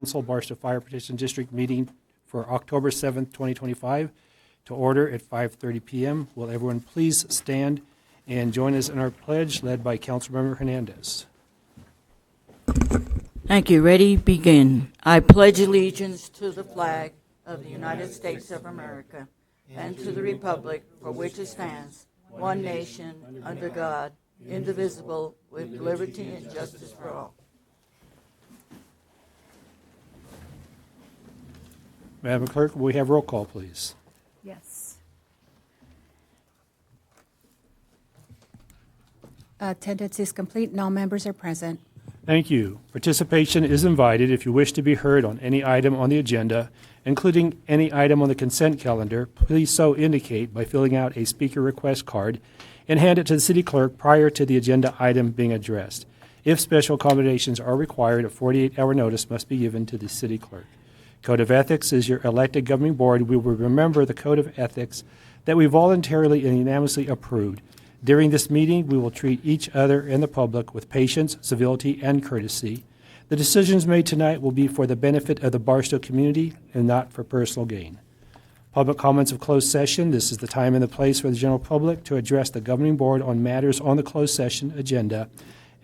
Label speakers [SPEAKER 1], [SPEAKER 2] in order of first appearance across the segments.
[SPEAKER 1] Council Barstow Fire Protection District meeting for October 7th, 2025, to order at 5:30 p.m. Will everyone please stand and join us in our pledge led by Councilmember Hernandez?
[SPEAKER 2] Thank you. Ready? Begin. I pledge allegiance to the flag of the United States of America and to the republic for which it stands, one nation, under God, indivisible, with liberty and justice for all.
[SPEAKER 1] Madam Clerk, will we have roll call, please?
[SPEAKER 3] Yes. Attendance is complete and all members are present.
[SPEAKER 1] Thank you. Participation is invited if you wish to be heard on any item on the agenda, including any item on the consent calendar. Please so indicate by filling out a speaker request card and hand it to the city clerk prior to the agenda item being addressed. If special accommodations are required, a 48-hour notice must be given to the city clerk. Code of Ethics is your elected governing board. We will remember the Code of Ethics that we voluntarily and unanimously approved. During this meeting, we will treat each other and the public with patience, civility, and courtesy. The decisions made tonight will be for the benefit of the Barstow community and not for personal gain. Public comments of closed session. This is the time and the place for the general public to address the governing board on matters on the closed session agenda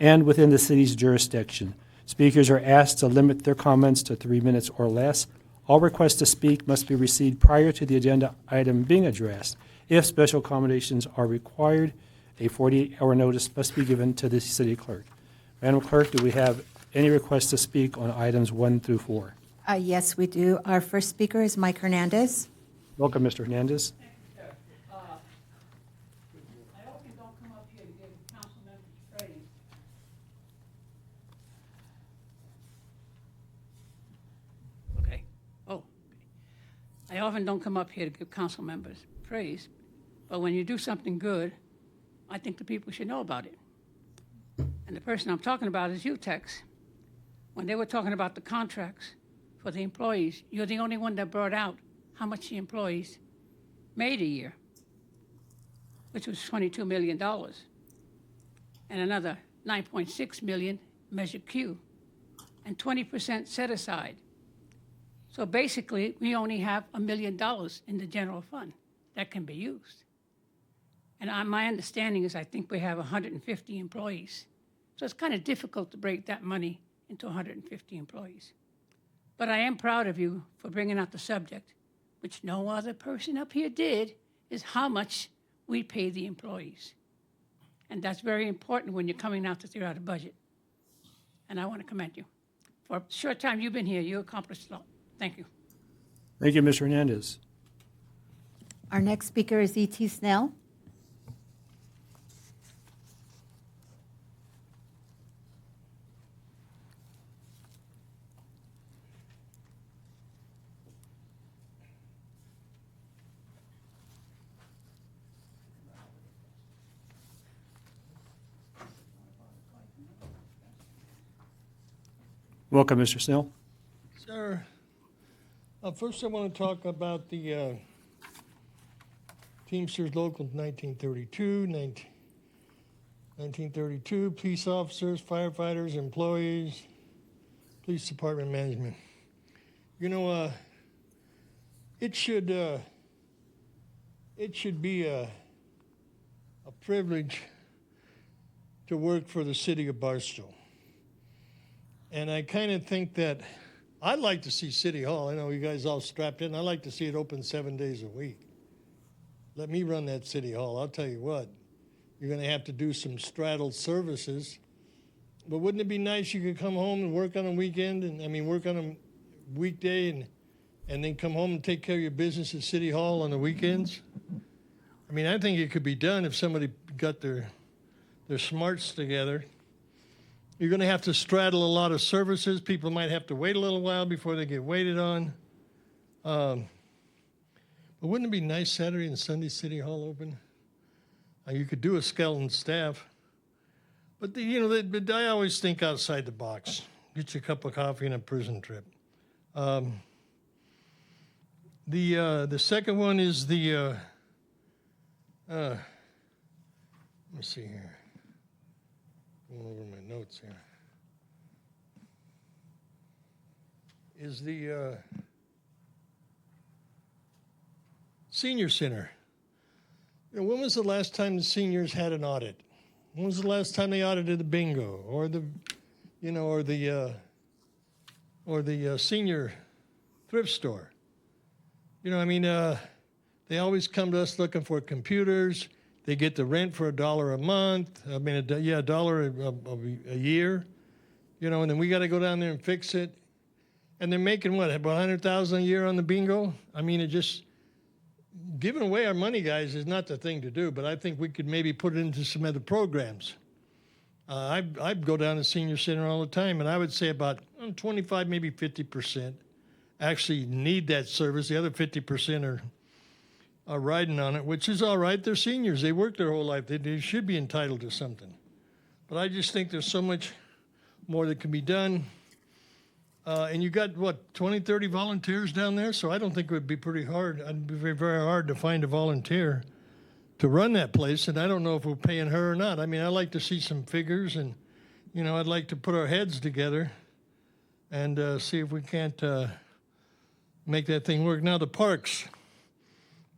[SPEAKER 1] and within the city's jurisdiction. Speakers are asked to limit their comments to 3 minutes or less. All requests to speak must be received prior to the agenda item being addressed. If special accommodations are required, a 48-hour notice must be given to the city clerk. Madam Clerk, do we have any requests to speak on items 1 through 4?
[SPEAKER 3] Yes, we do. Our first speaker is Mike Hernandez.
[SPEAKER 1] Welcome, Mr. Hernandez.
[SPEAKER 4] I hope you don't come up here to give council members praise. Okay. Oh. I often don't come up here to give council members praise, but when you do something good, I think the people should know about it. And the person I'm talking about is you, Tex. When they were talking about the contracts for the employees, you're the only one that brought out how much the employees made a year, which was $22 million, and another $9.6 million Measure Q, and 20% set aside. So basically, we only have $1 million in the general fund that can be used. And my understanding is I think we have 150 employees. So it's kind of difficult to break that money into 150 employees. But I am proud of you for bringing out the subject, which no other person up here did, is how much we pay the employees. And that's very important when you're coming out to clear out a budget. And I want to commend you. For a short time you've been here, you accomplished a lot. Thank you.
[SPEAKER 1] Thank you, Mr. Hernandez.
[SPEAKER 3] Our next speaker is E.T. Snell.
[SPEAKER 1] Welcome, Mr. Snell.
[SPEAKER 5] Sir, first I want to talk about the Teamsters Local 1932, police officers, firefighters, employees, police department management. You know, it should be a privilege to work for the city of Barstow. And I kind of think that I'd like to see City Hall. I know you guys all strapped in. I'd like to see it open 7 days a week. Let me run that City Hall. I'll tell you what, you're going to have to do some straddle services. But wouldn't it be nice you could come home and work on a weekend, work on a weekday and then come home and take care of your business at City Hall on the weekends? I mean, I think it could be done if somebody got their smarts together. You're going to have to straddle a lot of services. People might have to wait a little while before they get waited on. But wouldn't it be nice Saturday and Sunday City Hall open? You could do a skeleton staff. But, I always think outside the box. Get you a cup of coffee and a prison trip. The second one is the, let me see here. Going over my notes here. is the senior center. You know, when was the last time the seniors had an audit? When was the last time they audited the bingo or the, you know, or the senior thrift store? You know, I mean, they always come to us looking for computers. They get the rent for $1 a month. I mean, $1 a year. You know, and then we got to go down there and fix it. And they're making what, about $100,000 a year on the bingo? I mean, it just giving away our money, guys, is not the thing to do. But I think we could maybe put it into some other programs. I'd go down to senior center all the time, and I would say about 25, maybe 50% actually need that service. The other 50% are riding on it, which is all right. They're seniors. They work their whole life. They should be entitled to something. But I just think there's so much more that can be done. And you got, what, 20, 30 volunteers down there? So I don't think it would be pretty hard. It'd be very, very hard to find a volunteer to run that place. And I don't know if we're paying her or not. I mean, I'd like to see some figures, and, you know, I'd like to put our heads together and see if we can't make that thing work. Now, the parks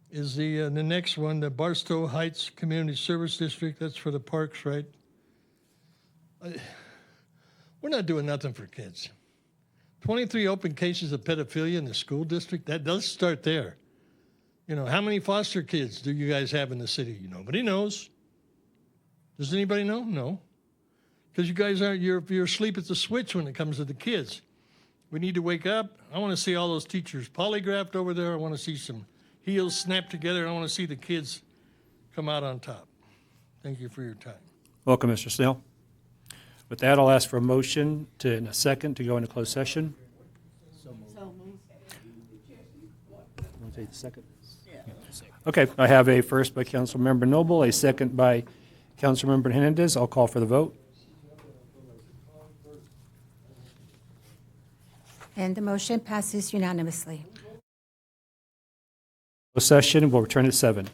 [SPEAKER 5] is the next one, the Barstow Heights Community Service District. That's for the parks, right? We're not doing nothing for kids. 23 open cases of pedophilia in the school district. That does start there. You know, how many foster kids do you guys have in the city? Nobody knows. Does anybody know? No. Because you guys aren't, you're asleep at the switch when it comes to the kids. We need to wake up. I want to see all those teachers polygraphed over there. I want to see some heels snapped together. I want to see the kids come out on top. Thank you for your time.
[SPEAKER 1] Welcome, Mr. Snell. With that, I'll ask for a motion in a second to go into closed session. Want to take the second? Okay, I have a first by Councilmember Noble, a second by Councilmember Hernandez. I'll call for the vote.
[SPEAKER 3] And the motion passes unanimously.
[SPEAKER 1] Closed session, we'll return at 7.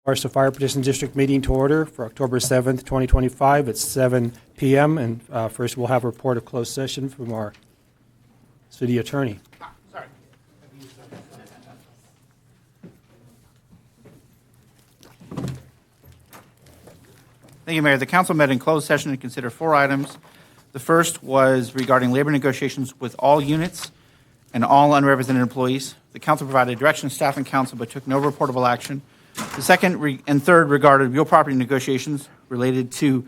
[SPEAKER 1] Barstow Fire Protection District meeting to order for October 7th, 2025 at 7 p.m. And first, we'll have a report of closed session from our city attorney.
[SPEAKER 6] Thank you, Mayor. The council met in closed session to consider 4 items. The first was regarding labor negotiations with all units and all unrepresented employees. The council provided direction to staff and council but took no reportable action. The second and third regarded real property negotiations related to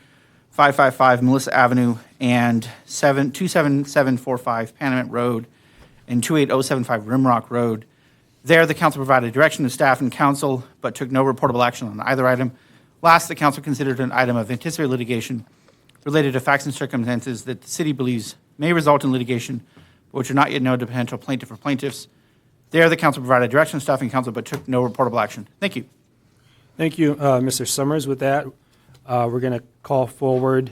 [SPEAKER 6] 555 Melissa Avenue and 27745 Panamint Road and 28075 Rimrock Road. There, the council provided direction to staff and council but took no reportable action on either item. Last, the council considered an item of anticipated litigation related to facts and circumstances that the city believes may result in litigation, but which are not yet known to potential plaintiff or plaintiffs. There, the council provided direction to staff and council, but took no reportable action. Thank you.
[SPEAKER 1] Thank you, Mr. Summers. With that, we're going to call forward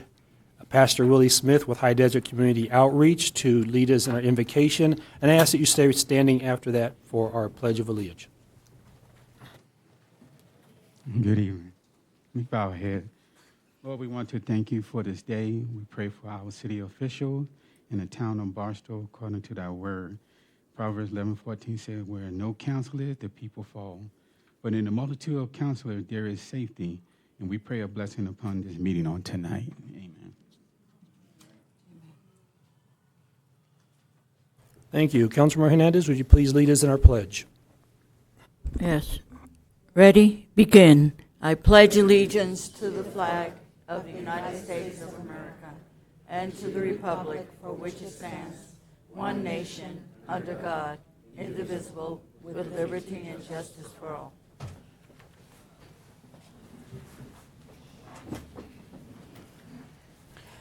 [SPEAKER 1] Pastor Willie Smith with High Desert Community Outreach to lead us in our invocation, and I ask that you stay standing after that for our Pledge of Allegiance.
[SPEAKER 7] Good evening. We bow our head. Lord, we want to thank you for this day. We pray for our city officials in the town of Barstow according to thy word. Proverbs 11:14 says, where no counsel is, the people fall. But in the multitude of counselors, there is safety. And we pray a blessing upon this meeting on tonight. Amen.
[SPEAKER 1] Thank you. Councilmember Hernandez, would you please lead us in our pledge?
[SPEAKER 2] Yes. Ready? Begin. I pledge allegiance to the flag of the United States of America and to the republic for which it stands, one nation, under God, indivisible, with liberty and justice for all.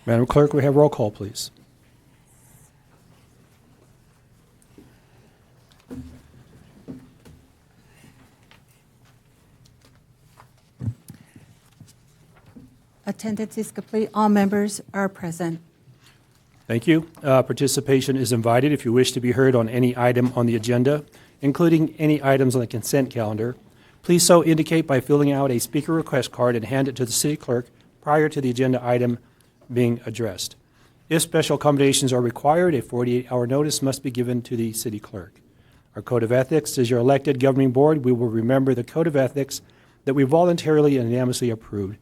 [SPEAKER 1] Madam Clerk, we have roll call, please.
[SPEAKER 3] Attendance is complete. All members are present.
[SPEAKER 1] Thank you. Participation is invited if you wish to be heard on any item on the agenda, including any items on the consent calendar. Please so indicate by filling out a speaker request card and hand it to the city clerk prior to the agenda item being addressed. If special accommodations are required, a 48-hour notice must be given to the city clerk. Our Code of Ethics. As your elected governing board, we will remember the Code of Ethics that we voluntarily and unanimously approved.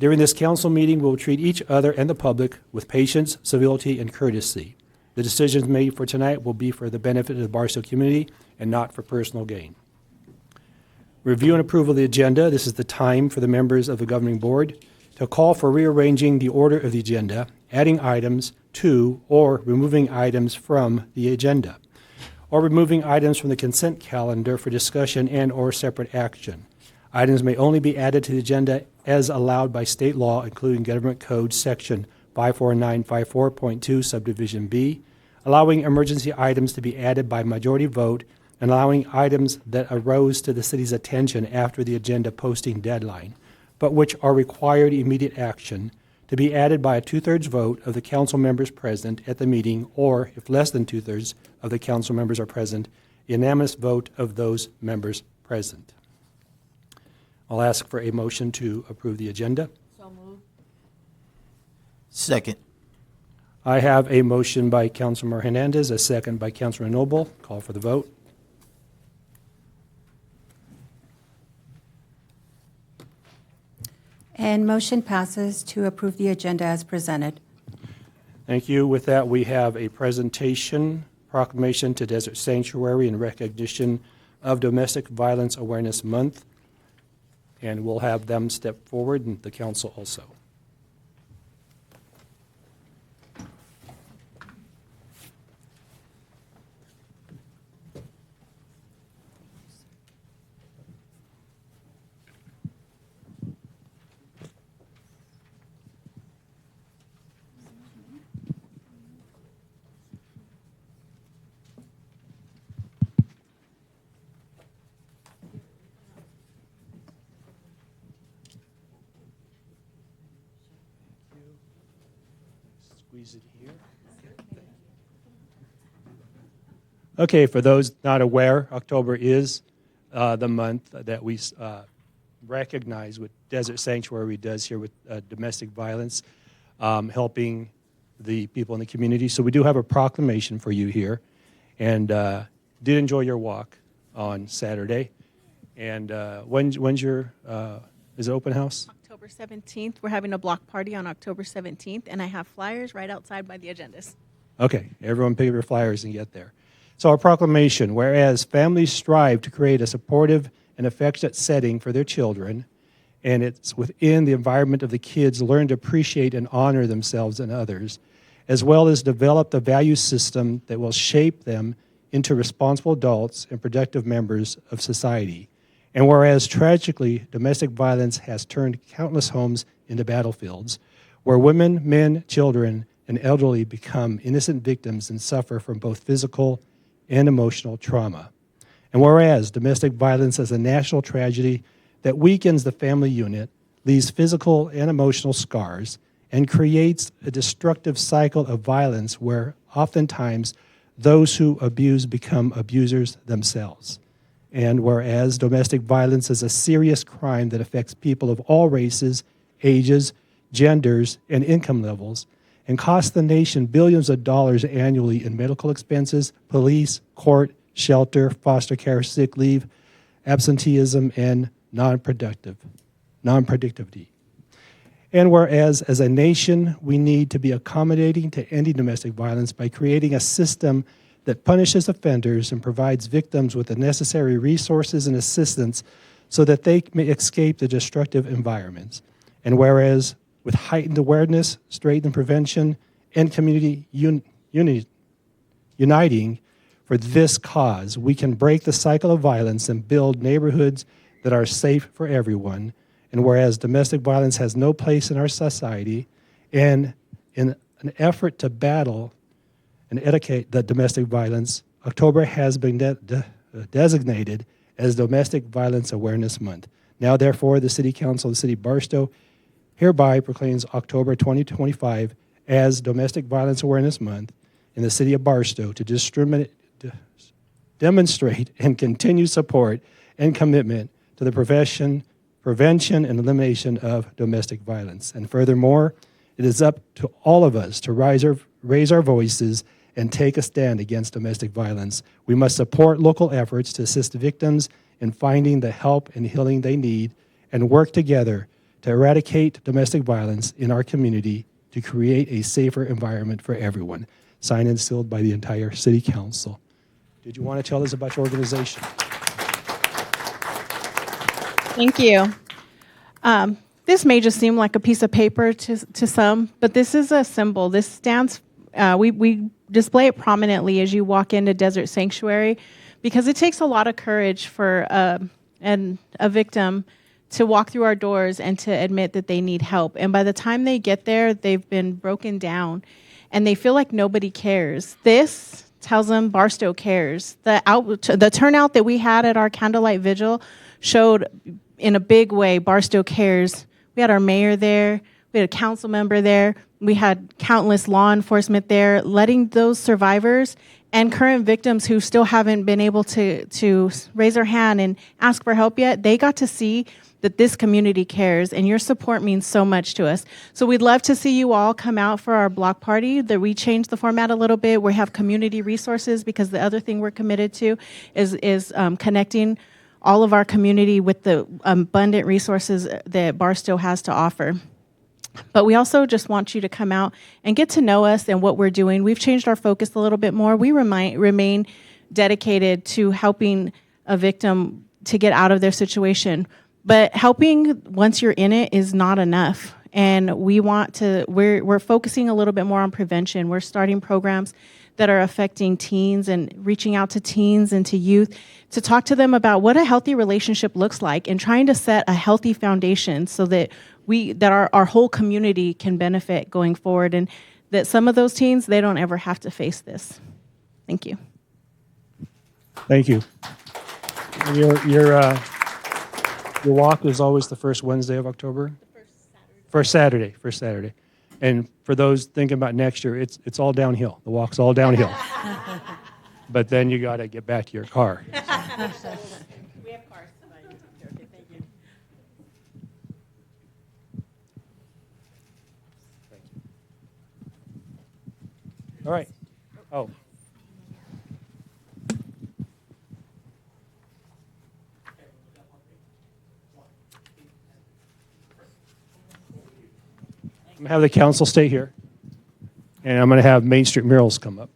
[SPEAKER 1] During this council meeting, we will treat each other and the public with patience, civility, and courtesy. The decisions made for tonight will be for the benefit of the Barstow community and not for personal gain. Review and approval of the agenda. This is the time for the members of the governing board to call for rearranging the order of the agenda, adding items to or removing items from the agenda, or removing items from the consent calendar for discussion and or separate action. Items may only be added to the agenda as allowed by state law, including Government Code Section 54954.2, Subdivision B, allowing emergency items to be added by majority vote and allowing items that arose to the city's attention after the agenda posting deadline, but which are required immediate action, to be added by a 2/3 vote of the council members present at the meeting, or if less than 2/3 of the council members are present, unanimous vote of those members present. I'll ask for a motion to approve the agenda.
[SPEAKER 2] So moved.
[SPEAKER 8] Second.
[SPEAKER 1] I have a motion by Councilmember Hernandez, a second by Councilor Noble. Call for the vote.
[SPEAKER 3] And motion passes to approve the agenda as presented.
[SPEAKER 1] Thank you. With that, we have a presentation, proclamation to Desert Sanctuary in recognition of Domestic Violence Awareness Month. And we'll have them step forward, and the council also. Squeeze it here. Okay, for those not aware, October is the month that we recognize what Desert Sanctuary does here with domestic violence, helping the people in the community. So we do have a proclamation for you here, and did enjoy your walk on Saturday. And when's your is it open house?
[SPEAKER 8] October 17th. We're having a block party on October 17th, and I have flyers right outside by the agendas.
[SPEAKER 1] Okay, everyone pick up your flyers and get there. So our proclamation, whereas families strive to create a supportive and affectionate setting for their children, and it's within the environment of the kids learn to appreciate and honor themselves and others, as well as develop the value system that will shape them into responsible adults and productive members of society. And whereas tragically domestic violence has turned countless homes into battlefields, where women, men, children, and elderly become innocent victims and suffer from both physical and emotional trauma. And whereas domestic violence is a national tragedy that weakens the family unit, leaves physical and emotional scars, and creates a destructive cycle of violence where oftentimes those who abuse become abusers themselves. And whereas domestic violence is a serious crime that affects people of all races, ages, genders, and income levels, and costs the nation billions of dollars annually in medical expenses, police, court, shelter, foster care, sick leave, absenteeism, and non-productivity. And whereas, as a nation, we need to be accommodating to ending domestic violence by creating a system that punishes offenders and provides victims with the necessary resources and assistance so that they may escape the destructive environments. And whereas, with heightened awareness, strengthened prevention, and community uniting for this cause, we can break the cycle of violence and build neighborhoods that are safe for everyone. And whereas domestic violence has no place in our society, and in an effort to battle and eradicate the domestic violence, October has been designated as Domestic Violence Awareness Month. Now, therefore, the City Council of the City of Barstow hereby proclaims October 2025 as Domestic Violence Awareness Month in the City of Barstow to demonstrate and continue support and commitment to the prevention and elimination of domestic violence. And furthermore, it is up to all of us to raise our voices and take a stand against domestic violence. We must support local efforts to assist victims in finding the help and healing they need and work together to eradicate domestic violence in our community to create a safer environment for everyone. Signed and sealed by the entire City Council. Did you want to tell us about your organization?
[SPEAKER 8] Thank you. This may just seem like a piece of paper to some, but this is a symbol. This stands, we display it prominently as you walk into Desert Sanctuary because it takes a lot of courage for a victim to walk through our doors and to admit that they need help. And by the time they get there, they've been broken down and they feel like nobody cares. This tells them Barstow cares. The turnout that we had at our candlelight vigil showed in a big way Barstow cares. We had our mayor there. We had a council member there. We had countless law enforcement there, letting those survivors and current victims who still haven't been able to raise their hand and ask for help yet, they got to see that this community cares, and your support means so much to us. So we'd love to see you all come out for our block party. That we changed the format a little bit. We have community resources because the other thing we're committed to is connecting all of our community with the abundant resources that Barstow has to offer. But we also just want you to come out and get to know us and what we're doing. We've changed our focus a little bit more. We remain dedicated to helping a victim to get out of their situation. But helping once you're in it is not enough. And we're focusing a little bit more on prevention. We're starting programs that are affecting teens and reaching out to teens and to youth to talk to them about what a healthy relationship looks like and trying to set a healthy foundation so that our whole community can benefit going forward, and that some of those teens, they don't ever have to face this. Thank you.
[SPEAKER 1] Thank you. Your walk is always the first Wednesday of October? First Saturday. And for those thinking about next year, it's all downhill. The walk's all downhill. But then you got to get back to your car.
[SPEAKER 8] We have cars tonight. Okay, thank you.
[SPEAKER 1] All right. Oh. I'm going to have the council stay here, and I'm going to have Main Street Murals come up.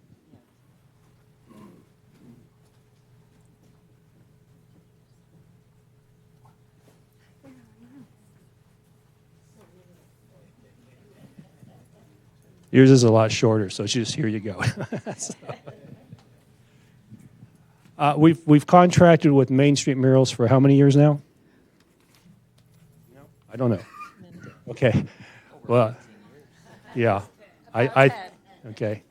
[SPEAKER 1] Yours is a lot shorter, so it's just here you go. We've contracted with Main Street Murals for how many years now? I don't know. Okay. Well, yeah. Okay.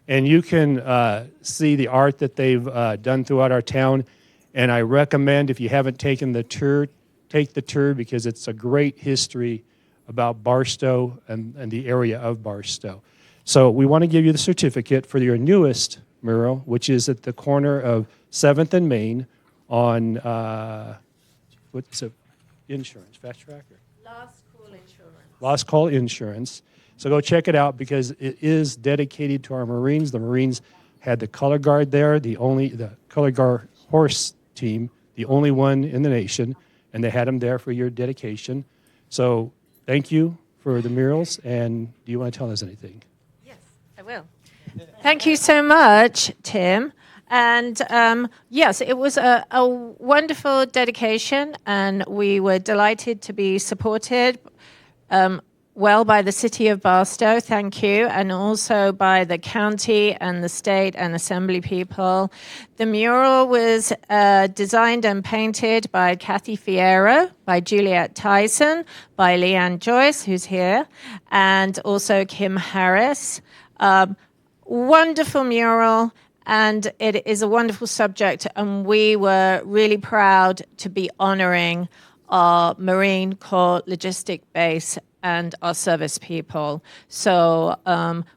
[SPEAKER 1] And you can see the art that they've done throughout our town. And I recommend, if you haven't taken the tour, take the tour, because it's a great history about Barstow and the area of Barstow. So we want to give you the certificate for your newest mural, which is at the corner of 7th and Main on, what's it, insurance, Fast Track? Lost Call Insurance. So go check it out, because it is dedicated to our Marines. The Marines had the color guard there, the color guard horse team, the only one in the nation, and they had them there for your dedication. So thank you for the murals, and do you want to tell us anything?
[SPEAKER 9] I will. Thank you so much, Tim. And yes, it was a wonderful dedication, and we were delighted to be supported well by the city of Barstow, thank you, and also by the county and the state and assembly people. The mural was designed and painted by Kathy Fierro, by Juliet Tyson, by Leanne Joyce, who's here, and also Kim Harris. Wonderful mural, and it is a wonderful subject, and we were really proud to be honoring our Marine Corps logistic base and our service people. So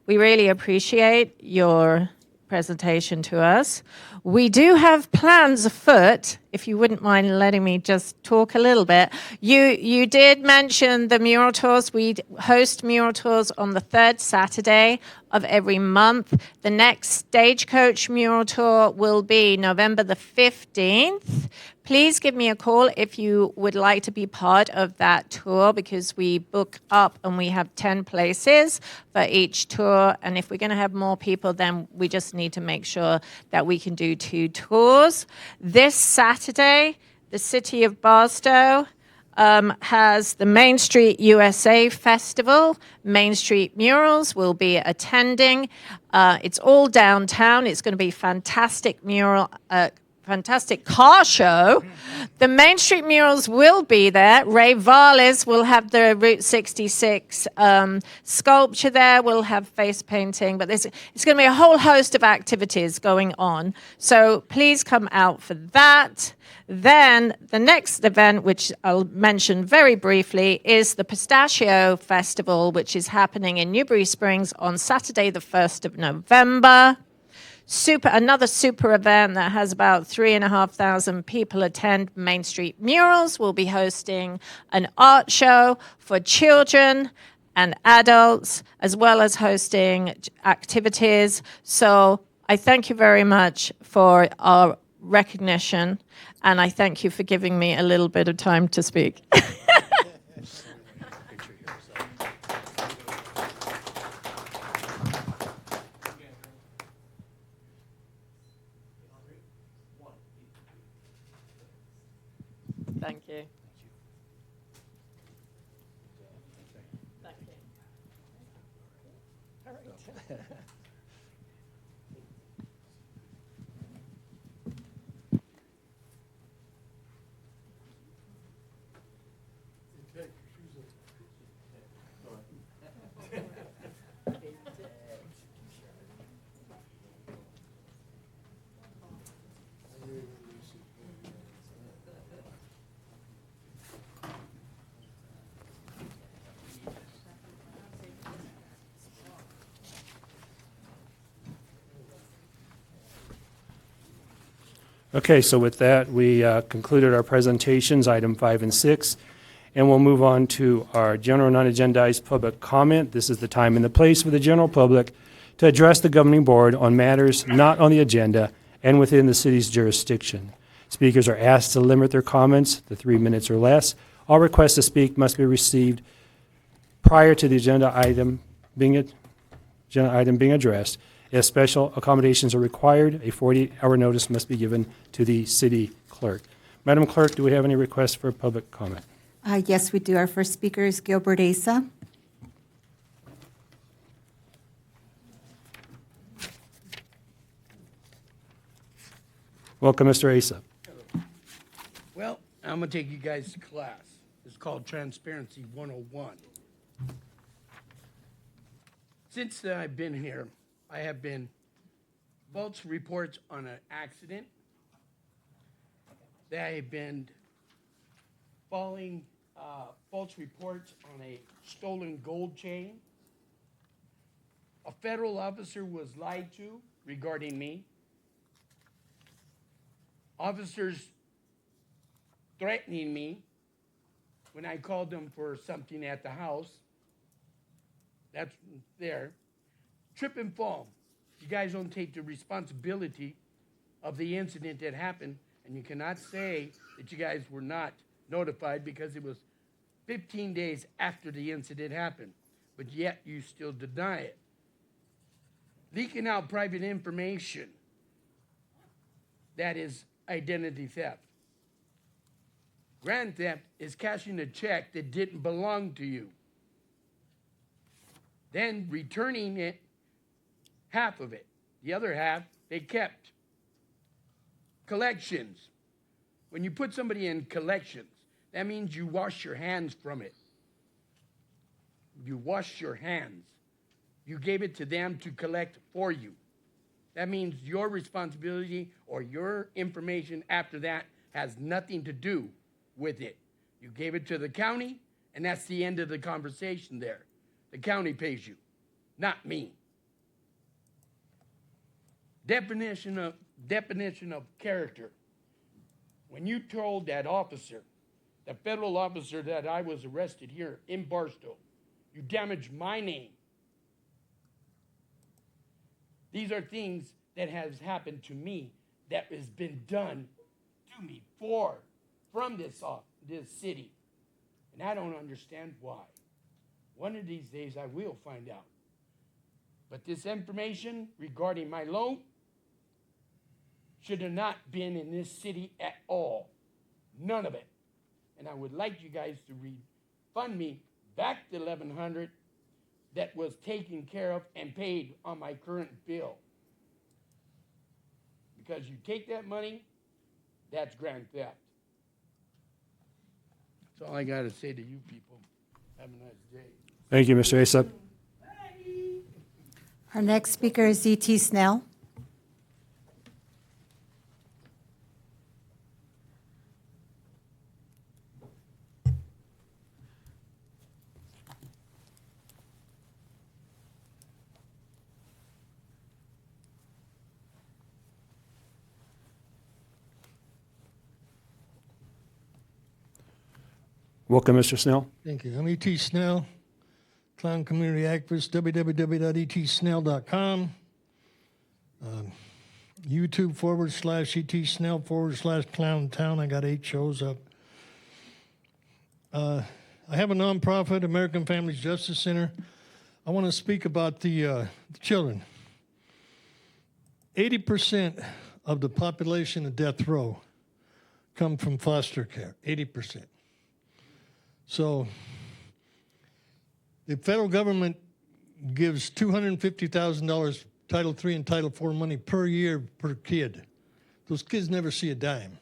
[SPEAKER 9] we really appreciate your presentation to us. We do have plans afoot, if you wouldn't mind letting me just talk a little bit. You did mention the mural tours. We host mural tours on the third Saturday of every month. The next Stagecoach mural tour will be November the 15th. Please give me a call if you would like to be part of that tour, because we book up and we have 10 places for each tour. And if we're going to have more people, then we just need to make sure that we can do 2 tours. This Saturday, the city of Barstow has the Main Street USA Festival. Main Street Murals will be attending. It's all downtown. It's going to be fantastic fantastic car show. The Main Street Murals will be there. Ray Varles will have the Route 66 sculpture there. We'll have face painting, but it's going to be a whole host of activities going on. So please come out for that. Then the next event, which I'll mention very briefly, is the Pistachio Festival, which is happening in Newberry Springs on Saturday, the 1st of November. Another super event that has about 3,500 people attend. Main Street Murals will be hosting an art show for children and adults, as well as hosting activities. So I thank you very much for our recognition, and I thank you for giving me a little bit of time to speak. Thank you. Thank you. All right.
[SPEAKER 1] Okay, so with that, we concluded our presentations, item 5 and 6, and we'll move on to our general non-agendized public comment. This is the time and the place for the general public to address the governing board on matters not on the agenda and within the city's jurisdiction. Speakers are asked to limit their comments to 3 minutes or less. All requests to speak must be received prior to the agenda item being addressed. If special accommodations are required, a 48-hour notice must be given to the city clerk. Madam Clerk, do we have any requests for public comment?
[SPEAKER 3] Yes, we do. Our first speaker is Gilbert Asa.
[SPEAKER 1] Welcome, Mr. Asa.
[SPEAKER 10] Well, I'm going to take you guys to class. It's called Transparency 101. Since I've been here, I have been false reports on an accident. There have been false reports on a stolen gold chain. A federal officer was lied to regarding me. Officers threatening me when I called them for something at the house. That's there. Trip and fall. You guys don't take the responsibility of the incident that happened, and you cannot say that you guys were not notified because it was 15 days after the incident happened, but yet you still deny it. Leaking out private information, that is identity theft. Grand theft is cashing a check that didn't belong to you, then returning it, half of it. The other half they kept. Collections. When you put somebody in collections, that means you wash your hands from it. You wash your hands. You gave it to them to collect for you. That means your responsibility or your information after that has nothing to do with it. You gave it to the county, and that's the end of the conversation there. The county pays you, not me. Definition of character. When you told that officer, the federal officer, that I was arrested here in Barstow, you damaged my name. These are things that has happened to me that has been done to me from this city. And I don't understand why. One of these days I will find out. But this information regarding my loan should have not been in this city at all. None of it. And I would like you guys to refund me back the $1,100 that was taken care of and paid on my current bill. Because you take that money, that's grand theft. That's all I got to say to you people. Have a nice day.
[SPEAKER 1] Thank you, Mr. Asa.
[SPEAKER 3] Our next speaker is E.T. Snell.
[SPEAKER 1] Welcome, Mr. Snell.
[SPEAKER 5] Thank you. I'm E.T. Snell, clown community activist, www.etsnell.com. YouTube/ET Snell/Clown Town. I got 8 shows up. I have a nonprofit, American Families Justice Center. I want to speak about the children. 80% of the population of death row come from foster care, 80%. So the federal government gives $250,000 Title III and Title IV money per year per kid. Those kids never see a dime.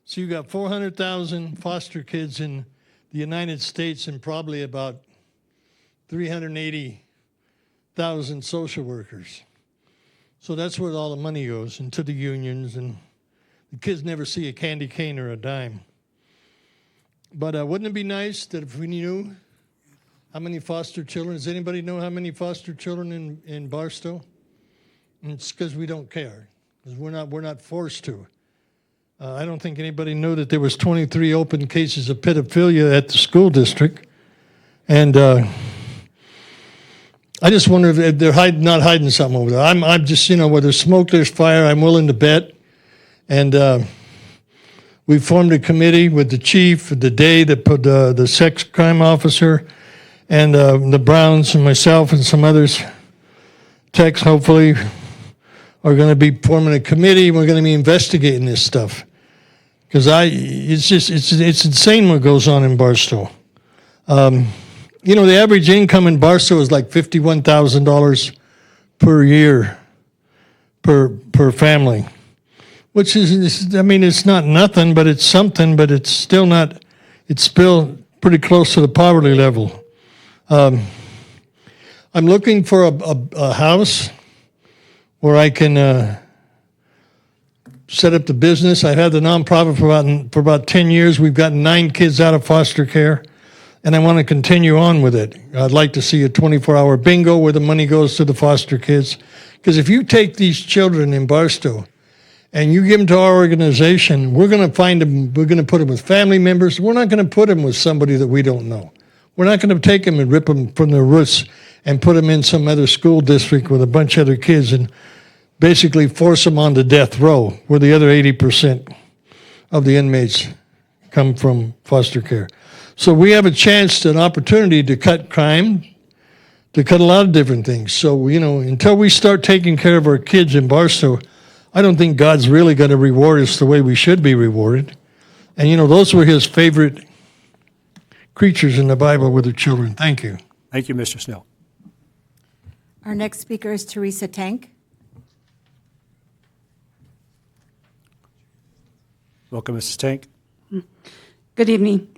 [SPEAKER 5] So you got 400,000 foster kids in the United States and probably about 380,000 social workers. So that's where all the money goes, into the unions, and the kids never see a candy cane or a dime. But wouldn't it be nice that if we knew how many foster children, does anybody know how many foster children in Barstow? And it's because we don't care, because we're not forced to. I don't think anybody knew that there was 23 open cases of pedophilia at the school district. And I just wonder if they're not hiding something over there. I'm just, where there's smoke, there's fire. I'm willing to bet. And we formed a committee with the chief, the sex crime officer, and the Browns and myself and some others. Tex, hopefully, are going to be forming a committee. We're going to be investigating this stuff. Because it's insane what goes on in Barstow. The average income in Barstow is like $51,000 per year per family, which it's not nothing, but it's something, but it's still pretty close to the poverty level. I'm looking for a house where I can set up the business. I've had the nonprofit for about 10 years. We've gotten 9 kids out of foster care. And I want to continue on with it. I'd like to see a 24-hour bingo where the money goes to the foster kids. Because if you take these children in Barstow and you give them to our organization, we're going to find them, we're going to put them with family members. We're not going to put them with somebody that we don't know. We're not going to take them and rip them from their roots and put them in some other school district with a bunch of other kids and basically force them onto death row, where the other 80% of the inmates come from foster care. So we have a chance, an opportunity to cut crime, to cut a lot of different things. So, until we start taking care of our kids in Barstow, I don't think God's really going to reward us the way we should be rewarded. And, those were his favorite creatures in the Bible were the children. Thank you.
[SPEAKER 1] Thank you, Mr. Snell.
[SPEAKER 3] Our next speaker is Teresa Tank.
[SPEAKER 1] Welcome, Mrs. Tank.
[SPEAKER 11] Good evening.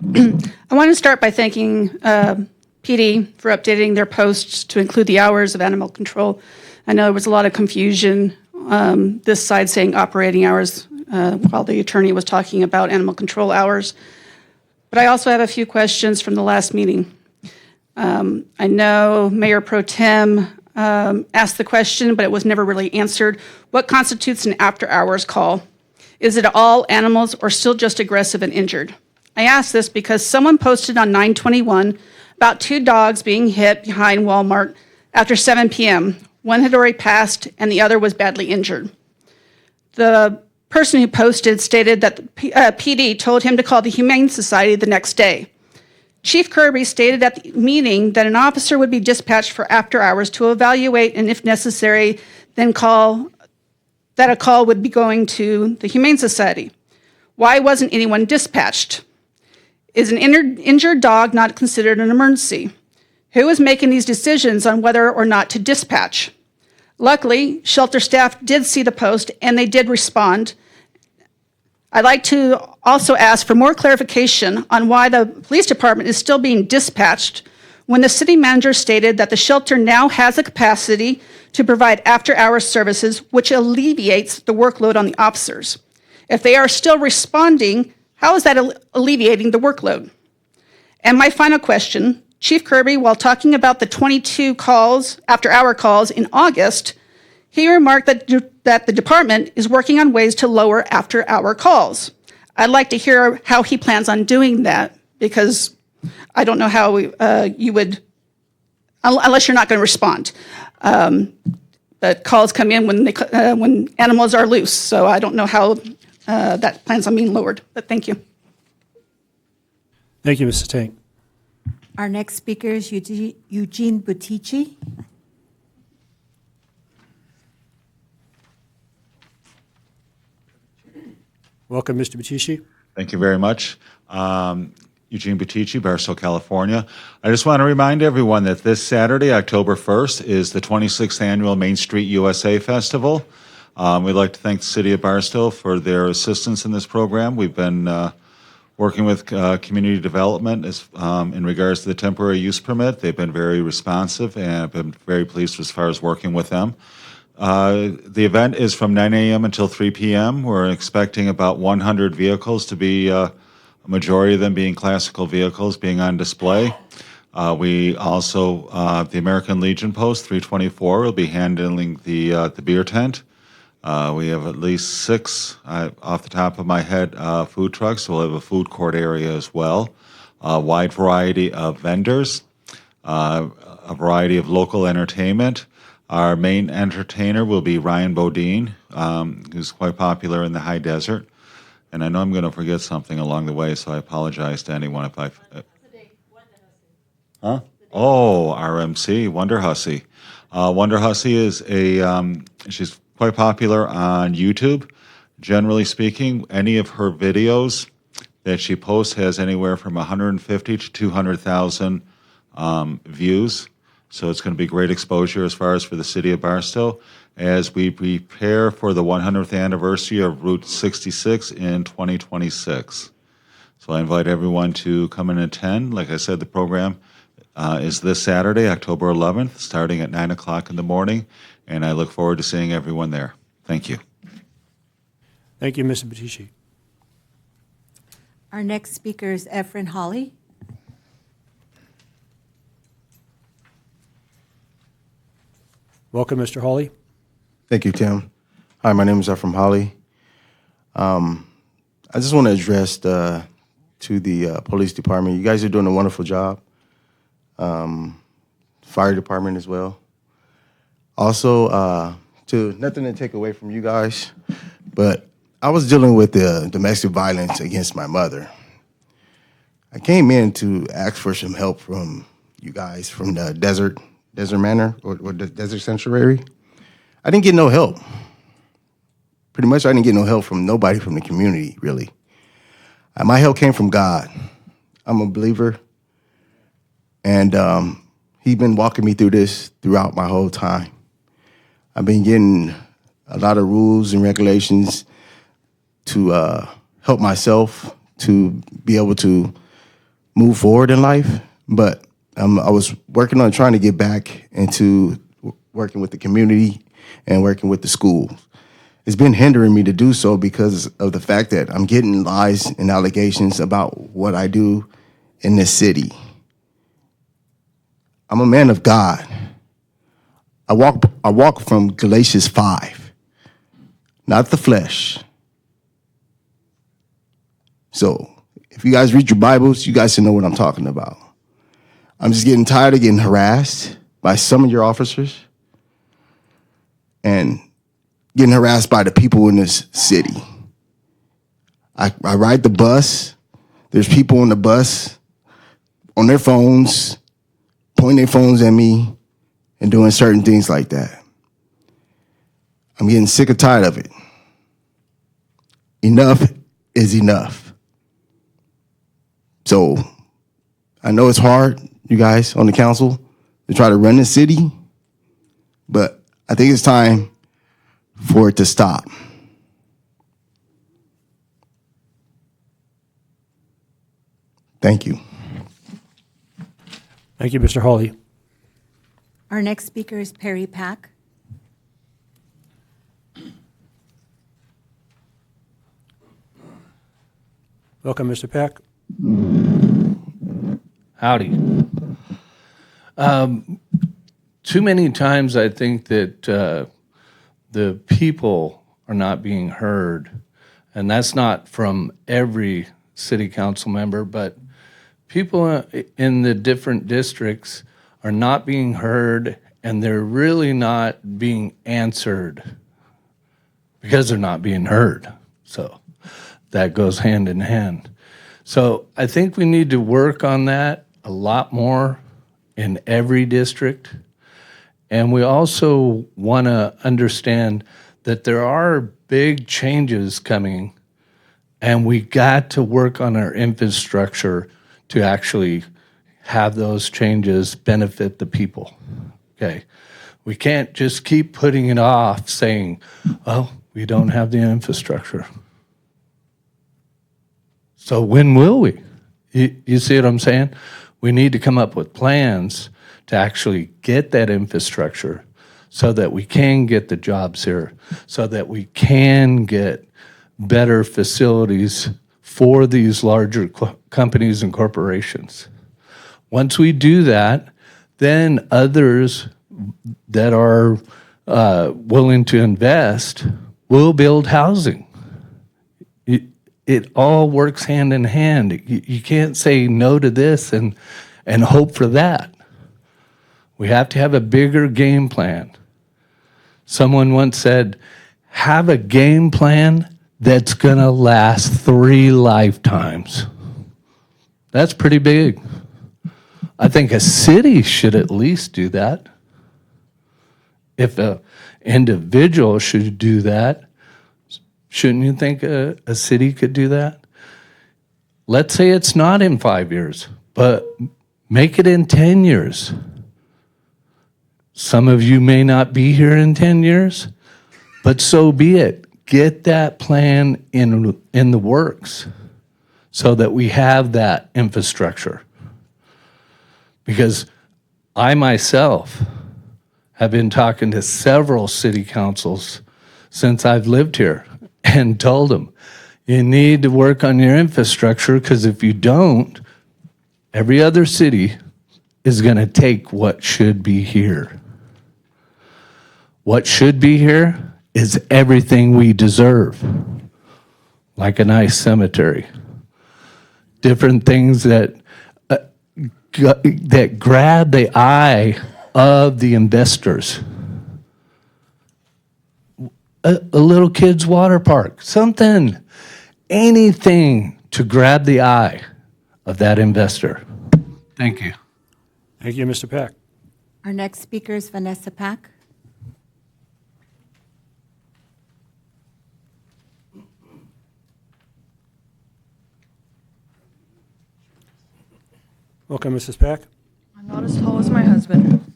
[SPEAKER 11] I want to start by thanking PD for updating their posts to include the hours of animal control. I know there was a lot of confusion, this side saying operating hours while the attorney was talking about animal control hours. But I also have a few questions from the last meeting. I know Mayor Pro Tem asked the question, but it was never really answered. What constitutes an after-hours call? Is it all animals or still just aggressive and injured? I ask this because someone posted on 9/21 about 2 dogs being hit behind Walmart after 7 p.m. One had already passed and the other was badly injured. The person who posted stated that the PD told him to call the Humane Society the next day. Chief Kirby stated at the meeting that an officer would be dispatched for after hours to evaluate and if necessary, then that a call would be going to the Humane Society. Why wasn't anyone dispatched? Is an injured dog not considered an emergency? Who is making these decisions on whether or not to dispatch? Luckily, shelter staff did see the post and they did respond. I'd like to also ask for more clarification on why the police department is still being dispatched when the city manager stated that the shelter now has the capacity to provide after-hours services, which alleviates the workload on the officers. If they are still responding, how is that alleviating the workload? And my final question, Chief Kirby, while talking about the 22 calls, after-hour calls in August, he remarked that the department is working on ways to lower after-hour calls. I'd like to hear how he plans on doing that, because I don't know how you would, unless you're not going to respond. The calls come in when animals are loose, so I don't know how that plans on being lowered, but thank you.
[SPEAKER 1] Thank you, Mrs. Tank.
[SPEAKER 3] Our next speaker is Eugene Butici.
[SPEAKER 1] Welcome, Mr. Batishi.
[SPEAKER 12] Thank you very much. Eugene Butici, Barstow, California. I just want to remind everyone that this Saturday, October 1st, is the 26th annual Main Street USA Festival. We'd like to thank the City of Barstow for their assistance in this program. We've been working with community development in regards to the temporary use permit. They've been very responsive, and I've been very pleased as far as working with them. The event is from 9 a.m. until 3 p.m. We're expecting about 100 vehicles to be, a majority of them being classical vehicles, being on display. We also, the American Legion Post 324 will be handling the beer tent. We have at least 6, off the top of my head, food trucks. We'll have a food court area as well. A wide variety of vendors. a variety of local entertainment. Our main entertainer will be Ryan Bodine, who's quite popular in the high desert. And I know I'm going to forget something along the way, so I apologize to anyone if I've... Huh? Oh, RMC, Wonder Hussy. Wonder Hussy is she's quite popular on YouTube. Generally speaking, any of her videos that she posts has anywhere from 150 to 200,000 views. So it's going to be great exposure as far as for the city of Barstow as we prepare for the 100th anniversary of Route 66 in 2026. So I invite everyone to come and attend. Like I said, the program is this Saturday, October 11th, starting at 9 o'clock in the morning, and I look forward to seeing everyone there. Thank you.
[SPEAKER 1] Thank you, Mr. Battisti.
[SPEAKER 3] Our next speaker is Efren Hawley.
[SPEAKER 1] Welcome, Mr. Hawley.
[SPEAKER 13] Thank you, Tim. Hi, my name is Ephraim Holly. I just want to address to the police department. You guys are doing a wonderful job. Fire department as well. Also, nothing to take away from you guys, but I was dealing with the domestic violence against my mother. I came in to ask for some help from you guys from the Desert Manor or the Desert Sanctuary. I didn't get no help. Pretty much I didn't get no help from nobody from the community, really. My help came from God. I'm a believer. And he's been walking me through this throughout my whole time. I've been getting a lot of rules and regulations to help myself to be able to move forward in life. But I was working on trying to get back into working with the community and working with the schools. It's been hindering me to do so because of the fact that I'm getting lies and allegations about what I do in this city. I'm a man of God. I walk from Galatians 5, not the flesh. So if you guys read your Bibles, you guys should know what I'm talking about. I'm just getting tired of getting harassed by some of your officers and getting harassed by the people in this city. I ride the bus. There's people on the bus on their phones, pointing their phones at me and doing certain things like that. I'm getting sick and tired of it. Enough is enough. So I know it's hard, you guys on the council, to try to run the city, but I think it's time for it to stop. Thank you.
[SPEAKER 1] Thank you, Mr. Hawley.
[SPEAKER 3] Our next speaker is Perry Pack.
[SPEAKER 1] Welcome, Mr. Pack.
[SPEAKER 14] Howdy. Too many times I think that the people are not being heard, and that's not from every city council member, but people in the different districts are not being heard, and they're really not being answered because they're not being heard. So that goes hand in hand. So I think we need to work on that a lot more in every district. And we also want to understand that there are big changes coming, and we got to work on our infrastructure to actually have those changes benefit the people. Okay. We can't just keep putting it off saying, well, we don't have the infrastructure. So when will we? You see what I'm saying? We need to come up with plans to actually get that infrastructure so that we can get the jobs here, so that we can get better facilities for these larger companies and corporations. Once we do that, then others that are willing to invest will build housing. It all works hand in hand. You can't say no to this and hope for that. We have to have a bigger game plan. Someone once said, have a game plan that's going to last 3 lifetimes. That's pretty big. I think a city should at least do that. If an individual should do that, shouldn't you think a city could do that? Let's say it's not in 5 years, but make it in 10 years. Some of you may not be here in 10 years, but so be it. Get that plan in the works so that we have that infrastructure. Because I myself have been talking to several city councils since I've lived here and told them, you need to work on your infrastructure, because if you don't, every other city is going to take what should be here. What should be here is everything we deserve, like a nice cemetery. Different things that grab the eye of the investors. A little kid's water park, something, anything to grab the eye of that investor. Thank you.
[SPEAKER 1] Thank you, Mr. Peck.
[SPEAKER 3] Our next speaker is Vanessa Pack.
[SPEAKER 1] Welcome, Mrs. Peck.
[SPEAKER 15] I'm not as tall as my husband.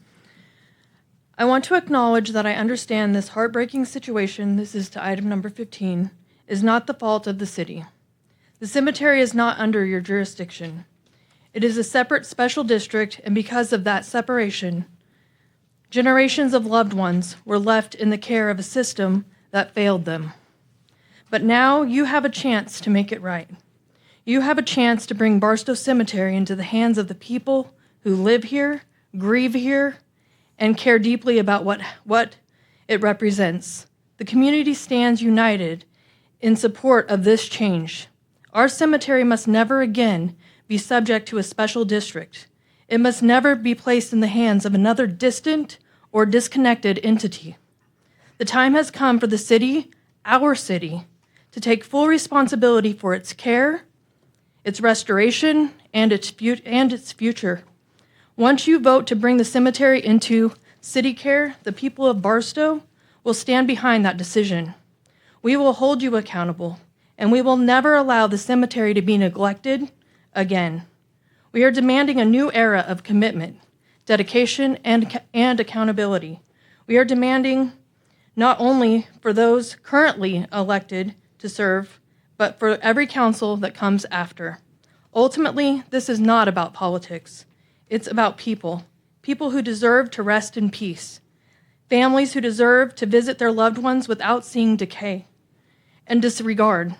[SPEAKER 15] I want to acknowledge that I understand this heartbreaking situation, this is to item number 15, is not the fault of the city. The cemetery is not under your jurisdiction. It is a separate special district, and because of that separation, generations of loved ones were left in the care of a system that failed them. But now you have a chance to make it right. You have a chance to bring Barstow Cemetery into the hands of the people who live here, grieve here, and care deeply about what it represents. The community stands united in support of this change. Our cemetery must never again be subject to a special district. It must never be placed in the hands of another distant or disconnected entity. The time has come for the city, our city, to take full responsibility for its care, its restoration, and its future. Once you vote to bring the cemetery into city care, the people of Barstow will stand behind that decision. We will hold you accountable, and we will never allow the cemetery to be neglected again. We are demanding a new era of commitment, dedication, and accountability. We are demanding not only for those currently elected to serve, but for every council that comes after. Ultimately, this is not about politics. It's about people. People who deserve to rest in peace. Families who deserve to visit their loved ones without seeing decay and disregard.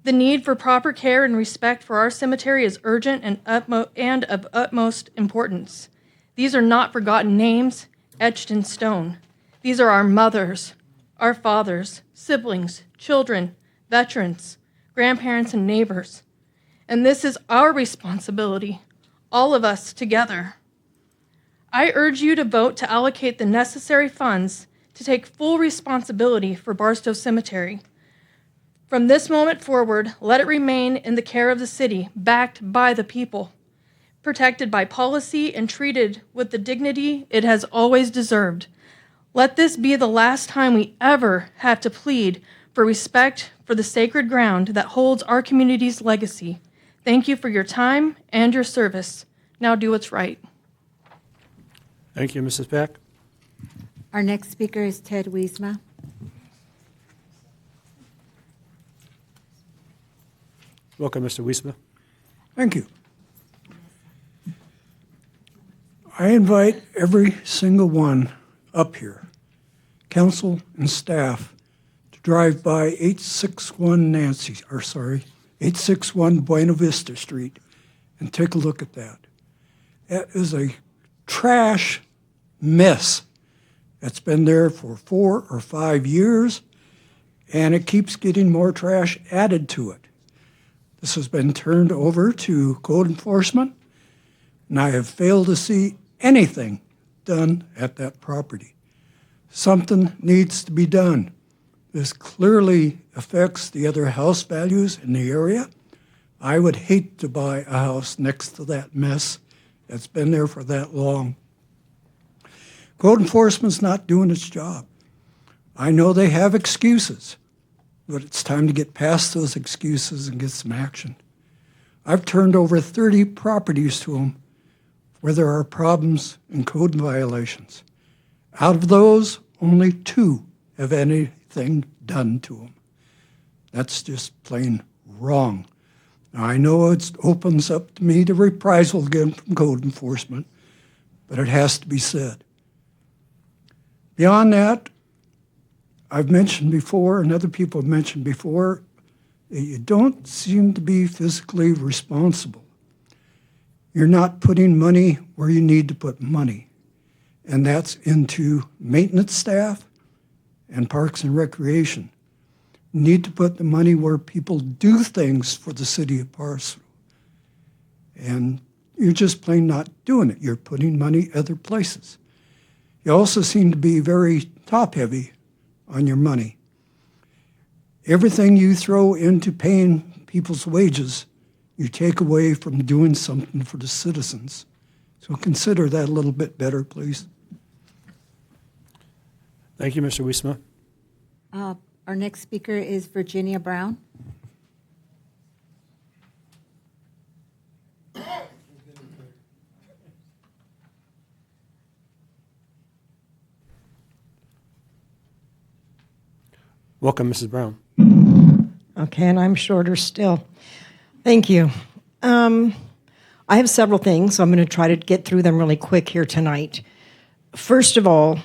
[SPEAKER 15] The need for proper care and respect for our cemetery is urgent and of utmost importance. These are not forgotten names etched in stone. These are our mothers, our fathers, siblings, children, veterans, grandparents, and neighbors. And this is our responsibility, all of us together. I urge you to vote to allocate the necessary funds to take full responsibility for Barstow Cemetery. From this moment forward, let it remain in the care of the city, backed by the people, protected by policy, and treated with the dignity it has always deserved. Let this be the last time we ever have to plead for respect for the sacred ground that holds our community's legacy. Thank you for your time and your service. Now do what's right.
[SPEAKER 1] Thank you, Mrs. Peck.
[SPEAKER 3] Our next speaker is Ted Wiesma.
[SPEAKER 1] Welcome, Mr. Wiesma.
[SPEAKER 16] Thank you. I invite every single one up here, council and staff, to drive by 861 Buena Vista Street and take a look at that. That is a trash mess that's been there for 4 or 5 years, and it keeps getting more trash added to it. This has been turned over to code enforcement, and I have failed to see anything done at that property. Something needs to be done. This clearly affects the other house values in the area. I would hate to buy a house next to that mess that's been there for that long. Code enforcement's not doing its job. I know they have excuses, but it's time to get past those excuses and get some action. I've turned over 30 properties to them where there are problems and code violations. Out of those, only 2 have anything done to them. That's just plain wrong. Now, I know it opens up to me to reprisal again from code enforcement, but it has to be said. Beyond that, I've mentioned before, and other people have mentioned before, that you don't seem to be fiscally responsible. You're not putting money where you need to put money, and that's into maintenance staff and parks and recreation. You need to put the money where people do things for the city of Barstow. And you're just plain not doing it. You're putting money other places. You also seem to be very top-heavy on your money. Everything you throw into paying people's wages, you take away from doing something for the citizens. So consider that a little bit better, please.
[SPEAKER 1] Thank you, Mr. Wiesma.
[SPEAKER 3] Our next speaker is Virginia Brown.
[SPEAKER 1] Welcome, Mrs. Brown.
[SPEAKER 17] Okay, and I'm shorter still. Thank you. I have several things, so I'm going to try to get through them really quick here tonight. First of all,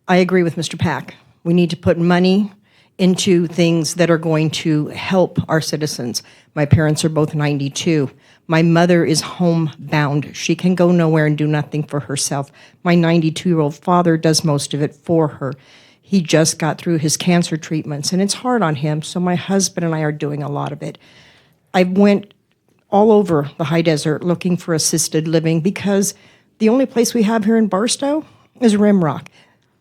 [SPEAKER 17] I agree with Mr. Pack. We need to put money into things that are going to help our citizens. My parents are both 92. My mother is homebound. She can go nowhere and do nothing for herself. My 92-year-old father does most of it for her. He just got through his cancer treatments, and it's hard on him, so my husband and I are doing a lot of it. I went all over the high desert looking for assisted living because the only place we have here in Barstow is Rimrock.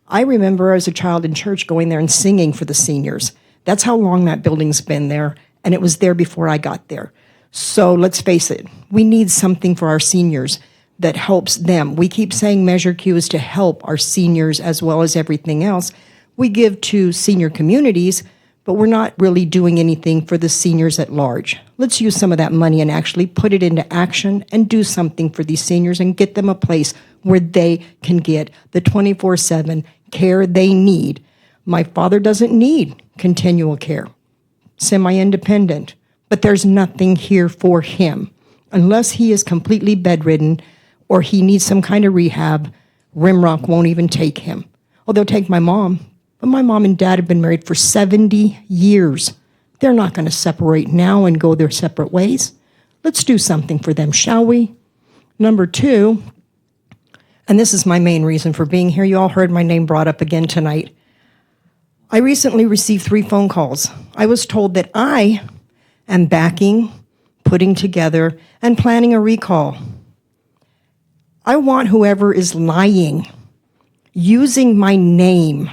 [SPEAKER 17] I remember as a child in church going there and singing for the seniors. That's how long that building's been there, and it was there before I got there. So let's face it, we need something for our seniors that helps them. We keep saying Measure Q is to help our seniors as well as everything else. We give to senior communities, but we're not really doing anything for the seniors at large. Let's use some of that money and actually put it into action and do something for these seniors and get them a place where they can get the 24/7 care they need. My father doesn't need continual care, semi-independent, but there's nothing here for him. Unless he is completely bedridden or he needs some kind of rehab, Rimrock won't even take him. Oh, they'll take my mom. But my mom and dad have been married for 70 years. They're not going to separate now and go their separate ways. Let's do something for them, shall we? Number 2, and this is my main reason for being here. You all heard my name brought up again tonight. I recently received 3 phone calls. I was told that I am backing, putting together, and planning a recall. I want whoever is lying, using my name,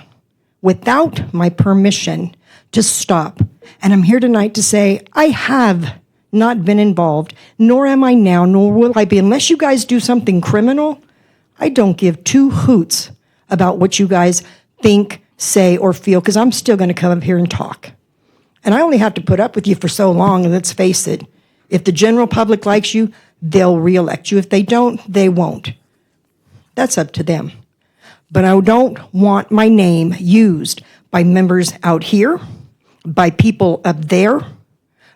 [SPEAKER 17] without my permission, to stop. And I'm here tonight to say I have not been involved, nor am I now, nor will I be. Unless you guys do something criminal, I don't give 2 hoots about what you guys think, say, or feel, because I'm still going to come up here and talk. And I only have to put up with you for so long, and let's face it, if the general public likes you, they'll reelect you. If they don't, they won't. That's up to them. But I don't want my name used by members out here, by people up there,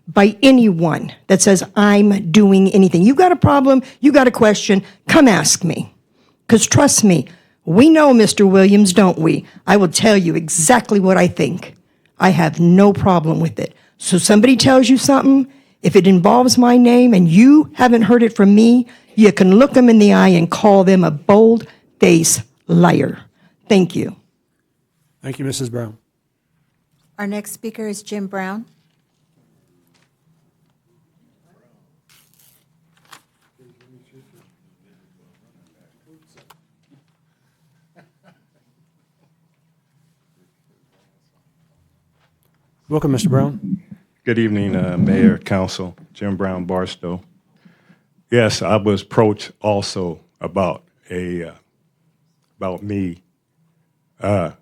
[SPEAKER 17] by anyone that says I'm doing anything. You got a problem, you got a question, come ask me. Because trust me, we know Mr. Williams, don't we? I will tell you exactly what I think. I have no problem with it. So somebody tells you something, if it involves my name and you haven't heard it from me, you can look them in the eye and call them a bold-faced liar. Thank you.
[SPEAKER 1] Thank you, Mrs. Brown.
[SPEAKER 3] Our next speaker is Jim Brown.
[SPEAKER 1] Welcome, Mr. Brown.
[SPEAKER 18] Good evening, Mayor, Council, Jim Brown, Barstow. Yes, I was approached also about me want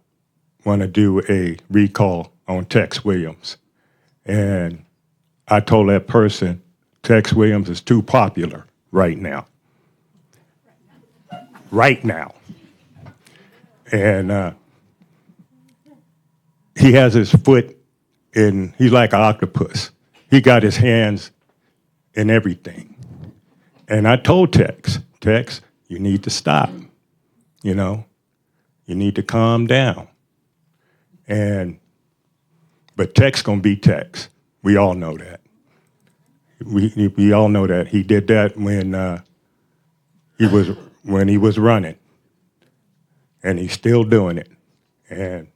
[SPEAKER 18] to do a recall on Tex Williams. And I told that person, Tex Williams is too popular right now. Right now. And he has his foot in, he's like an octopus. He got his hands in everything. And I told Tex, you need to stop. You know, you need to calm down. But Tex gonna be Tex. We all know that. We all know that. He did that when he was running. And he's still doing it. And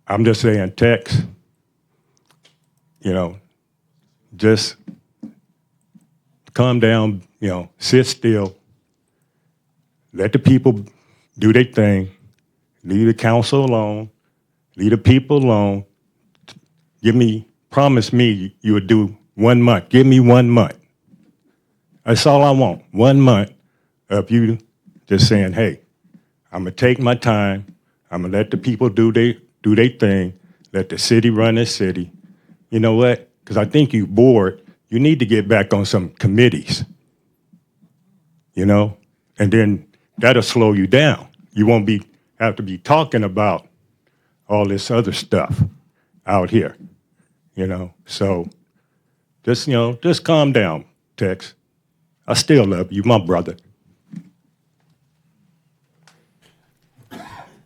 [SPEAKER 18] I'm just saying, Tex, you know, just calm down, you know, sit still, let the people do their thing, leave the council alone, leave the people alone. Promise me you would do 1 month. Give me 1 month. That's all I want, 1 month of you just saying, hey, I'm gonna take my time, I'm gonna let the people do their thing, let the city run the city. You know what? Because I think you're bored. You need to get back on some committees, you know? And then that'll slow you down. You won't have to be talking about all this other stuff out here, you know? So just calm down, Tex. I still love you, my brother.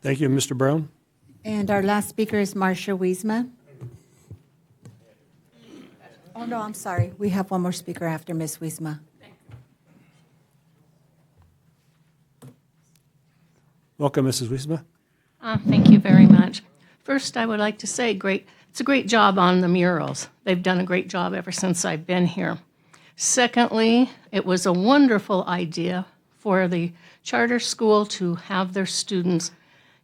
[SPEAKER 1] Thank you, Mr. Brown.
[SPEAKER 3] And our last speaker is Marcia Wiesma. Oh, no, I'm sorry. We have one more speaker after Ms. Wiesma.
[SPEAKER 1] Welcome, Mrs. Wiesma.
[SPEAKER 19] Thank you very much. First, I would like to say it's a great job on the murals. They've done a great job ever since I've been here. Secondly, it was a wonderful idea for the charter school to have their students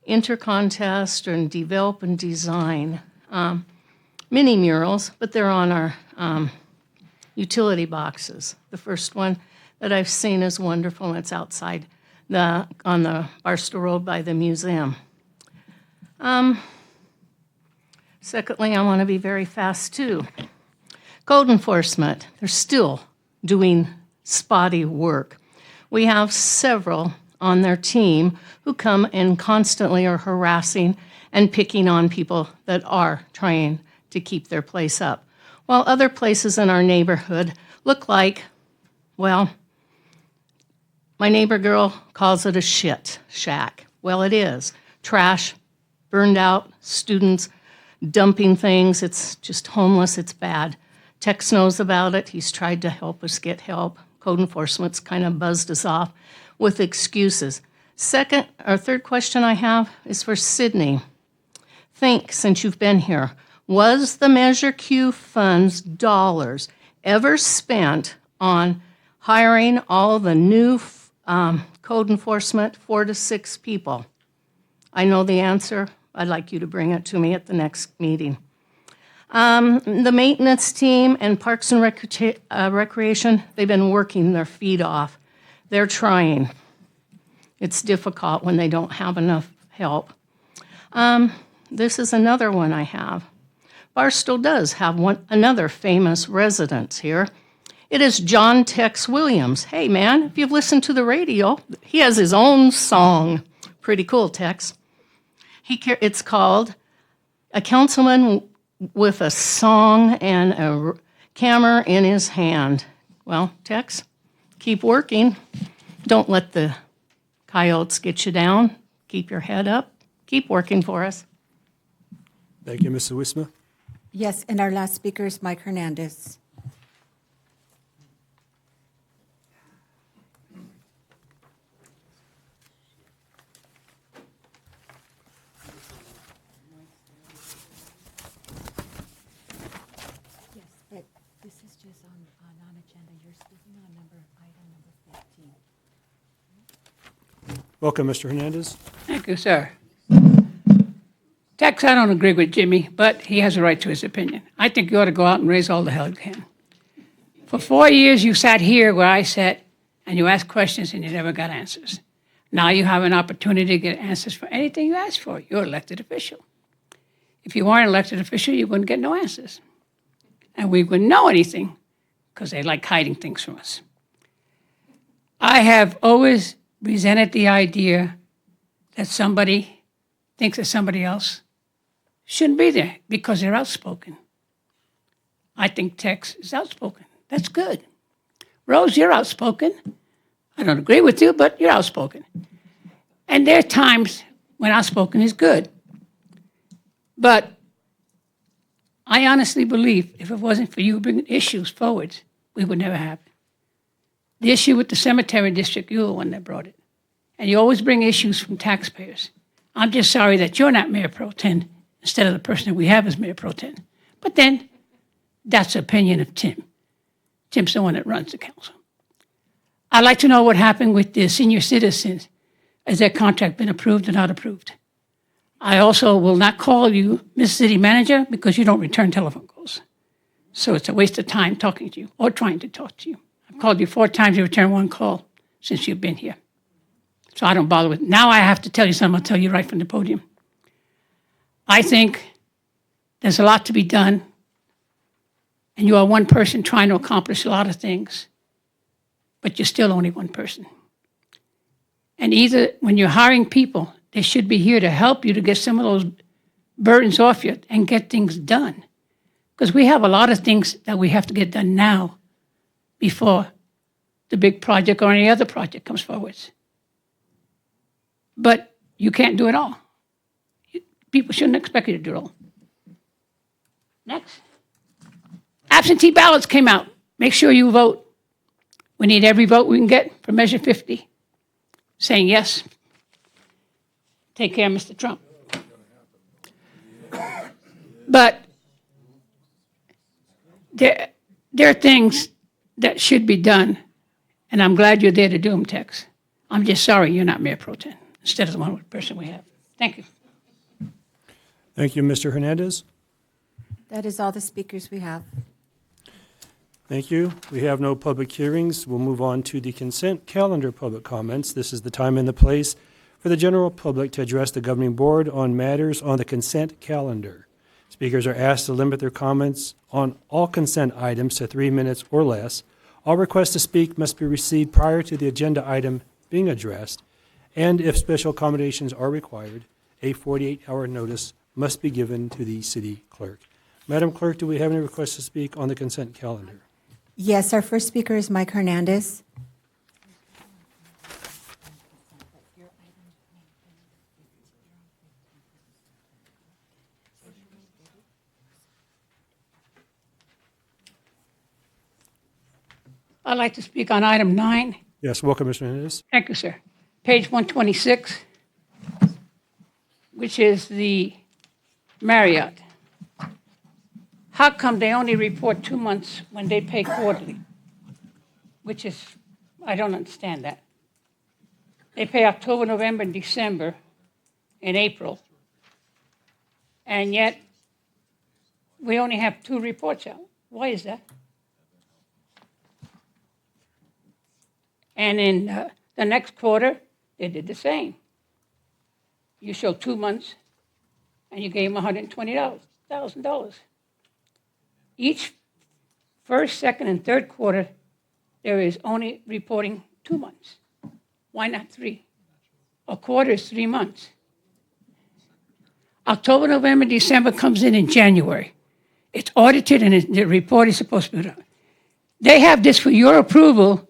[SPEAKER 19] inter-contest and develop and design mini murals, but they're on our utility boxes. The first one that I've seen is wonderful, and it's outside on the Barstow Road by the museum. Secondly, I want to be very fast too. Code enforcement, they're still doing spotty work. We have several on their team who come and constantly are harassing and picking on people that are trying to keep their place up. While other places in our neighborhood look like, well, my neighbor girl calls it a shit shack. Well, it is. Trash, burned out, students dumping things. It's just homeless. It's bad. Tex knows about it. He's tried to help us get help. Code enforcement's kind of buzzed us off with excuses. Third question I have is for Sydney. Think, since you've been here, was the Measure Q funds dollars ever spent on hiring all the new code enforcement 4 to 6 people? I know the answer. I'd like you to bring it to me at the next meeting. The maintenance team and Parks and Recreation, they've been working their feet off. They're trying. It's difficult when they don't have enough help. This is another one I have. Barstow does have another famous resident here. It is John Tex Williams. Hey, man, if you've listened to the radio, he has his own song. Pretty cool, Tex. It's called A Councilman with a Song and a Camera in His Hand. Well, Tex, keep working. Don't let the coyotes get you down. Keep your head up. Keep working for us.
[SPEAKER 1] Thank you, Mrs. Wiesma.
[SPEAKER 3] Yes, and our last speaker is Mike Hernandez. Yes, but this is just on non-agenda. You're speaking on item number 15.
[SPEAKER 1] Welcome, Mr. Hernandez.
[SPEAKER 4] Thank you, sir. Tex Tex, I don't agree with Jimmy, but he has a right to his opinion. I think you ought to go out and raise all the hell you can. For 4 years, you sat here where I sat, and you asked questions and you never got answers. Now you have an opportunity to get answers for anything you ask for. You're an elected official. If you weren't an elected official, you wouldn't get no answers. And we wouldn't know anything because they like hiding things from us. I have always resented the idea that somebody thinks that somebody else shouldn't be there because they're outspoken. I think Tex is outspoken. That's good. Rose, you're outspoken. I don't agree with you, but you're outspoken. And there are times when outspoken is good. But I honestly believe if it wasn't for you bringing issues forward, we would never have it. The issue with the cemetery district, you're the one that brought it. And you always bring issues from taxpayers. I'm just sorry that you're not Mayor Pro Tem instead of the person that we have as Mayor Pro Tem. But then, that's the opinion of Tim. Tim's the one that runs the council. I'd like to know what happened with the senior citizens. Has their contract been approved or not approved? I also will not call you Ms. City Manager because you don't return telephone calls. So it's a waste of time talking to you or trying to talk to you. I've called you 4 times, you returned 1 call since you've been here. So I don't bother with it. Now I have to tell you something, I'll tell you right from the podium. I think there's a lot to be done, and you are one person trying to accomplish a lot of things, but you're still only one person. And either when you're hiring people, they should be here to help you to get some of those burdens off you and get things done. Because we have a lot of things that we have to get done now before the big project or any other project comes forward. But you can't do it all. People shouldn't expect you to do it all. Next. Absentee ballots came out. Make sure you vote. We need every vote we can get for Measure 50. Saying yes. Take care, Mr. Trump. But there are things that should be done, and I'm glad you're there to do them, Tex. I'm just sorry you're not Mayor Pro Tem instead of the one person we have. Thank you.
[SPEAKER 1] Thank you, Mr. Hernandez.
[SPEAKER 3] That is all the speakers we have.
[SPEAKER 1] Thank you. We have no public hearings. We'll move on to the consent calendar public comments. This is the time and the place for the general public to address the governing board on matters on the consent calendar. Speakers are asked to limit their comments on all consent items to 3 minutes or less. All requests to speak must be received prior to the agenda item being addressed, and if special accommodations are required, a 48-hour notice must be given to the city clerk. Madam Clerk, do we have any requests to speak on the consent calendar?
[SPEAKER 3] Yes, our first speaker is Mike Hernandez.
[SPEAKER 4] I'd like to speak on item 9.
[SPEAKER 1] Yes, welcome, Mr. Hernandez.
[SPEAKER 4] Thank you, sir. Page 126, which is the Marriott. How come they only report 2 months when they pay quarterly? Which is, I don't understand that. They pay October, November, and December, and April. And yet, we only have 2 reports out. Why is that? And in the next quarter, they did the same. You show 2 months, and you gave them $120,000. Each first, second, and third quarter, there is only reporting 2 months. Why not 3? A quarter is 3 months. October, November, December comes in January. It's audited, and the report is supposed to be done. They have this for your approval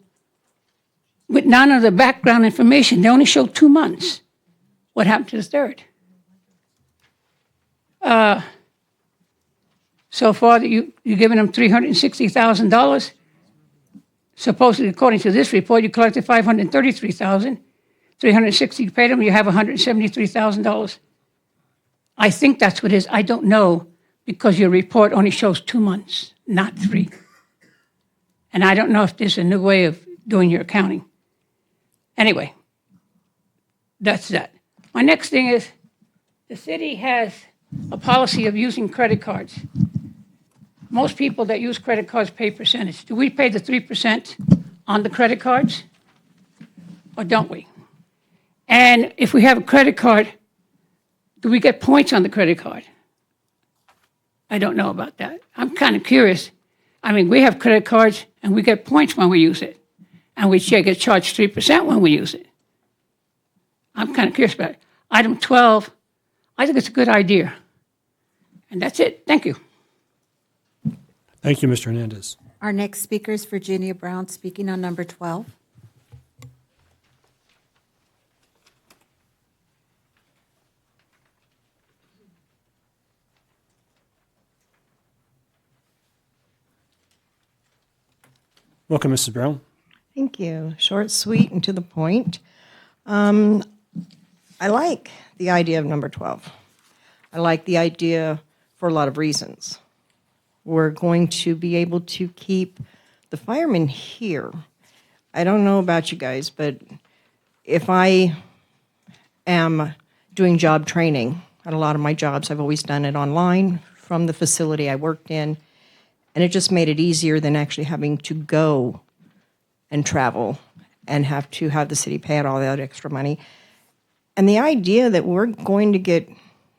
[SPEAKER 4] with none of the background information. They only show 2 months. What happened to the third? So far, you're giving them $360,000. Supposedly, according to this report, you collected $533,000. $360,000 you paid them, you have $173,000. I think that's what it is. I don't know, because your report only shows 2 months, not 3. And I don't know if there's a new way of doing your accounting. Anyway, that's that. My next thing is, the city has a policy of using credit cards. Most people that use credit cards pay percentage. Do we pay the 3% on the credit cards? Or don't we? And if we have a credit card, do we get points on the credit card? I don't know about that. I'm kind of curious. I mean, we have credit cards and we get points when we use it. And we get charged 3% when we use it. I'm kind of curious about it. Item 12, I think it's a good idea. And that's it. Thank you.
[SPEAKER 1] Thank you, Mr. Hernandez.
[SPEAKER 3] Our next speaker is Virginia Brown, speaking on number 12.
[SPEAKER 1] Welcome, Mrs. Brown.
[SPEAKER 17] Thank you. Short, sweet, and to the point. I like the idea of number 12. I like the idea for a lot of reasons. We're going to be able to keep the firemen here. I don't know about you guys, but if I am doing job training, at a lot of my jobs, I've always done it online from the facility I worked in, and it just made it easier than actually having to go and travel and have to have the city pay out all that extra money. And the idea that we're going to get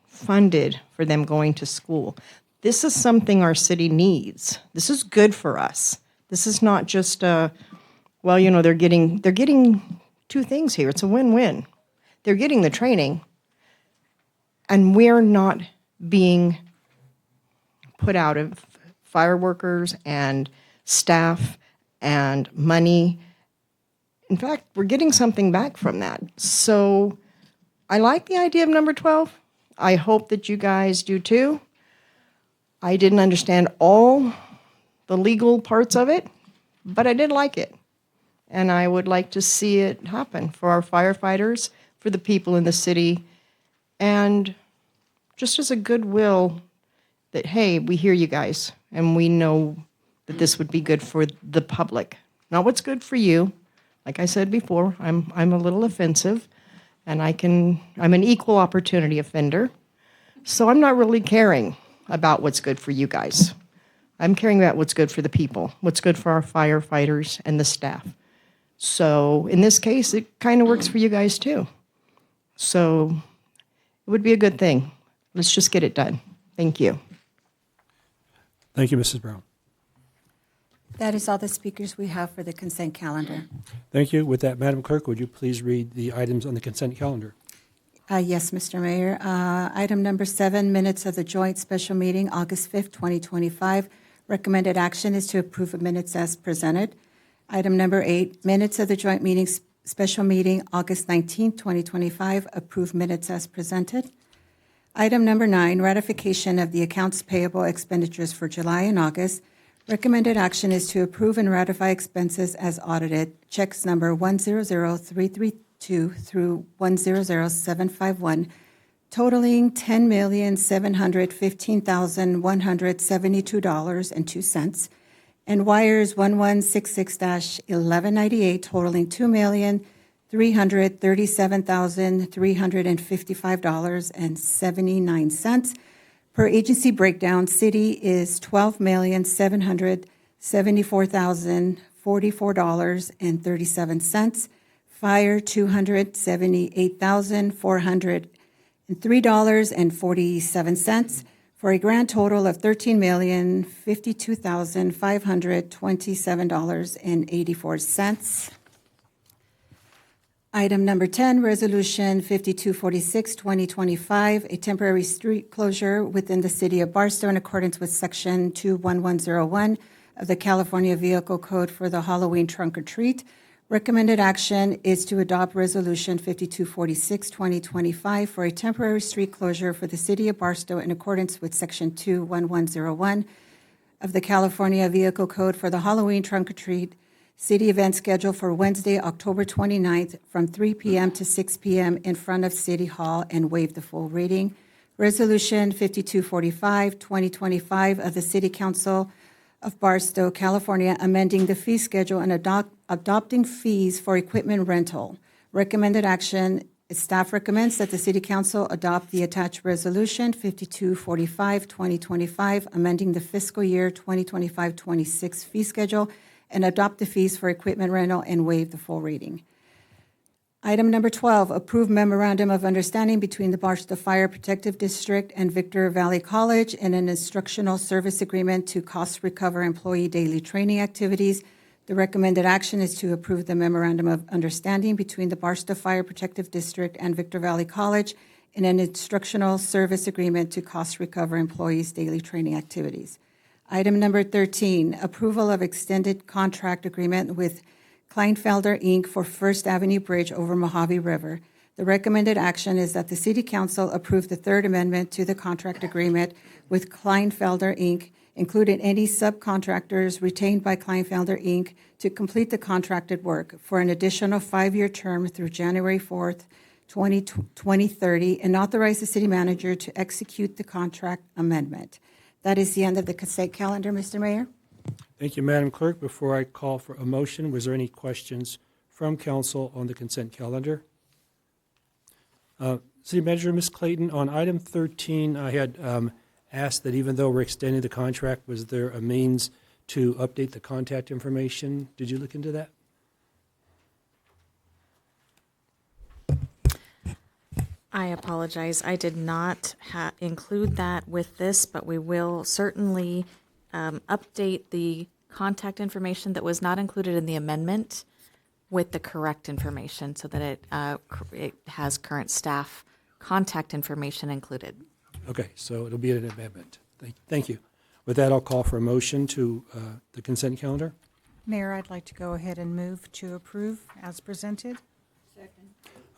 [SPEAKER 17] funded for them going to school, this is something our city needs. This is good for us. This is not just well, you know, they're getting two things here. It's a win-win. They're getting the training, and we're not being put out of fire workers and staff and money. In fact, we're getting something back from that. So I like the idea of number 12. I hope that you guys do too. I didn't understand all the legal parts of it, but I did like it. And I would like to see it happen for our firefighters, for the people in the city, and just as a goodwill that, hey, we hear you guys, and we know that this would be good for the public. Not what's good for you. Like I said before, I'm a little offensive, and I'm an equal opportunity offender. So I'm not really caring about what's good for you guys. I'm caring about what's good for the people, what's good for our firefighters and the staff. So in this case, it kind of works for you guys too. So it would be a good thing. Let's just get it done. Thank you.
[SPEAKER 1] Thank you, Mrs. Brown.
[SPEAKER 3] That is all the speakers we have for the consent calendar.
[SPEAKER 1] Thank you. With that, Madam Clerk, would you please read the items on the consent calendar?
[SPEAKER 3] Yes, Mr. Mayor. Item number 7, minutes of the joint special meeting, August 5th, 2025. Recommended action is to approve of minutes as presented. Item number 8, minutes of the joint meeting, special meeting, August 19th, 2025. Approve minutes as presented. Item number 9, ratification of the accounts payable expenditures for July and August. Recommended action is to approve and ratify expenses as audited. Checks number 100332 through 100751, totaling $10,715,172.02, and wires 1166-1198 totaling $2,337,355.79. Per agency breakdown, city is $12,774,044.37. Fire, $278,403.47, for a grand total of $13,052,527.84. Item number 10, Resolution 5246, 2025, a temporary street closure within the city of Barstow in accordance with Section 21101 of the California Vehicle Code for the Halloween Trunk or Treat. Recommended action is to adopt Resolution 5246, 2025, for a temporary street closure for the city of Barstow in accordance with Section 21101 of the California Vehicle Code for the Halloween Trunk or Treat. City event scheduled for Wednesday, October 29th from 3 p.m. to 6 p.m. in front of City Hall, and waive the full reading. Resolution 5245, 2025 of the City Council of Barstow, California, amending the fee schedule and adopting fees for equipment rental. Recommended action Staff recommends that the City Council adopt the attached Resolution 5245-2025, amending the fiscal year 2025-26 fee schedule and adopt the fees for equipment rental and waive the full reading. Item number 12, approve memorandum of understanding between the Barstow Fire Protective District and Victor Valley College and an instructional service agreement to cost recover employee daily training activities. The recommended action is to approve the memorandum of understanding between the Barstow Fire Protective District and Victor Valley College and an instructional service agreement to cost recover employees' daily training activities. Item number 13, approval of extended contract agreement with Kleinfelder, Inc. for First Avenue Bridge over Mojave River. The recommended action is that the City Council approve the third amendment to the contract agreement with Kleinfelder, Inc., including any subcontractors retained by Kleinfelder, Inc. to complete the contracted work for an additional 5-year term through January 4th, 2030, and authorize the city manager to execute the contract amendment. That is the end of the consent calendar, Mr. Mayor.
[SPEAKER 1] Thank you, Madam Clerk. Before I call for a motion, was there any questions from council on the consent calendar? City Manager, Ms. Clayton, on item 13, I had asked that even though we're extending the contract, was there a means to update the contact information? Did you look into that?
[SPEAKER 20] I apologize. I did not include that with this, but we will certainly update the contact information that was not included in the amendment with the correct information so that it has current staff contact information included.
[SPEAKER 1] Okay, so it'll be an amendment. Thank you. With that, I'll call for a motion to the consent calendar.
[SPEAKER 21] Mayor, I'd like to go ahead and move to approve as presented.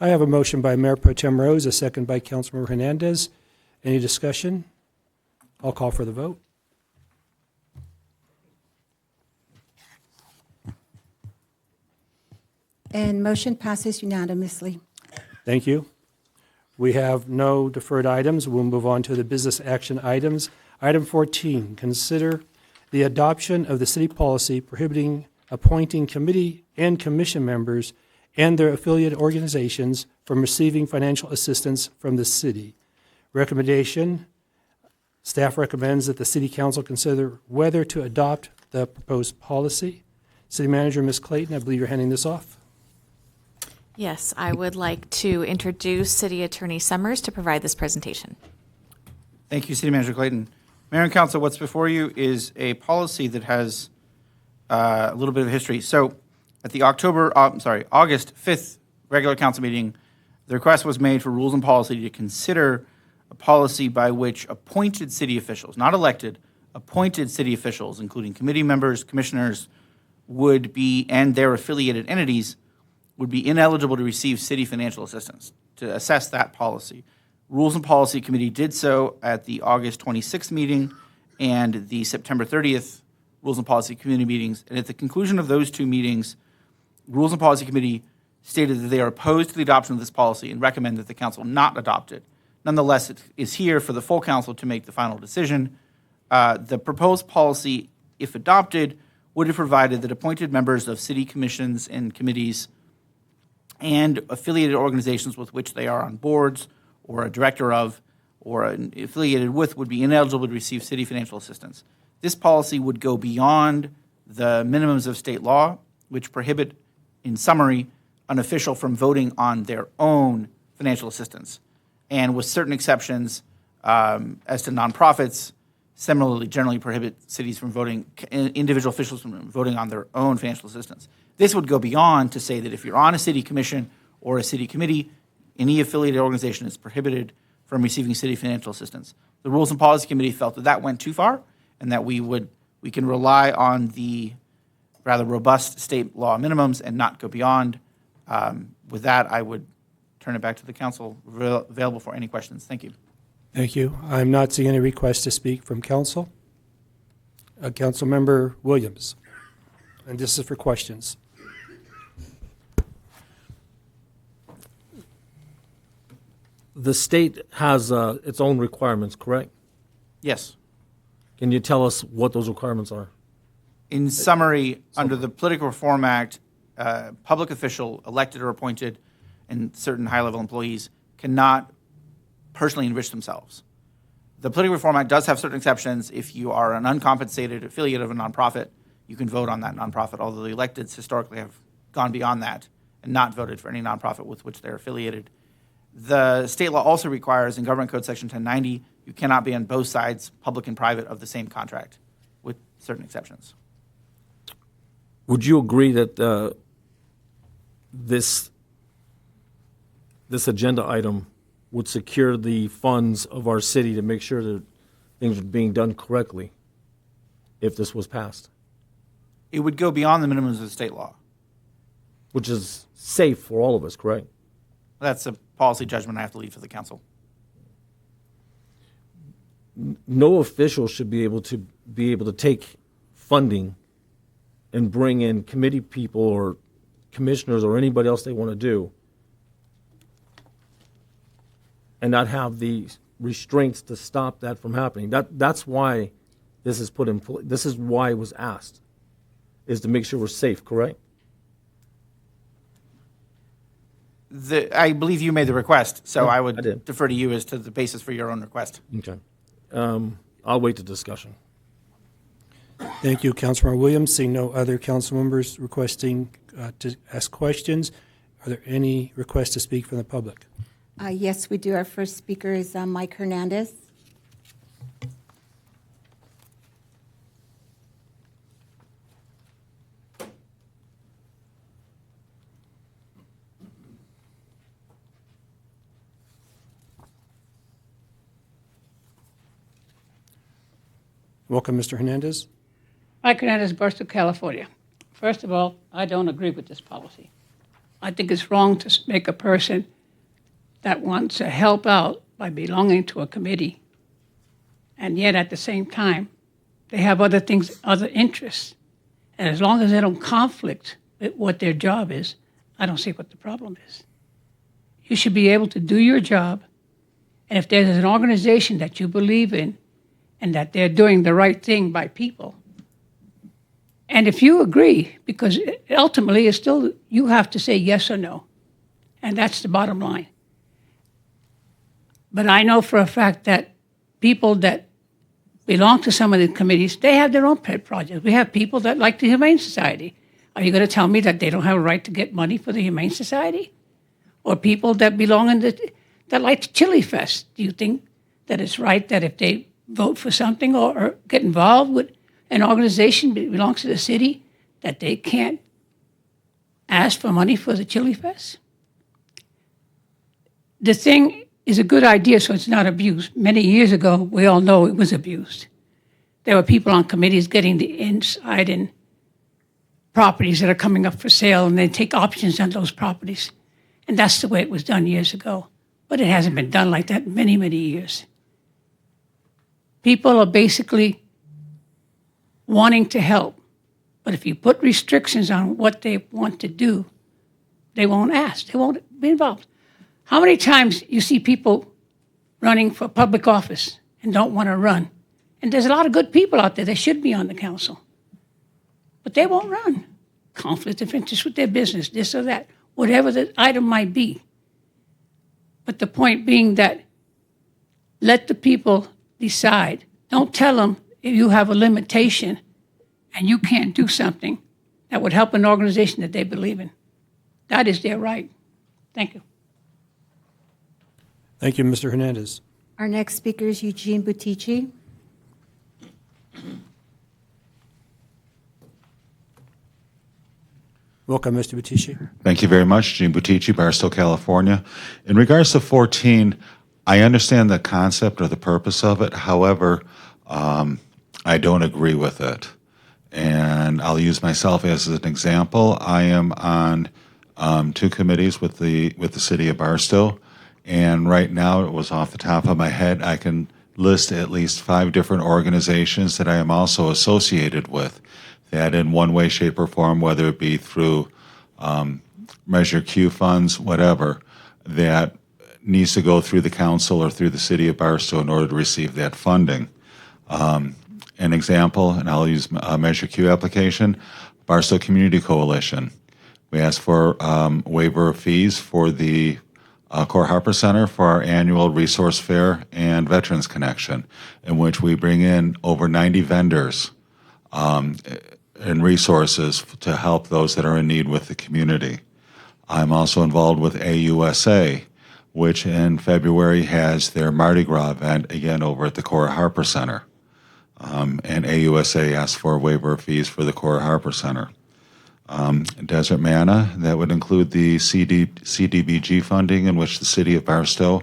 [SPEAKER 1] I have a motion by Mayor Pro Tem Rose, a second by Councilmember Hernandez. Any discussion? I'll call for the vote.
[SPEAKER 3] And motion passes unanimously.
[SPEAKER 1] Thank you. We have no deferred items. We'll move on to the business action items. Item 14, consider the adoption of the city policy prohibiting appointing committee and commission members and their affiliate organizations from receiving financial assistance from the city. Recommendation, staff recommends that the City Council consider whether to adopt the proposed policy. City Manager, Ms. Clayton, I believe you're handing this off.
[SPEAKER 20] Yes, I would like to introduce City Attorney Summers to provide this presentation.
[SPEAKER 6] Thank you, City Manager Clayton. Mayor and Council, what's before you is a policy that has a little bit of history. So at the August 5th regular council meeting, the request was made for Rules and Policy to consider a policy by which appointed city officials, not elected, appointed city officials, including committee members, commissioners, would be, and their affiliated entities, would be ineligible to receive city financial assistance. To assess that policy, Rules and Policy Committee did so at the August 26th meeting and the September 30th Rules and Policy Committee meetings. And at the conclusion of those two meetings, Rules and Policy Committee stated that they are opposed to the adoption of this policy and recommend that the council not adopt it. Nonetheless, it is here for the full council to make the final decision. The proposed policy, if adopted, would have provided that appointed members of city commissions and committees and affiliated organizations with which they are on boards or a director of or affiliated with would be ineligible to receive city financial assistance. This policy would go beyond the minimums of state law, which prohibit, in summary, an official from voting on their own financial assistance, and with certain exceptions as to nonprofits, similarly generally prohibit cities from voting, individual officials from voting on their own financial assistance. This would go beyond to say that if you're on a city commission or a city committee, any affiliated organization is prohibited from receiving city financial assistance. The Rules and Policy Committee felt that that went too far and that we can rely on the rather robust state law minimums and not go beyond. With that, I would turn it back to the council, available for any questions. Thank you.
[SPEAKER 1] Thank you. I'm not seeing any requests to speak from council. Councilmember Williams, and this is for questions.
[SPEAKER 22] The state has its own requirements, correct?
[SPEAKER 6] Yes.
[SPEAKER 22] Can you tell us what those requirements are?
[SPEAKER 6] In summary, under the Political Reform Act, public official, elected or appointed, and certain high-level employees cannot personally enrich themselves. The Political Reform Act does have certain exceptions. If you are an uncompensated affiliate of a nonprofit, you can vote on that nonprofit, although the electeds historically have gone beyond that and not voted for any nonprofit with which they're affiliated. The state law also requires, in Government Code Section 1090, you cannot be on both sides, public and private, of the same contract, with certain exceptions.
[SPEAKER 22] Would you agree that this agenda item would secure the funds of our city to make sure that things are being done correctly if this was passed?
[SPEAKER 6] It would go beyond the minimums of the state law.
[SPEAKER 22] Which is safe for all of us, correct?
[SPEAKER 6] That's a policy judgment I have to leave to the council.
[SPEAKER 22] No official should be able to take funding and bring in committee people or commissioners or anybody else they want to do and not have the restraints to stop that from happening. That's why this is put in place. This is why it was asked, is to make sure we're safe, correct?
[SPEAKER 6] I believe you made the request, so I would defer to you as to the basis for your own request.
[SPEAKER 22] Okay. I'll wait to discussion.
[SPEAKER 1] Thank you, Councilmember Williams. Seeing no other council members requesting to ask questions, are there any requests to speak from the public?
[SPEAKER 3] Yes, we do. Our first speaker is Mike Hernandez.
[SPEAKER 1] Welcome, Mr. Hernandez.
[SPEAKER 4] Mike Hernandez, Barstow, California. First of all, I don't agree with this policy. I think it's wrong to make a person that wants to help out by belonging to a committee, and yet at the same time, they have other things, other interests. And as long as they don't conflict with what their job is, I don't see what the problem is. You should be able to do your job, and if there's an organization that you believe in and that they're doing the right thing by people, and if you agree, because ultimately it's still, you have to say yes or no, and that's the bottom line. But I know for a fact that people that belong to some of the committees, they have their own pet projects. We have people that like the Humane Society. Are you going to tell me that they don't have a right to get money for the Humane Society? Or people that belong in that like the Chili Fest. Do you think that it's right that if they vote for something or get involved with an organization that belongs to the city, that they can't ask for money for the Chili Fest? The thing is a good idea, so it's not abused. Many years ago, we all know it was abused. There were people on committees getting the inside in properties that are coming up for sale, and they take options on those properties. And that's the way it was done years ago. But it hasn't been done like that in many, many years. People are basically wanting to help. But if you put restrictions on what they want to do, they won't ask. They won't be involved. How many times you see people running for public office and don't want to run? And there's a lot of good people out there that should be on the council. But they won't run. Conflict of interest with their business, this or that, whatever the item might be. But the point being that let the people decide. Don't tell them if you have a limitation and you can't do something that would help an organization that they believe in. That is their right. Thank you.
[SPEAKER 1] Thank you, Mr. Hernandez.
[SPEAKER 3] Our next speaker is Eugene Butici.
[SPEAKER 1] Welcome, Mr. Butici.
[SPEAKER 12] Thank you very much, Gene Butici, Barstow, California. In regards to 14, I understand the concept or the purpose of it. However, I don't agree with it. And I'll use myself as an example. I am on 2 committees with the city of Barstow. And right now, it was off the top of my head, I can list at least 5 different organizations that I am also associated with, that in one way, shape, or form, whether it be through Measure Q funds, whatever, that needs to go through the council or through the city of Barstow in order to receive that funding. An example, and I'll use a Measure Q application, Barstow Community Coalition. We asked for waiver of fees for the Core Harper Center for our annual resource fair and Veterans Connection, in which we bring in over 90 vendors and resources to help those that are in need with the community. I'm also involved with AUSA, which in February has their Mardi Gras event again over at the Cora Harper Center. And AUSA asked for a waiver of fees for the Cora Harper Center. Desert Manna, that would include the CDBG funding in which the city of Barstow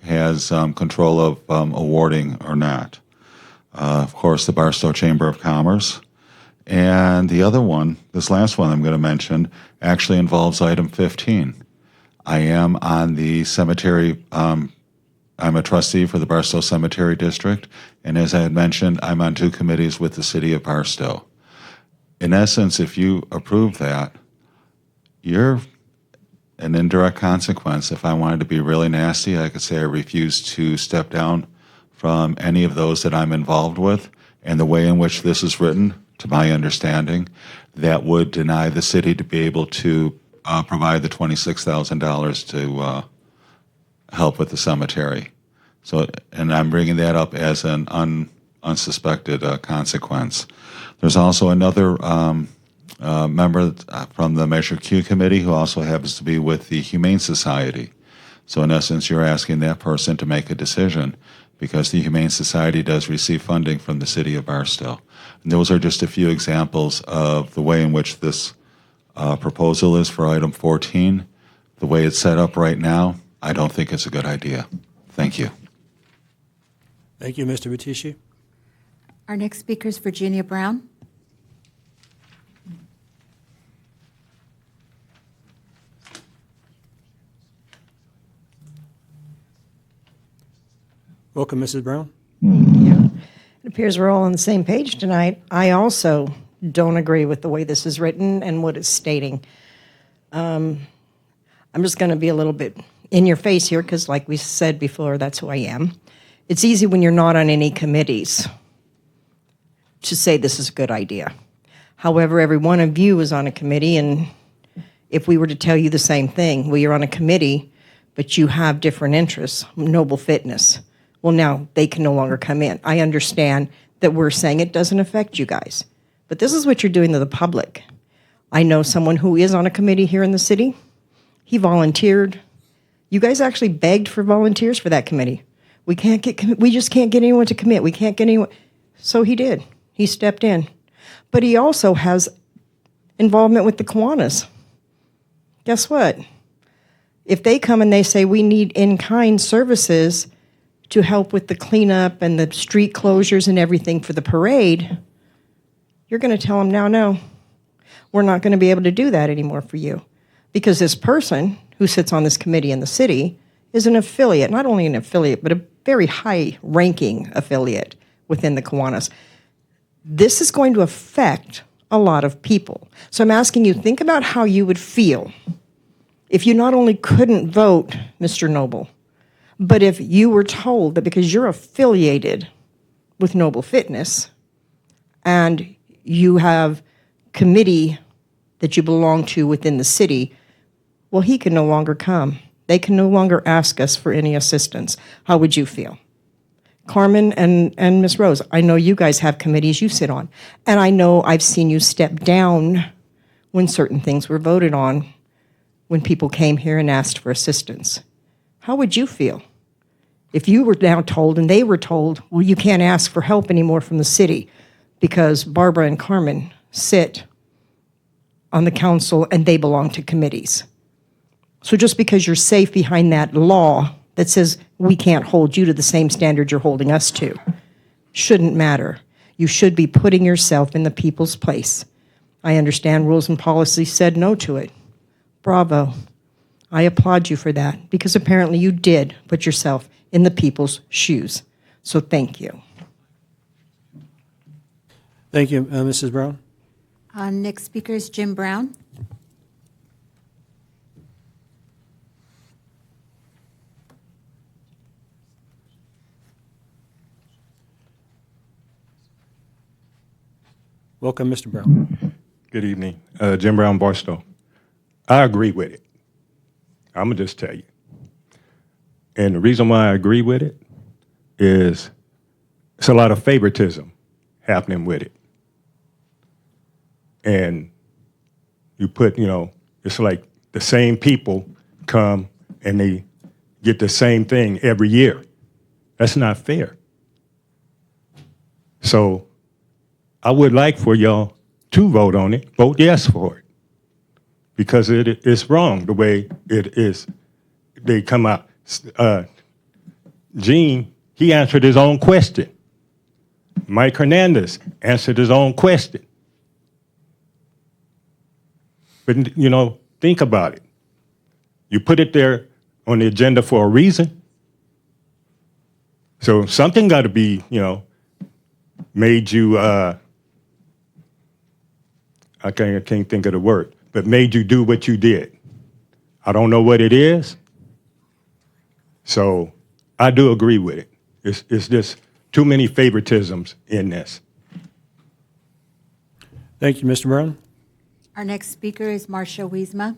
[SPEAKER 12] has control of awarding or not. Of course, the Barstow Chamber of Commerce. And the other one, this last one I'm going to mention, actually involves item 15. I am on the cemetery, I'm a trustee for the Barstow Cemetery District, and as I had mentioned, I'm on 2 committees with the city of Barstow. In essence, if you approve that, you're an indirect consequence. If I wanted to be really nasty, I could say I refuse to step down from any of those that I'm involved with, and the way in which this is written, to my understanding, that would deny the city to be able to provide the $26,000 to help with the cemetery. So, and I'm bringing that up as an unsuspected consequence. There's also another member from the Measure Q committee who also happens to be with the Humane Society. So in essence, you're asking that person to make a decision because the Humane Society does receive funding from the city of Barstow. And those are just a few examples of the way in which this proposal is for item 14. The way it's set up right now, I don't think it's a good idea. Thank you.
[SPEAKER 1] Thank you, Mr. Batishi.
[SPEAKER 3] Our next speaker is Virginia Brown.
[SPEAKER 1] Welcome, Mrs. Brown.
[SPEAKER 17] It appears we're all on the same page tonight. I also don't agree with the way this is written and what it's stating. I'm just going to be a little bit in your face here because, like we said before, that's who I am. It's easy when you're not on any committees to say this is a good idea. However, every one of you is on a committee, and if we were to tell you the same thing, well, you're on a committee, but you have different interests, Noble Fitness. Well, now they can no longer come in. I understand that we're saying it doesn't affect you guys, but this is what you're doing to the public. I know someone who is on a committee here in the city. He volunteered. You guys actually begged for volunteers for that committee. We just can't get anyone to commit. We can't get anyone. So he did. He stepped in. But he also has involvement with the Kiwanis. Guess what? If they come and they say we need in-kind services to help with the cleanup and the street closures and everything for the parade, you're going to tell them, no, we're not going to be able to do that anymore for you. Because this person who sits on this committee in the city is an affiliate, not only an affiliate, but a very high-ranking affiliate within the Kiwanis. This is going to affect a lot of people. So I'm asking you, think about how you would feel if you not only couldn't vote, Mr. Noble, but if you were told that because you're affiliated with Noble Fitness and you have committee that you belong to within the city, well, he can no longer come. They can no longer ask us for any assistance. How would you feel? Carmen and Ms. Rose, I know you guys have committees you sit on, and I know I've seen you step down when certain things were voted on when people came here and asked for assistance. How would you feel if you were now told and they were told, well, you can't ask for help anymore from the city because Barbara and Carmen sit on the council and they belong to committees? So just because you're safe behind that law that says we can't hold you to the same standard you're holding us to shouldn't matter. You should be putting yourself in the people's place. I understand rules and policy said no to it. Bravo. I applaud you for that because apparently you did put yourself in the people's shoes. So thank you.
[SPEAKER 1] Thank you, Mrs. Brown.
[SPEAKER 3] Next speaker is Jim Brown.
[SPEAKER 1] Welcome, Mr. Brown.
[SPEAKER 18] Good evening. Jim Brown, Barstow. I agree with it. I'm going to just tell you. And the reason why I agree with it is it's a lot of favoritism happening with it. And you put, it's like the same people come and they get the same thing every year. That's not fair. So I would like for y'all to vote on it, vote yes for it, because it's wrong the way it is. They come out. Gene, he answered his own question. Mike Hernandez answered his own question. But, think about it. You put it there on the agenda for a reason. So something got to be, made you, I can't think of the word, but made you do what you did. I don't know what it is. So I do agree with it. It's just too many favoritisms in this.
[SPEAKER 1] Thank you, Mr. Brown.
[SPEAKER 3] Our next speaker is Marcia Wiesma.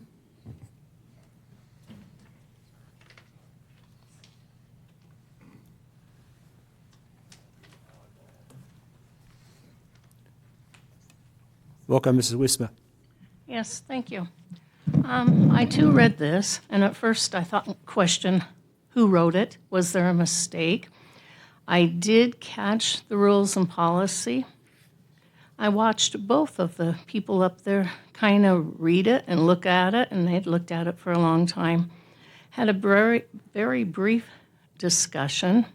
[SPEAKER 1] Welcome, Mrs. Wiesma.
[SPEAKER 19] Yes, thank you. I too read this, and at first I thought, question, who wrote it? Was there a mistake? I did catch the rules and policy. I watched both of the people up there kind of read it and look at it, and they'd looked at it for a long time. Had a very, very brief discussion,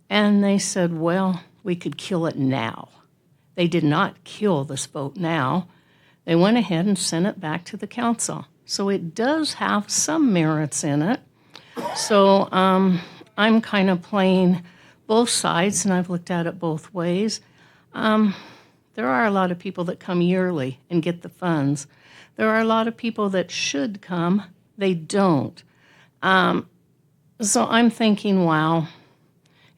[SPEAKER 19] and they said, well, we could kill it now. They did not kill this vote now. They went ahead and sent it back to the council. So it does have some merits in it. So I'm kind of playing both sides, and I've looked at it both ways. There are a lot of people that come yearly and get the funds. There are a lot of people that should come. They don't. So I'm thinking, wow,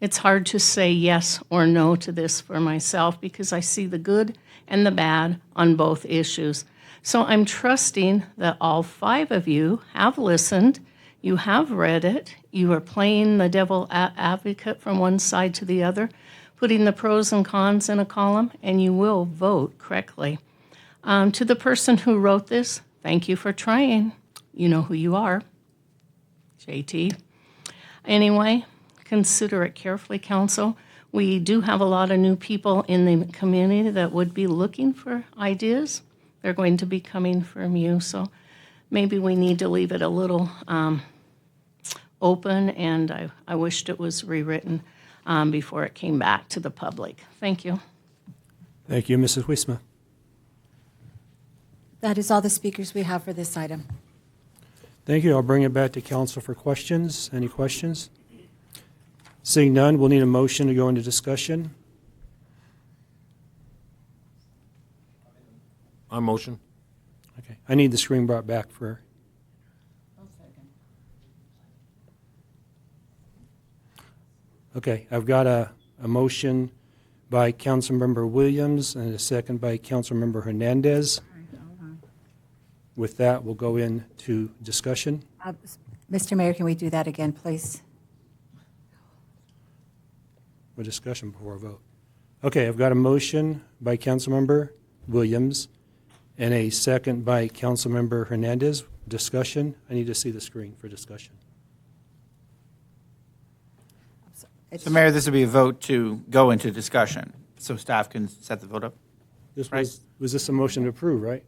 [SPEAKER 19] it's hard to say yes or no to this for myself because I see the good and the bad on both issues. So I'm trusting that all 5 of you have listened, you have read it, you are playing the devil advocate from one side to the other, putting the pros and cons in a column, and you will vote correctly. To the person who wrote this, thank you for trying. You know who you are, JT. Anyway, consider it carefully, council. We do have a lot of new people in the community that would be looking for ideas. They're going to be coming from you, so maybe we need to leave it a little open, and I wished it was rewritten before it came back to the public. Thank you.
[SPEAKER 1] Thank you, Mrs. Wiesma.
[SPEAKER 3] That is all the speakers we have for this item.
[SPEAKER 1] Thank you. I'll bring it back to council for questions. Any questions? Seeing none, we'll need a motion to go into discussion.
[SPEAKER 22] I motion.
[SPEAKER 1] Okay. I need the screen brought back for. Okay, I've got a motion by Councilmember Williams and a second by Councilmember Hernandez. With that, we'll go into discussion.
[SPEAKER 3] Mr. Mayor, can we do that again, please?
[SPEAKER 1] A discussion before a vote. Okay, I've got a motion by Councilmember Williams and a second by Councilmember Hernandez. Discussion. I need to see the screen for discussion.
[SPEAKER 6] So, Mayor, this would be a vote to go into discussion, so staff can set the vote up.
[SPEAKER 1] This was this a motion to approve, right?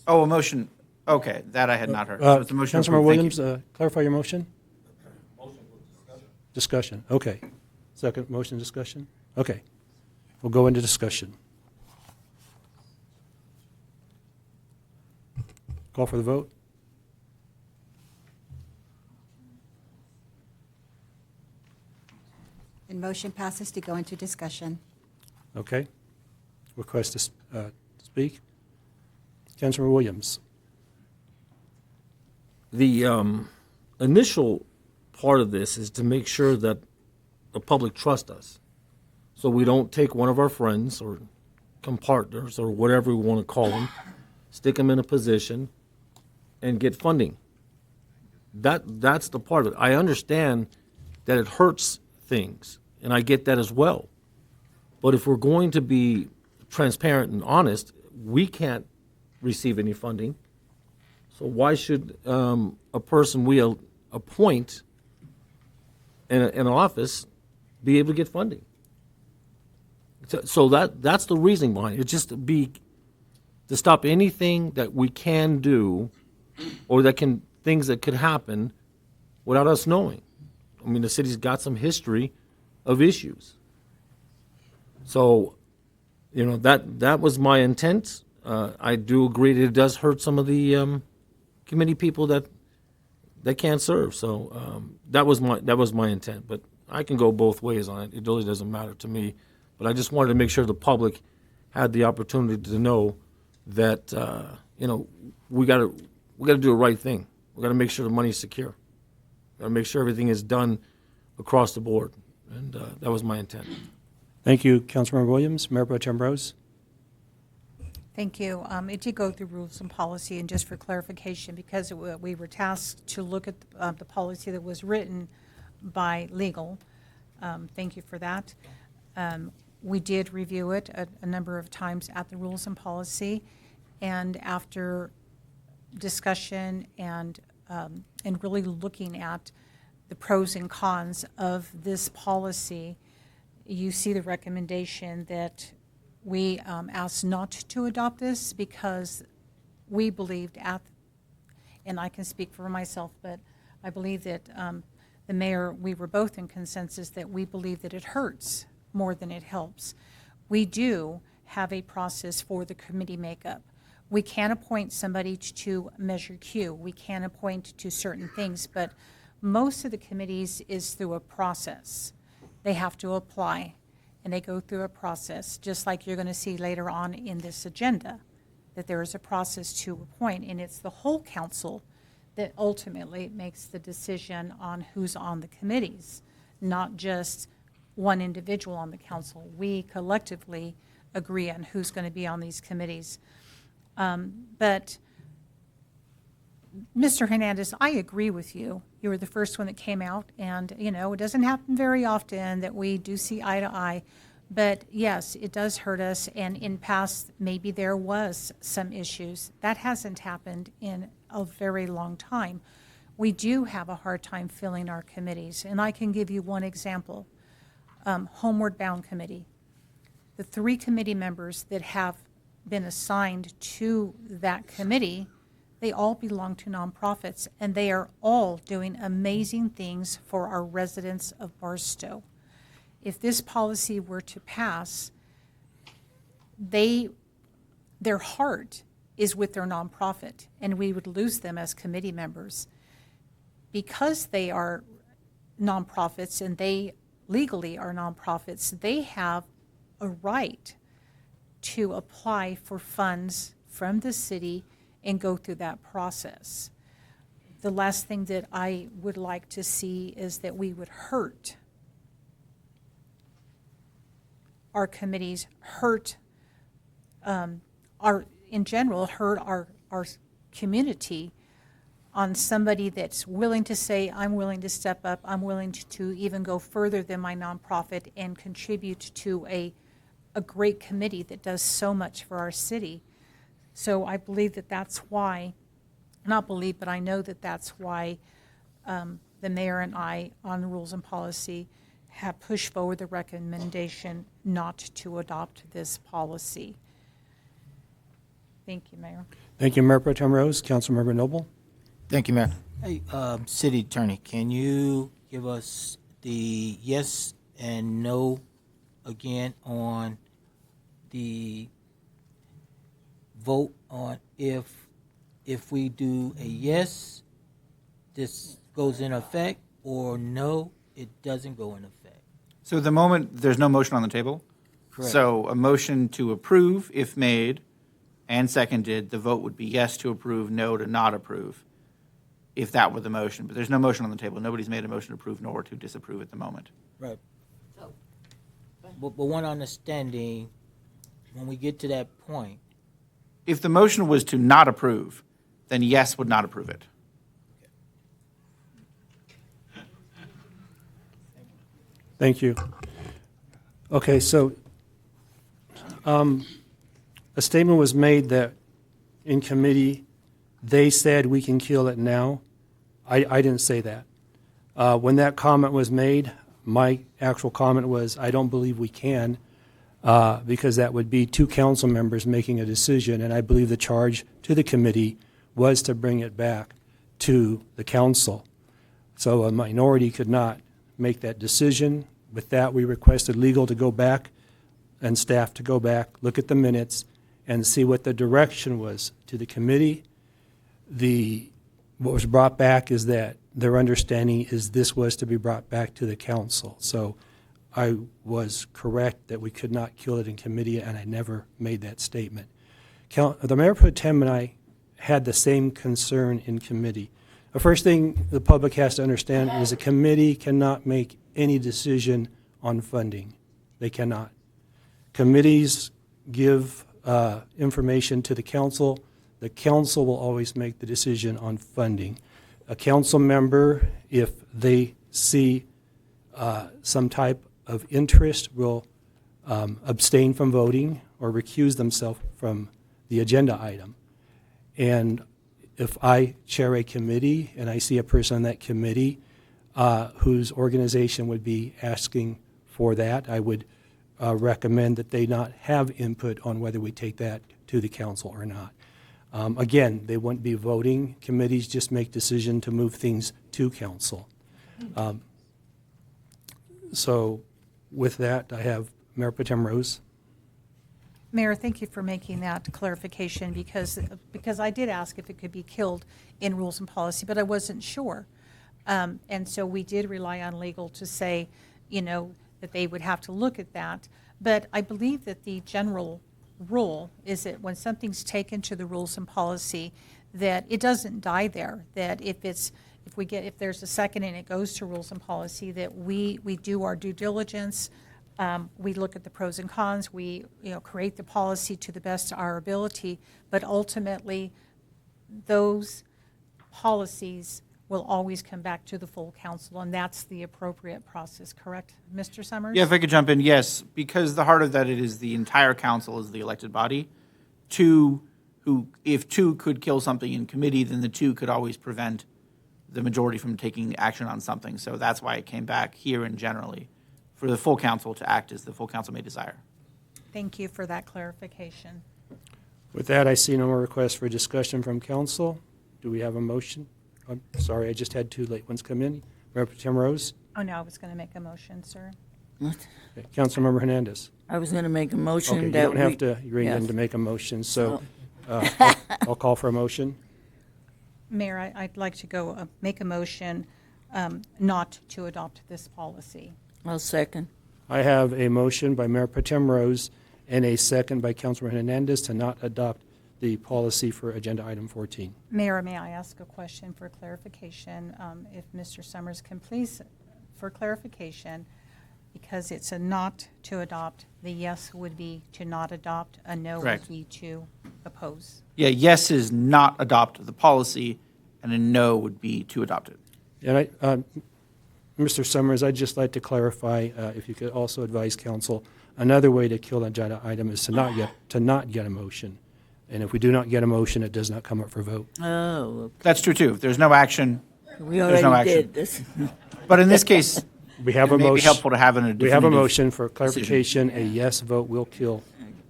[SPEAKER 6] Oh, a motion. Okay, that I had not heard. So it's a motion to
[SPEAKER 1] Councilmember
[SPEAKER 6] approve. Thank
[SPEAKER 1] Williams, clarify your motion. Discussion. Okay. Second motion, discussion. Okay. We'll go into discussion. Call for the vote.
[SPEAKER 3] And motion passes to go into discussion.
[SPEAKER 1] Okay. Request to speak. Councilmember Williams.
[SPEAKER 22] The initial part of this is to make sure that the public trusts us. So we don't take one of our friends or compartners or whatever we want to call them, stick them in a position, and get funding. That's the part of it. I understand that it hurts things, and I get that as well. But if we're going to be transparent and honest, we can't receive any funding. So why should a person we appoint in an office be able to get funding? So that's the reasoning behind it. It's just to stop anything that we can do, or things that could happen without us knowing. I mean, the city's got some history of issues. So, that was my intent. I do agree that it does hurt some of the committee people that can't serve. So that was my intent. But I can go both ways on it. It really doesn't matter to me. But I just wanted to make sure the public had the opportunity to know that we got to do the right thing. We got to make sure the money's secure. Got to make sure everything is done across the board, and that was my intent.
[SPEAKER 1] Thank you, Councilmember Williams. Mayor Pro Tem Rose.
[SPEAKER 21] Thank you. It did go through rules and policy, and just for clarification, because we were tasked to look at the policy that was written by legal. Thank you for that. We did review it a number of times at the rules and policy, and after discussion and really looking at the pros and cons of this policy, you see the recommendation that we asked not to adopt this because we believed and I can speak for myself, but I believe that the mayor, we were both in consensus that we believe that it hurts more than it helps. We do have a process for the committee makeup. We can appoint somebody to Measure Q. We can appoint to certain things, but most of the committees is through a process. They have to apply, and they go through a process, just like you're going to see later on in this agenda, that there is a process to appoint, and it's the whole council that ultimately makes the decision on who's on the committees, not just one individual on the council. We collectively agree on who's going to be on these committees. But Mr. Hernandez, I agree with you. You were the first one that came out, and it doesn't happen very often that we do see eye to eye. But yes, it does hurt us, and in past, maybe there was some issues. That hasn't happened in a very long time. We do have a hard time filling our committees, and I can give you one example. Homeward Bound Committee. The 3 committee members that have been assigned to that committee, they all belong to nonprofits, and they are all doing amazing things for our residents of Barstow. If this policy were to pass, their heart is with their nonprofit, and we would lose them as committee members. Because they are nonprofits and they legally are nonprofits, they have a right to apply for funds from the city and go through that process. The last thing that I would like to see is that we would hurt our committees, hurt our community on somebody that's willing to say, I'm willing to step up, I'm willing to even go further than my nonprofit and contribute to a great committee that does so much for our city. So I believe that that's why, not believe, but I know that that's why the mayor and I on rules and policy have pushed forward the recommendation not to adopt this policy. Thank you, Mayor.
[SPEAKER 1] Thank you, Mayor Pro Tem Rose. Councilmember Noble.
[SPEAKER 2] Thank you, Mayor. Hey, City Attorney, can you give us the yes and no again on the vote on if we do a yes, this goes in effect, or no, it doesn't go in effect?
[SPEAKER 6] So the moment there's no motion on the table.
[SPEAKER 2] Correct.
[SPEAKER 6] So a motion to approve, if made and seconded, the vote would be yes to approve, no to not approve, if that were the motion. But there's no motion on the table. Nobody's made a motion to approve nor to disapprove at the moment.
[SPEAKER 2] Right. But one understanding, when we get to that point,
[SPEAKER 6] if the motion was to not approve, then yes would not approve it.
[SPEAKER 1] Thank you. Okay, so a statement was made that in committee, they said we can kill it now. I didn't say that. When that comment was made, my actual comment was, I don't believe we can, because that would be two council members making a decision, and I believe the charge to the committee was to bring it back to the council. So a minority could not make that decision. With that, we requested legal to go back and staff to go back, look at the minutes, and see what the direction was to the committee. What was brought back is that their understanding is this was to be brought back to the council. So I was correct that we could not kill it in committee, and I never made that statement. The Mayor Pro Tem and I had the same concern in committee. The first thing the public has to understand is a committee cannot make any decision on funding. They cannot. Committees give information to the council. The council will always make the decision on funding. A council member, if they see some type of interest, will abstain from voting or recuse themselves from the agenda item. And if I chair a committee and I see a person on that committee whose organization would be asking for that, I would recommend that they not have input on whether we take that to the council or not. Again, they wouldn't be voting. Committees just make decision to move things to council. So with that, I have Mayor Pro Tem Rose.
[SPEAKER 21] Mayor, thank you for making that clarification because I did ask if it could be killed in rules and policy, but I wasn't sure. And so we did rely on legal to say, that they would have to look at that. But I believe that the general rule is that when something's taken to the rules and policy, that it doesn't die there. That if there's a second and it goes to rules and policy, that we do our due diligence. We look at the pros and cons. We create the policy to the best of our ability. But ultimately, those policies will always come back to the full council, and that's the appropriate process, correct, Mr. Summers?
[SPEAKER 6] Yeah, if I could jump in, yes, because the heart of that it is the entire council is the elected body. If two could kill something in committee, then the two could always prevent the majority from taking action on something. So that's why it came back here and generally for the full council to act as the full council may desire.
[SPEAKER 21] Thank you for that clarification.
[SPEAKER 1] With that, I see no more requests for discussion from council. Do we have a motion? I'm sorry, I just had two late ones come in. Mayor Pro Tem Rose?
[SPEAKER 21] Oh, no, I was going to make a motion, sir.
[SPEAKER 7] What?
[SPEAKER 1] Okay. Councilmember Hernandez?
[SPEAKER 7] I was going to make a motion
[SPEAKER 1] Okay,
[SPEAKER 7] that
[SPEAKER 1] you don't have to ring in to make a motion, so I'll call for a motion.
[SPEAKER 21] Mayor, I'd like to make a motion not to adopt this policy.
[SPEAKER 7] I'll second.
[SPEAKER 1] I have a motion by Mayor Pro Tem Rose and a second by Councilmember Hernandez to not adopt the policy for agenda item 14.
[SPEAKER 21] Mayor, may I ask a question for clarification? If Mr. Summers can please, for clarification, because it's a not to adopt, the yes would be to not adopt, a no
[SPEAKER 6] Correct.
[SPEAKER 21] would be to oppose.
[SPEAKER 6] Yeah, yes is not adopt the policy, and a no would be to adopt it.
[SPEAKER 1] And Mr. Summers, I'd just like to clarify, if you could also advise council, another way to kill an agenda item is to not get a motion. And if we do not get a motion, it does not come up for vote.
[SPEAKER 7] Oh, okay.
[SPEAKER 6] That's true too. If there's no action,
[SPEAKER 7] We
[SPEAKER 6] there's no
[SPEAKER 7] already
[SPEAKER 6] action.
[SPEAKER 7] did this.
[SPEAKER 6] But in this case,
[SPEAKER 1] We have
[SPEAKER 6] it
[SPEAKER 1] a
[SPEAKER 6] may be
[SPEAKER 1] motion.
[SPEAKER 6] helpful to have a
[SPEAKER 1] We have a
[SPEAKER 6] definitive
[SPEAKER 1] motion for
[SPEAKER 6] decision.
[SPEAKER 1] clarification. A yes vote will kill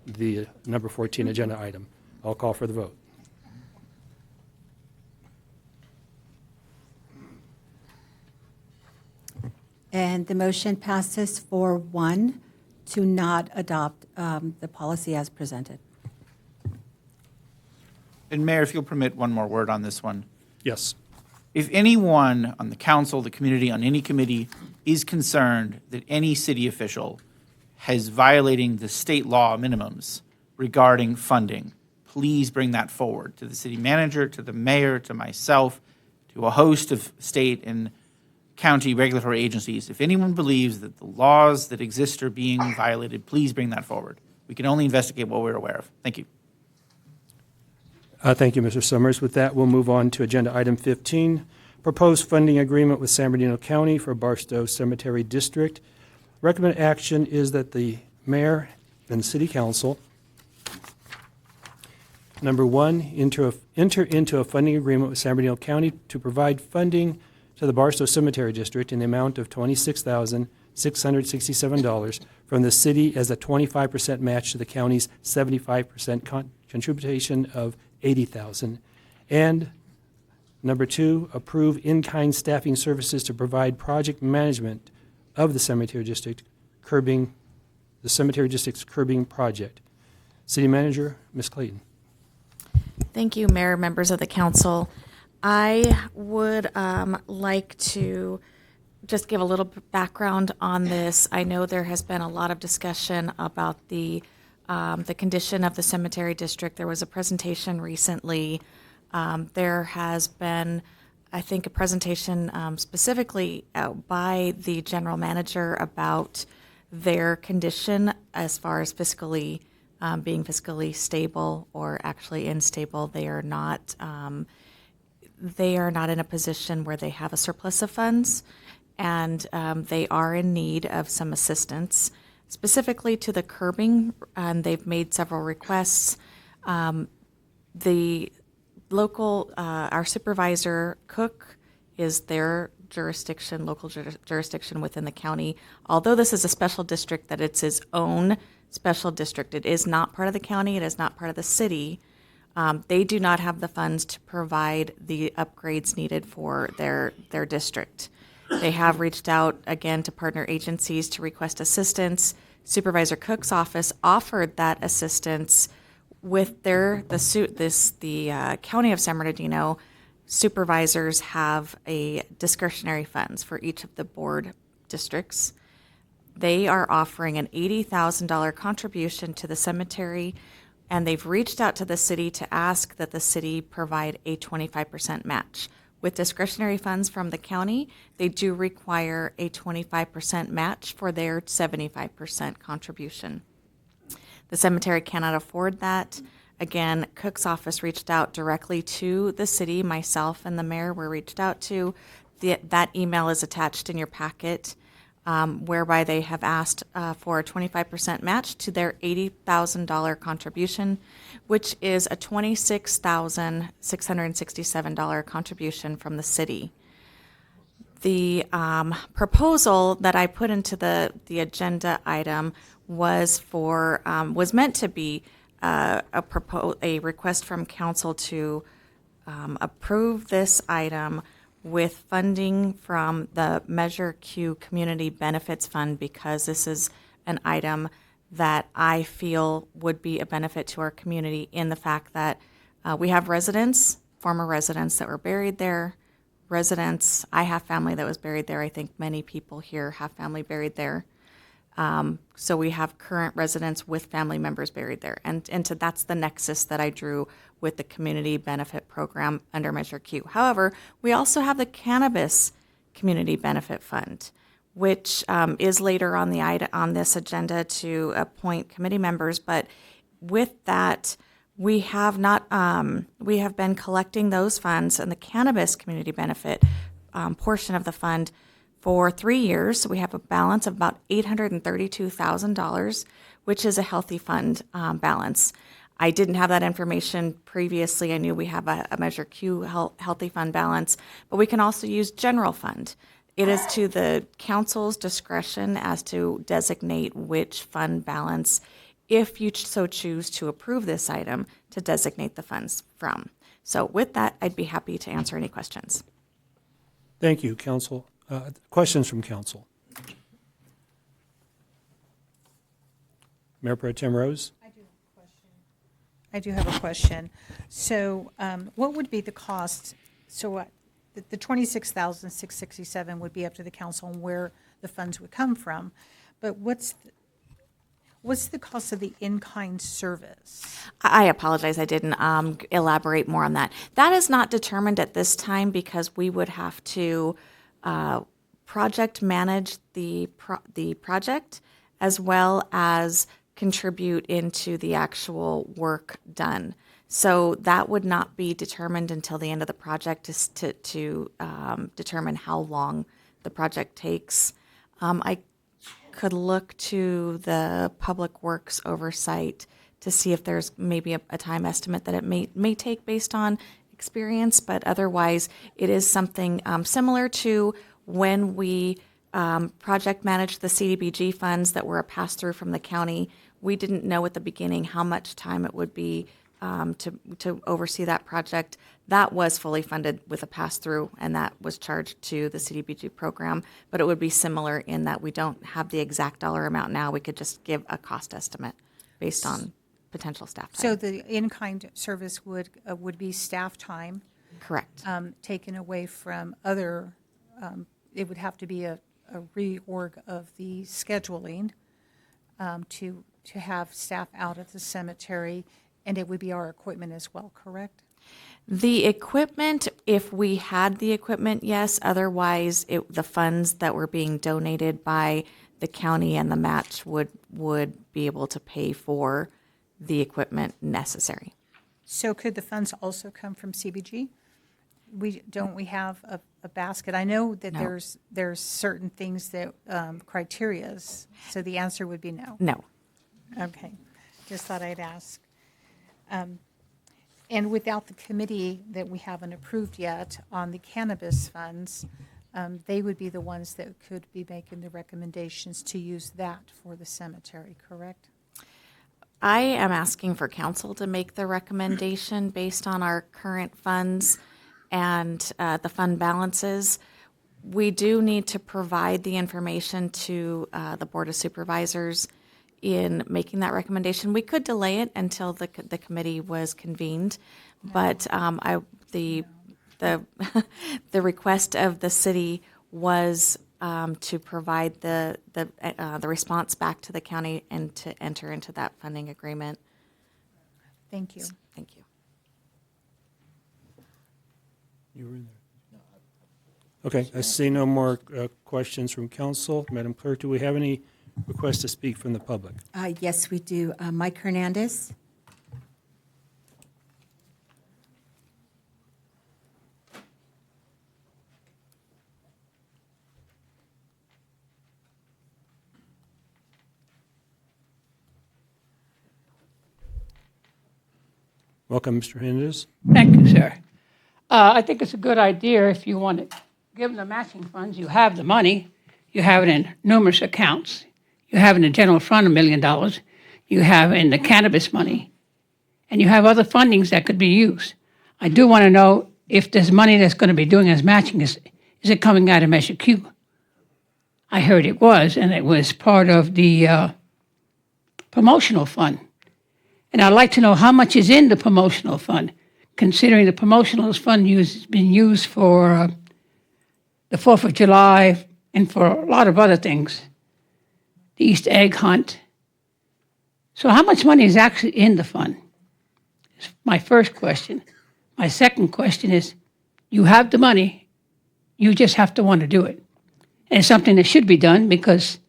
[SPEAKER 1] the number 14 agenda item. I'll call for the vote.
[SPEAKER 3] And the motion passes 4-1 to not adopt the policy as presented.
[SPEAKER 6] And Mayor, if you'll permit one more word on this one.
[SPEAKER 1] Yes.
[SPEAKER 6] If anyone on the council, the community, on any committee is concerned that any city official has violating the state law minimums regarding funding, please bring that forward to the city manager, to the mayor, to myself, to a host of state and county regulatory agencies. If anyone believes that the laws that exist are being violated, please bring that forward. We can only investigate what we're aware of. Thank you.
[SPEAKER 1] Thank you, Mr. Summers. With that, we'll move on to Agenda Item 15, Proposed Funding Agreement with San Bernardino County for Barstow Cemetery District. Recommended action is that the mayor and city council, number one, enter into a funding agreement with San Bernardino County to provide funding to the Barstow Cemetery District in the amount of $26,667 from the city as a 25% match to the county's 75% contribution of $80,000. And number two, approve in-kind staffing services to provide project management of the cemetery district the cemetery district's curbing project. City Manager, Ms. Clayton.
[SPEAKER 20] Thank you, Mayor, members of the council. I would like to just give a little background on this. I know there has been a lot of discussion about the condition of the cemetery district. There was a presentation recently. There has been, I think, a presentation specifically by the general manager about their condition as far as fiscally being fiscally stable or actually unstable. They are not in a position where they have a surplus of funds, and they are in need of some assistance, specifically to the curbing, and they've made several requests. The local, our supervisor, Cook, is their jurisdiction, local jurisdiction within the county. Although this is a special district, that it's its own special district. It is not part of the county. It is not part of the city. They do not have the funds to provide the upgrades needed for their district. They have reached out again to partner agencies to request assistance. Supervisor Cook's office offered that assistance with the County of San Bernardino supervisors have a discretionary funds for each of the board districts. They are offering an $80,000 contribution to the cemetery, and they've reached out to the city to ask that the city provide a 25% match. With discretionary funds from the county, they do require a 25% match for their 75% contribution. The cemetery cannot afford that. Again, Cook's office reached out directly to the city. Myself and the mayor were reached out to. That email is attached in your packet, whereby they have asked for a 25% match to their $80,000 contribution, which is a $26,667 contribution from the city. The proposal that I put into the agenda item was meant to be a request from council to approve this item with funding from the Measure Q Community Benefits Fund, because this is an item that I feel would be a benefit to our community in the fact that we have residents, former residents that were buried there, I have family that was buried there. I think many people here have family buried there. So we have current residents with family members buried there. And that's the nexus that I drew with the community benefit program under Measure Q. However, we also have the Cannabis Community Benefit Fund, which is later on this agenda to appoint committee members. But with that, we have been collecting those funds and the Cannabis Community Benefit portion of the fund for 3 years. We have a balance of about $832,000, which is a healthy fund balance. I didn't have that information previously. I knew we have a Measure Q healthy fund balance, but we can also use general fund. It is to the council's discretion as to designate which fund balance, if you so choose to approve this item, to designate the funds from. So with that, I'd be happy to answer any questions.
[SPEAKER 1] Thank you, council. Questions from council? Mayor Pro Tem Rose?
[SPEAKER 21] I do have a question. So what would be the cost? So the $26,667 would be up to the council on where the funds would come from. But what's the cost of the in-kind service?
[SPEAKER 20] I apologize. I didn't elaborate more on that. That is not determined at this time because we would have to project manage the project as well as contribute into the actual work done. So that would not be determined until the end of the project to determine how long the project takes. I could look to the Public Works oversight to see if there's maybe a time estimate that it may take based on experience, but otherwise it is something similar to when we project managed the CDBG funds that were a pass-through from the county. We didn't know at the beginning how much time it would be to oversee that project. That was fully funded with a pass-through, and that was charged to the CDBG program. But it would be similar in that we don't have the exact dollar amount now. We could just give a cost estimate based on potential staff time.
[SPEAKER 21] So the in-kind service would be staff time?
[SPEAKER 20] Correct.
[SPEAKER 21] Taken away from other, it would have to be a reorg of the scheduling to have staff out at the cemetery, and it would be our equipment as well, correct?
[SPEAKER 20] The equipment, if we had the equipment, yes. Otherwise, the funds that were being donated by the county and the match would be able to pay for the equipment necessary.
[SPEAKER 21] So could the funds also come from CBG? Don't we have a basket? I know that
[SPEAKER 20] No.
[SPEAKER 21] there's certain things that criterias. So the answer would be no.
[SPEAKER 20] No.
[SPEAKER 21] Okay, just thought I'd ask. And without the committee that we haven't approved yet on the cannabis funds, they would be the ones that could be making the recommendations to use that for the cemetery, correct?
[SPEAKER 20] I am asking for council to make the recommendation based on our current funds and the fund balances. We do need to provide the information to the Board of Supervisors in making that recommendation. We could delay it until the committee was convened, but the request of the city was to provide the response back to the county and to enter into that funding agreement.
[SPEAKER 21] Thank you.
[SPEAKER 20] Thank you.
[SPEAKER 1] You were in there. Okay, I see no more questions from council. Madam Clerk, do we have any requests to speak from the public?
[SPEAKER 3] Yes, we do. Mike Hernandez.
[SPEAKER 1] Welcome, Mr. Hernandez.
[SPEAKER 4] Thank you, sir. I think it's a good idea if you want to give them the matching funds. You have the money. You have it in numerous accounts. You have in the general fund $1 million. You have in the cannabis money. And you have other fundings that could be used. I do want to know if there's money that's going to be doing as matching. Is it coming out of Measure Q? I heard it was, and it was part of the promotional fund. And I'd like to know how much is in the promotional fund, considering the promotional fund has been used for the 4th of July and for a lot of other things, the Easter egg hunt. So how much money is actually in the fund? Is my first question. My second question is, you have the money, you just have to want to do it. And it's something that should be done because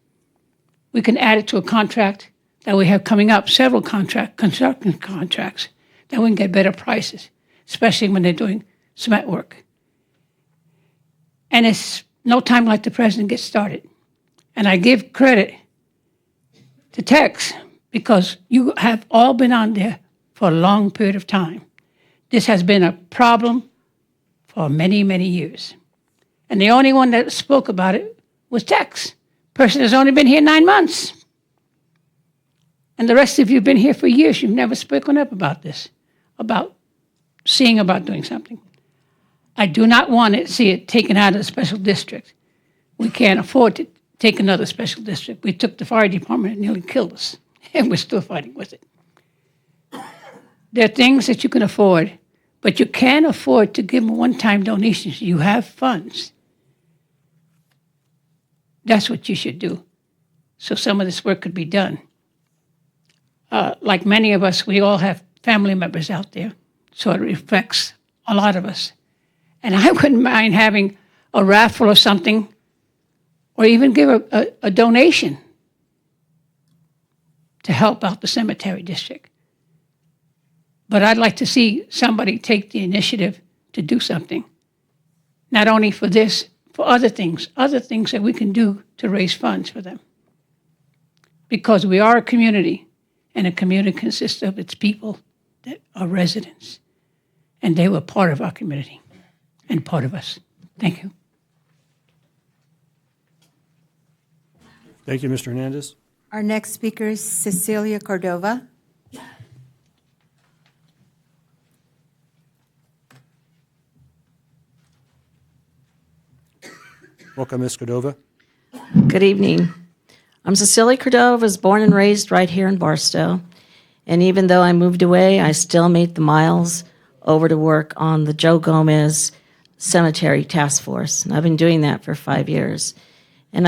[SPEAKER 4] we can add it to a contract that we have coming up, several construction contracts, that we can get better prices, especially when they're doing cement work. And it's no time like the president gets started. And I give credit to Tex because you have all been on there for a long period of time. This has been a problem for many, many years. And the only one that spoke about it was Tex. Person has only been here 9 months. And the rest of you have been here for years. You've never spoken up about this, about seeing about doing something. I do not want to see it taken out of the special district. We can't afford to take another special district. We took the fire department and nearly killed us, and we're still fighting with it. There are things that you can afford, but you can't afford to give them one-time donations. You have funds. That's what you should do, so some of this work could be done. Like many of us, we all have family members out there, so it affects a lot of us. And I wouldn't mind having a raffle or something, or even give a donation to help out the cemetery district. But I'd like to see somebody take the initiative to do something, not only for this, for other things that we can do to raise funds for them. Because we are a community, and a community consists of its people that are residents, and they were part of our community and part of us. Thank you.
[SPEAKER 1] Thank you, Mr. Hernandez.
[SPEAKER 3] Our next speaker is Cecilia Cordova.
[SPEAKER 1] Welcome, Ms. Cordova.
[SPEAKER 8] Good evening. I'm Cecilia Cordova, was born and raised right here in Barstow. And even though I moved away, I still made the miles over to work on the Joe Gomez Cemetery Task Force. And I've been doing that for 5 years. And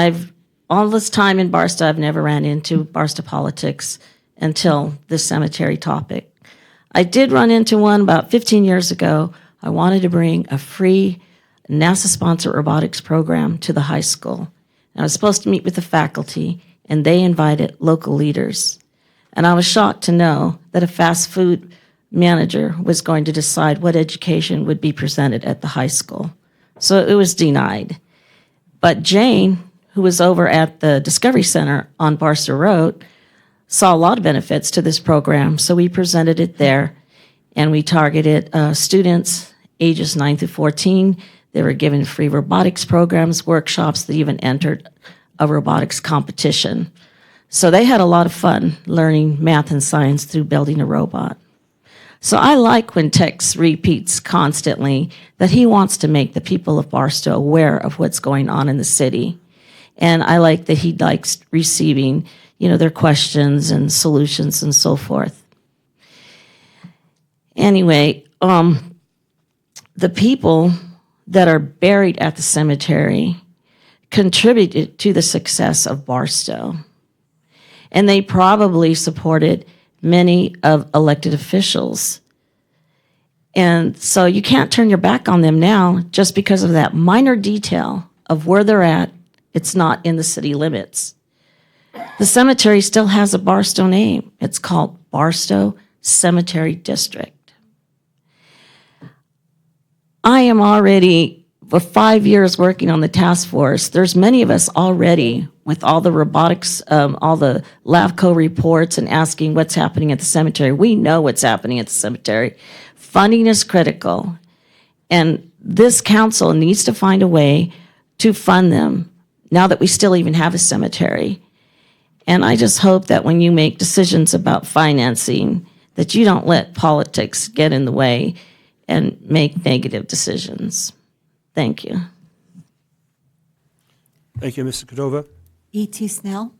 [SPEAKER 8] all this time in Barstow, I've never ran into Barstow politics until this cemetery topic. I did run into one about 15 years ago. I wanted to bring a free NASA-sponsored robotics program to the high school. And I was supposed to meet with the faculty, and they invited local leaders. And I was shocked to know that a fast food manager was going to decide what education would be presented at the high school. So it was denied. But Jane, who was over at the Discovery Center on Barstow Road, saw a lot of benefits to this program, so we presented it there, and we targeted students ages 9 through 14. They were given free robotics programs, workshops. They even entered a robotics competition. So they had a lot of fun learning math and science through building a robot. So I like when Tex repeats constantly that he wants to make the people of Barstow aware of what's going on in the city. And I like that he likes receiving, their questions and solutions and so forth. Anyway, the people that are buried at the cemetery contributed to the success of Barstow. And they probably supported many of elected officials. And so you can't turn your back on them now just because of that minor detail of where they're at. It's not in the city limits. The cemetery still has a Barstow name. It's called Barstow Cemetery District. I am already, for 5 years working on the task force, there's many of us already with all the robotics, all the LAVCO reports and asking what's happening at the cemetery. We know what's happening at the cemetery. Funding is critical. And this council needs to find a way to fund them now that we still even have a cemetery. And I just hope that when you make decisions about financing, that you don't let politics get in the way and make negative decisions. Thank you.
[SPEAKER 1] Thank you, Mr. Cordova.
[SPEAKER 3] E.T. Snell.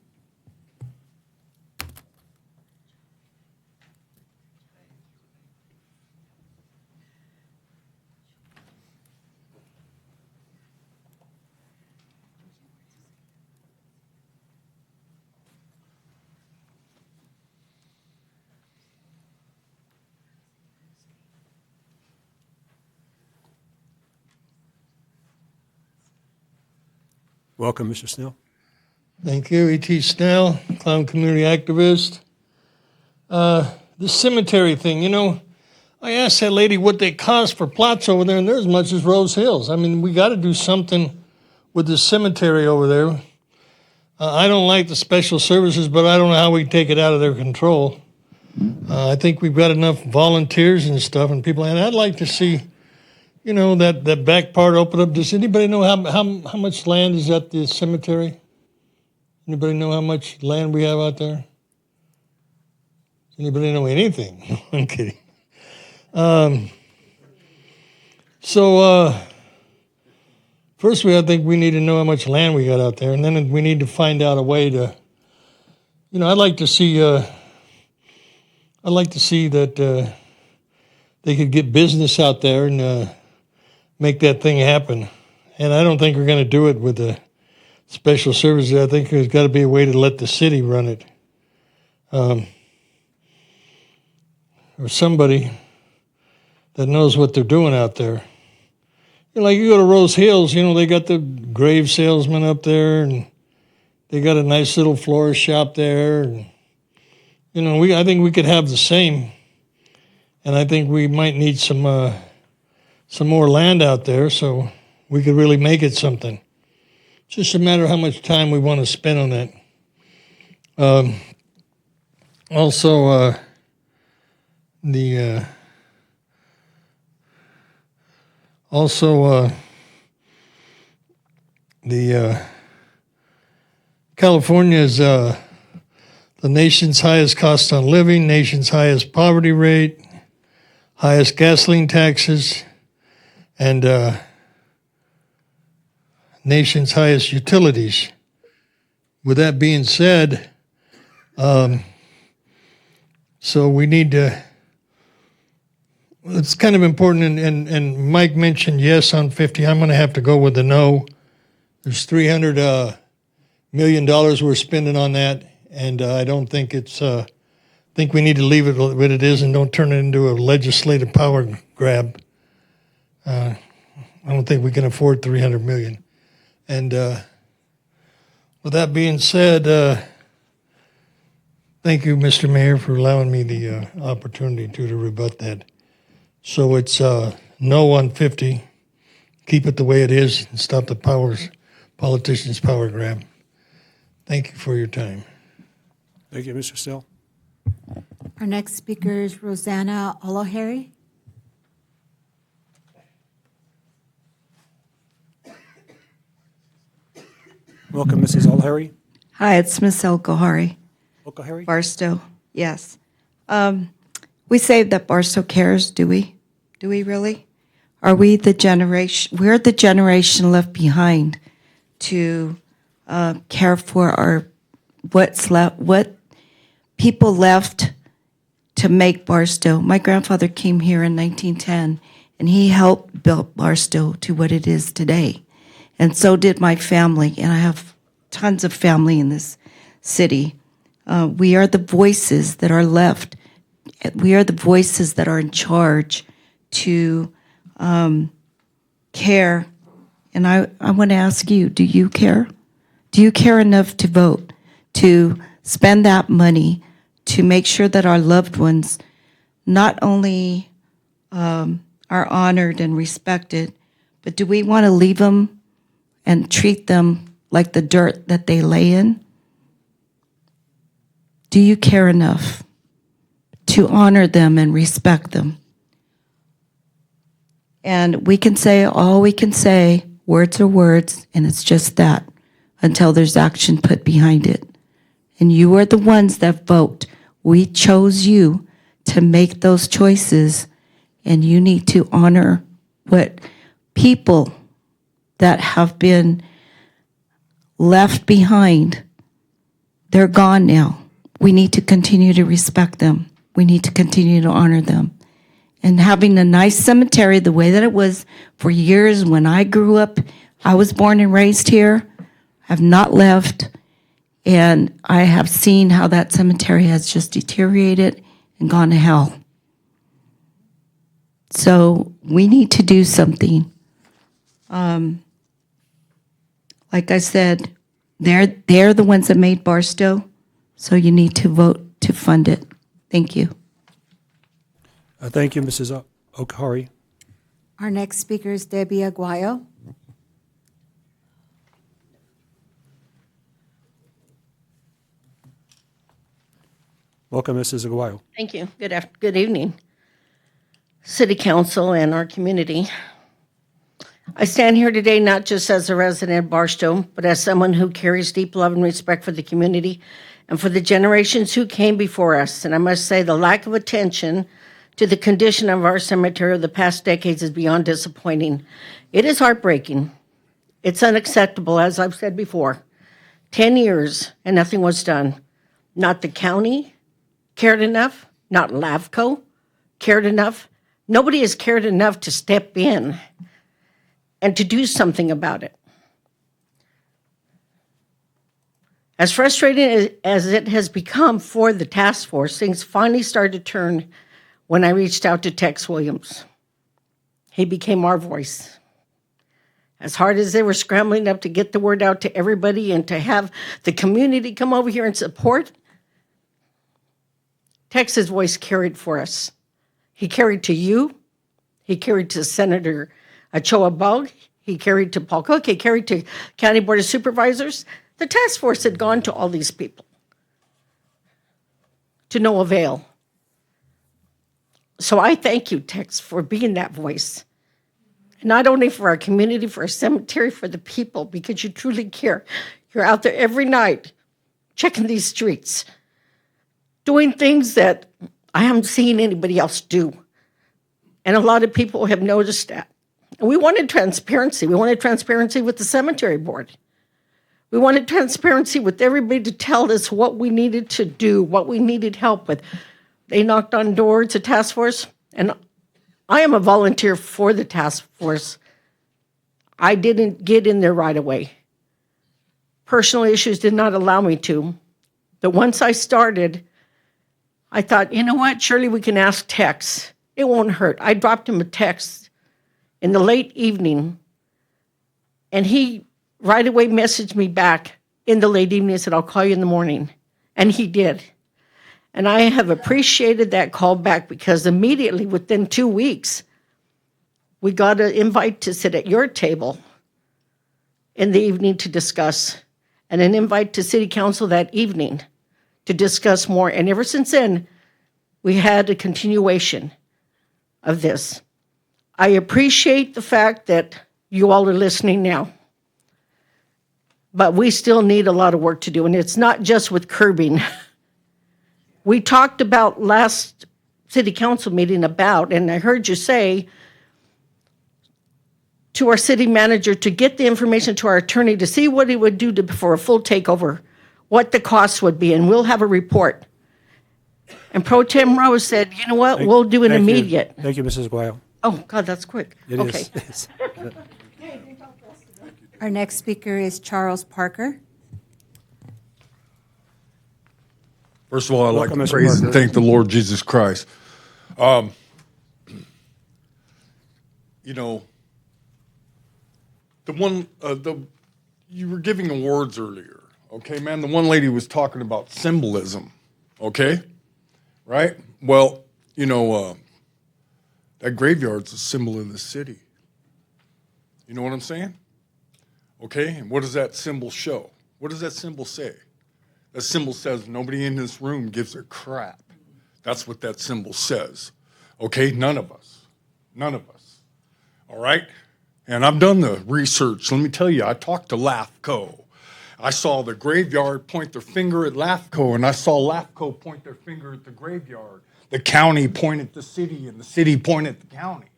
[SPEAKER 1] Welcome, Mr. Snell.
[SPEAKER 5] Thank you, E.T. Snell, clown community activist. The cemetery thing, I asked that lady what they cost for plots over there, and they're as much as Rose Hills. I mean, we got to do something with the cemetery over there. I don't like the special services, but I don't know how we take it out of their control. I think we've got enough volunteers and stuff and people, and I'd like to see, that back part open up. Does anybody know how much land is at the cemetery? Anybody know how much land we have out there? Does anybody know anything? I'm kidding. First, I think we need to know how much land we got out there, and then we need to find out a way to, I'd like to see that they could get business out there and make that thing happen. And I don't think we're going to do it with the special services. I think there's got to be a way to let the city run it. Or somebody that knows what they're doing out there. Like you go to Rose Hills, they got the grave salesman up there, and they got a nice little florist shop there. And I think we could have the same, and I think we might need some more land out there so we could really make it something. It's just a matter of how much time we want to spend on that. Also, California is the nation's highest cost on living, nation's highest poverty rate, highest gasoline taxes, and nation's highest utilities. With that being said, so we need to, it's kind of important, and Mike mentioned yes on 50. I'm going to have to go with the no. There's $300 million we're spending on that, and I don't think it's, I think we need to leave it what it is and don't turn it into a legislative power grab. I don't think we can afford $300 million. And with that being said, thank you, Mr. Mayor, for allowing me the opportunity to rebut that. So it's no on 50. Keep it the way it is and stop the politicians' power grab. Thank you for your time.
[SPEAKER 1] Thank you, Mr. Still.
[SPEAKER 3] Our next speaker is Rosanna Oloheri.
[SPEAKER 1] Welcome, Mrs. O'Leary.
[SPEAKER 9] Hi, it's Miss Elgohari.
[SPEAKER 1] O'Leary?
[SPEAKER 9] Barstow, yes. We say that Barstow cares, do we? Do we really? Are we the generation, we're the generation left behind to care for our, what's left, what people left to make Barstow. My grandfather came here in 1910, and he helped build Barstow to what it is today. And so did my family, and I have tons of family in this city. We are the voices that are left. We are the voices that are in charge to care. And I want to ask you, do you care? Do you care enough to vote, to spend that money, to make sure that our loved ones not only are honored and respected, but do we want to leave them and treat them like the dirt that they lay in? Do you care enough to honor them and respect them? And we can say all we can say, words are words, and it's just that until there's action put behind it. And you are the ones that vote. We chose you to make those choices, and you need to honor what people that have been left behind, they're gone now. We need to continue to respect them. We need to continue to honor them. And having a nice cemetery the way that it was for years when I grew up, I was born and raised here, have not left, and I have seen how that cemetery has just deteriorated and gone to hell. So we need to do something. Like I said, they're the ones that made Barstow, so you need to vote to fund it. Thank you.
[SPEAKER 1] Thank you, Mrs. O'Leary.
[SPEAKER 3] Our next speaker is Debbie Aguayo.
[SPEAKER 1] Welcome, Mrs. Aguayo.
[SPEAKER 19] Thank you. Good evening, City Council and our community. I stand here today not just as a resident of Barstow, but as someone who carries deep love and respect for the community and for the generations who came before us. And I must say the lack of attention to the condition of our cemetery of the past decades is beyond disappointing. It is heartbreaking. It's unacceptable, as I've said before. 10 years and nothing was done. Not the county cared enough, not LAVCO cared enough. Nobody has cared enough to step in and to do something about it. As frustrating as it has become for the task force, things finally started to turn when I reached out to Tex Williams. He became our voice. As hard as they were scrambling up to get the word out to everybody and to have the community come over here and support,
[SPEAKER 10] Tex's voice carried for us. He carried to you. He carried to Senator Ochoa Bug. He carried to Paul Cook. He carried to County Board of Supervisors. The task force had gone to all these people to no avail. So I thank you, Tex, for being that voice. Not only for our community, for our cemetery, for the people, because you truly care. You're out there every night checking these streets, doing things that I haven't seen anybody else do. And a lot of people have noticed that. And we wanted transparency. We wanted transparency with the cemetery board. We wanted transparency with everybody to tell us what we needed to do, what we needed help with. They knocked on doors, a task force, and I am a volunteer for the task force. I didn't get in there right away. Personal issues did not allow me to. But once I started, I thought, you know what, surely we can ask Tex. It won't hurt. I dropped him a text in the late evening, and he right away messaged me back in the late evening and said, I'll call you in the morning. And he did. And I have appreciated that call back because immediately within 2 weeks, we got an invite to sit at your table in the evening to discuss, and an invite to City Council that evening to discuss more. And ever since then, we had a continuation of this. I appreciate the fact that you all are listening now, but we still need a lot of work to do, and it's not just with curbing. We talked about last City Council meeting about, and I heard you say to our city manager to get the information to our attorney to see what he would do for a full takeover, what the costs would be, and we'll have a report. And Pro Tem Rose said, you know what, we'll do an
[SPEAKER 1] Thank you.
[SPEAKER 10] immediate.
[SPEAKER 1] Thank you, Mrs. Guayo.
[SPEAKER 10] Oh, God, that's quick.
[SPEAKER 1] It
[SPEAKER 10] Okay.
[SPEAKER 1] is.
[SPEAKER 3] Our next speaker is Charles Parker.
[SPEAKER 11] First of all, I'd like
[SPEAKER 1] Welcome,
[SPEAKER 11] to
[SPEAKER 1] Mr.
[SPEAKER 11] praise and
[SPEAKER 1] Parker.
[SPEAKER 11] thank the Lord Jesus Christ. You know, you were giving awards earlier, okay, man? The one lady was talking about symbolism, okay? Right? Well, you know, that graveyard's a symbol of the city. You know what I'm saying? Okay, and what does that symbol show? What does that symbol say? That symbol says nobody in this room gives a crap. That's what that symbol says. Okay, none of us. None of us. All right? And I've done the research. Let me tell you, I talked to LAFCO. I saw the graveyard point their finger at LAFCO, and I saw LAFCO point their finger at the graveyard. The county point at the city, and the city point at the county.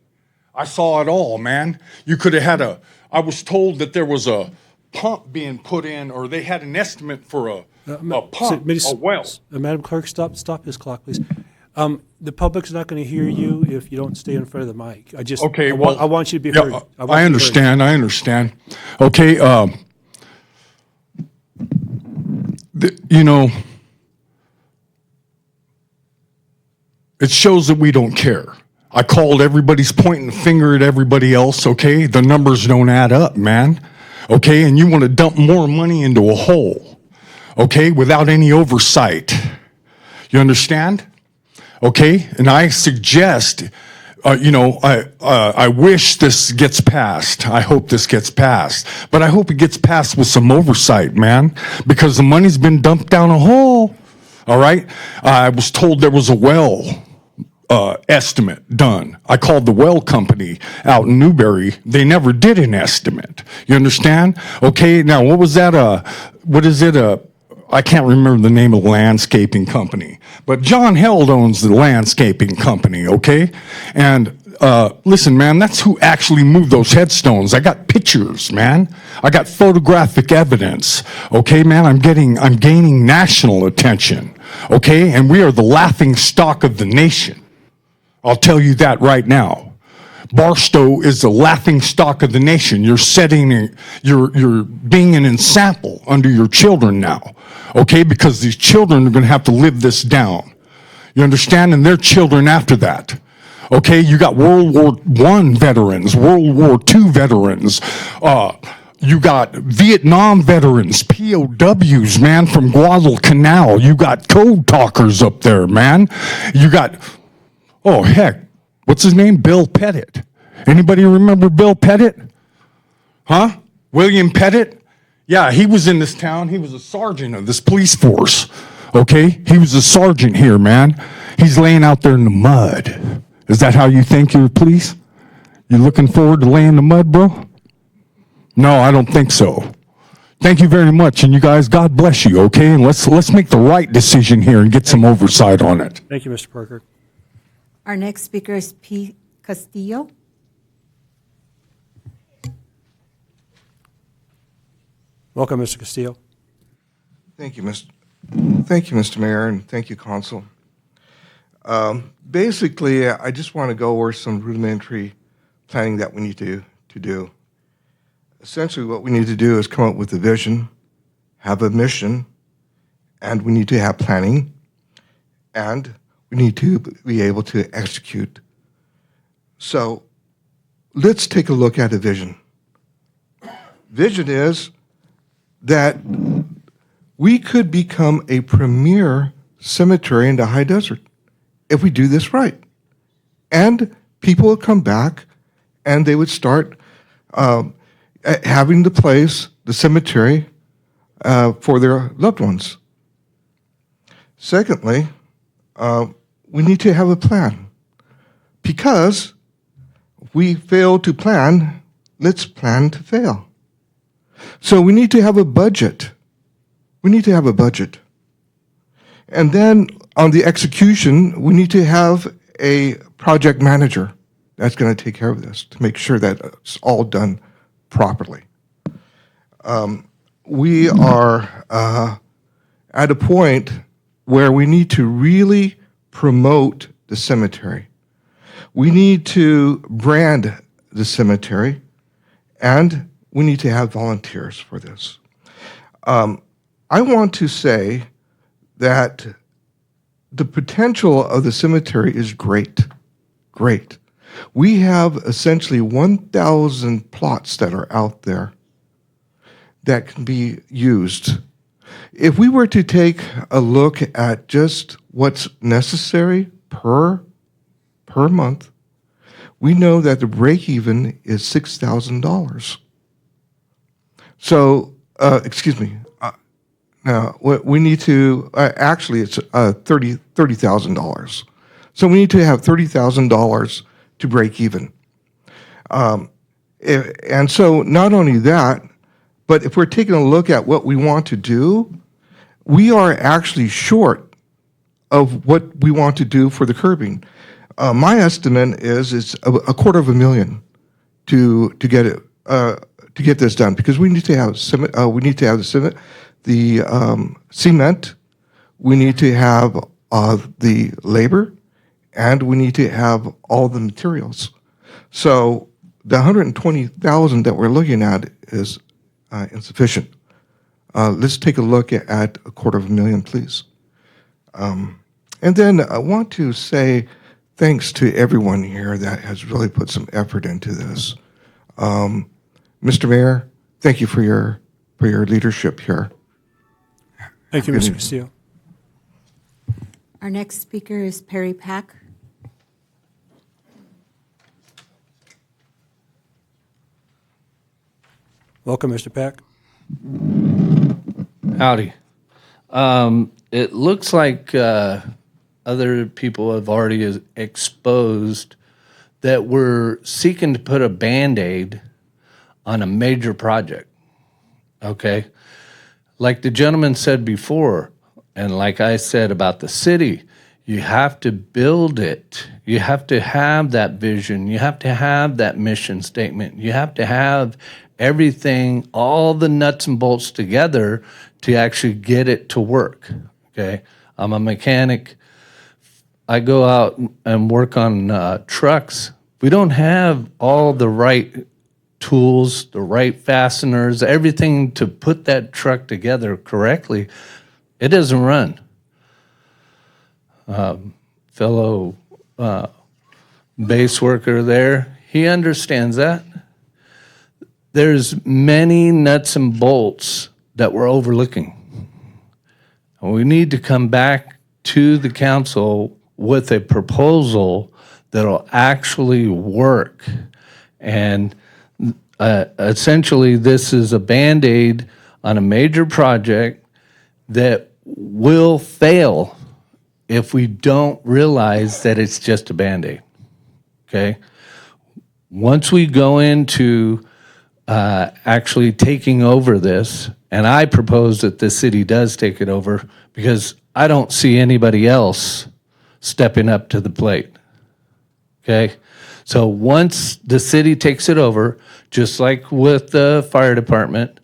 [SPEAKER 11] I saw it all, man. You could have had I was told that there was a pump being put in, or they had an estimate for a pump, a well.
[SPEAKER 1] Madam Clerk, stop his clock, please. The public's not going to hear you if you don't stay in front of the mic.
[SPEAKER 11] Okay,
[SPEAKER 1] I want you to be
[SPEAKER 11] yeah,
[SPEAKER 1] heard.
[SPEAKER 11] I understand. I understand. Okay, you know, it shows that we don't care. I called, everybody's pointing the finger at everybody else, okay? The numbers don't add up, man. Okay, and you want to dump more money into a hole, okay, without any oversight. You understand? Okay, and I suggest, you know, I wish this gets passed. I hope this gets passed. But I hope it gets passed with some oversight, man, because the money's been dumped down a hole, all right? I was told there was a well estimate done. I called the well company out in Newberry. They never did an estimate. You understand? Okay, now what was that? What is it? I can't remember the name of the landscaping company, but John Held owns the landscaping company, okay? And listen, man, that's who actually moved those headstones. I got pictures, man. I got photographic evidence, okay, man? I'm gaining national attention, okay? And we are the laughing stock of the nation. I'll tell you that right now. Barstow is the laughing stock of the nation. You're being an example under your children now, okay? Because these children are going to have to live this down. You understand? And their children after that. Okay, you got World War I veterans, World War II veterans, You got Vietnam veterans, POWs, man, from Guadalcanal. You got code talkers up there, man. You got, oh, heck, what's his name? Bill Pettit. Anybody remember Bill Pettit? Huh? William Pettit? Yeah, he was in this town. He was a sergeant of this police force, okay? He was a sergeant here, man. He's laying out there in the mud. Is that how you think you're police? You looking forward to laying in the mud, bro? No, I don't think so. Thank you very much, and you guys, God bless you, okay? And let's make the right decision here and get some oversight on it.
[SPEAKER 1] Thank you, Mr. Parker.
[SPEAKER 3] Our next speaker is P. Castillo.
[SPEAKER 1] Welcome, Mr. Castillo.
[SPEAKER 13] Thank you, Mr. Mayor, and thank you, Council. Basically, I just want to go over some rudimentary planning that we need to do. Essentially, what we need to do is come up with a vision, have a mission, and we need to have planning, and we need to be able to execute. So let's take a look at a vision. Vision is that we could become a premier cemetery in the high desert if we do this right. And people would come back and they would start having the place, the cemetery, for their loved ones. Secondly, we need to have a plan. Because if we fail to plan, let's plan to fail. So we need to have a budget. We need to have a budget. And then on the execution, we need to have a project manager that's going to take care of this to make sure that it's all done properly. We are at a point where we need to really promote the cemetery. We need to brand the cemetery, and we need to have volunteers for this. I want to say that the potential of the cemetery is great, great. We have essentially 1,000 plots that are out there that can be used. If we were to take a look at just what's necessary per month, we know that the break even is $6,000. So, excuse me. Now we need to actually it's $30,000. So we need to have $30,000 to break even. And so not only that, but if we're taking a look at what we want to do, we are actually short of what we want to do for the curbing. My estimate is it's $250,000 to get it to get this done, because we need to have cement. We need to have the cement. We need to have the labor, and we need to have all the materials. So the $120,000 that we're looking at is insufficient. Let's take a look at $250,000, please. And then I want to say thanks to everyone here that has really put some effort into this. Mr. Mayor, thank you for your leadership here.
[SPEAKER 1] Thank you, Mr. Castillo.
[SPEAKER 3] Our next speaker is Perry Pack.
[SPEAKER 1] Welcome, Mr. Pack.
[SPEAKER 14] Howdy. It looks like other people have already exposed that we're seeking to put a Band-Aid on a major project, okay? Like the gentleman said before, and like I said about the city, you have to build it. You have to have that vision. You have to have that mission statement. You have to have everything, all the nuts and bolts together to actually get it to work, okay? I'm a mechanic. I go out and work on trucks. We don't have all the right tools, the right fasteners, everything to put that truck together correctly. It doesn't run. Fellow base worker there, he understands that. there's many nuts and bolts that we're overlooking. And we need to come back to the council with a proposal that'll actually work. And essentially, this is a Band-Aid on a major project that will fail if we don't realize that it's just a Band-Aid, okay? Once we go into actually taking over this, and I propose that the city does take it over because I don't see anybody else stepping up to the plate, okay? So once the city takes it over, just like with the fire department,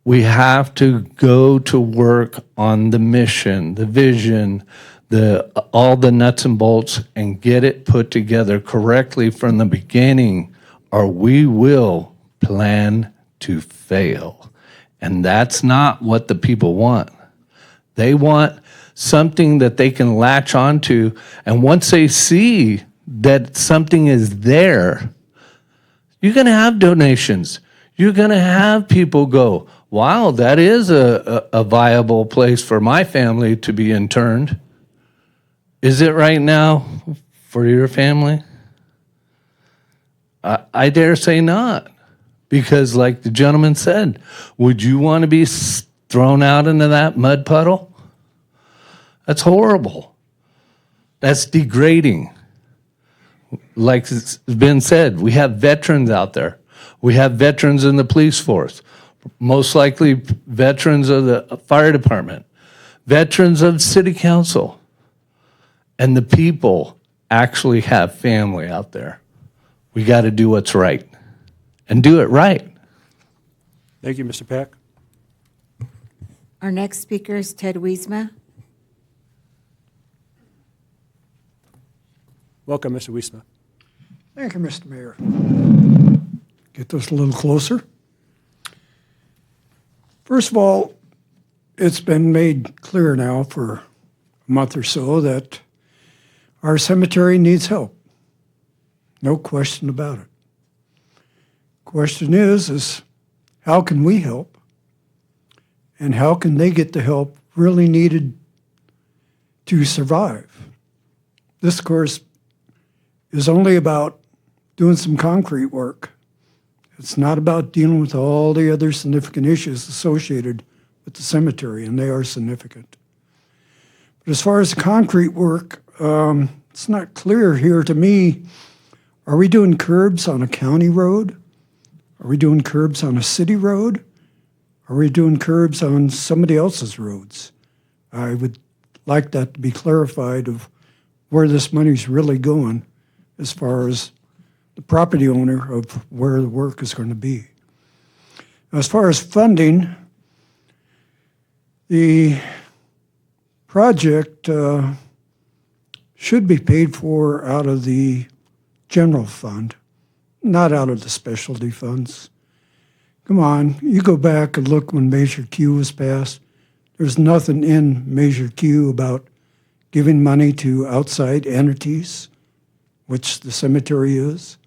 [SPEAKER 14] we have to go to work on the mission, the vision, all the nuts and bolts, and get it put together correctly from the beginning, or we will plan to fail. And that's not what the people want. They want something that they can latch onto, and once they see that something is there, you're going to have donations. You're going to have people go, wow, that is a viable place for my family to be interned. Is it right now for your family? I dare say not. Because like the gentleman said, would you want to be thrown out into that mud puddle? That's horrible. That's degrading. Like it's been said, we have veterans out there. We have veterans in the police force, most likely veterans of the fire department, veterans of city council. And the people actually have family out there. We got to do what's right and do it right.
[SPEAKER 1] Thank you, Mr. Peck.
[SPEAKER 3] Our next speaker is Ted Wiesma.
[SPEAKER 1] Welcome, Mr. Wiesma.
[SPEAKER 15] Thank you, Mr. Mayor. Get this a little closer. First of all, it's been made clear now for a month or so that our cemetery needs help. No question about it. Question is how can we help? And how can they get the help really needed to survive? This, of course, is only about doing some concrete work. It's not about dealing with all the other significant issues associated with the cemetery, and they are significant. But as far as the concrete work, it's not clear here to me. Are we doing curbs on a county road? Are we doing curbs on a city road? Are we doing curbs on somebody else's roads? I would like that to be clarified of where this money's really going as far as the property owner of where the work is going to be. As far as funding, the project should be paid for out of the general fund, not out of the specialty funds. Come on, you go back and look when Measure Q was passed. There's nothing in Measure Q about giving money to outside entities, which the cemetery is.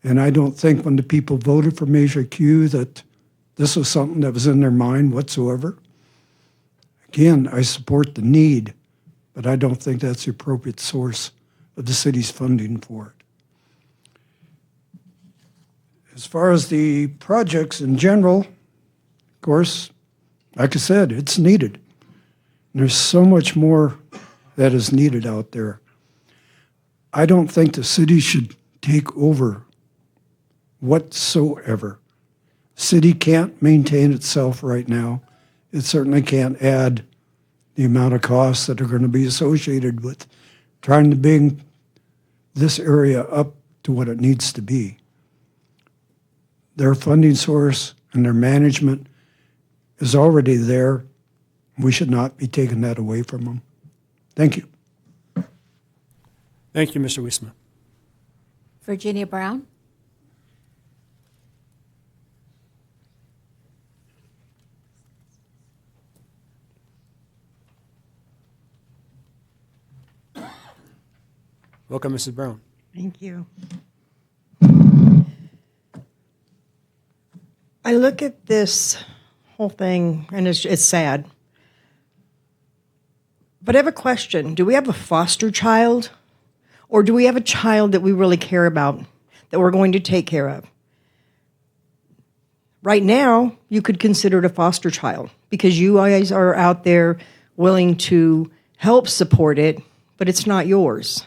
[SPEAKER 15] And I don't think when the people voted for Measure Q that this was something that was in their mind whatsoever. Again, I support the need, but I don't think that's the appropriate source of the city's funding for it. As far as the projects in general, of course, like I said, it's needed. And there's so much more that is needed out there. I don't think the city should take over whatsoever. City can't maintain itself right now. It certainly can't add the amount of costs that are going to be associated with trying to bring this area up to what it needs to be. Their funding source and their management is already there. We should not be taking that away from them. Thank you.
[SPEAKER 1] Thank you, Mr. Wiesma.
[SPEAKER 3] Virginia Brown.
[SPEAKER 1] Welcome, Mrs. Brown.
[SPEAKER 17] Thank you. I look at this whole thing, and it's sad. But I have a question. Do we have a foster child? Or do we have a child that we really care about, that we're going to take care of? Right now, you could consider it a foster child because you guys are out there willing to help support it, but it's not yours.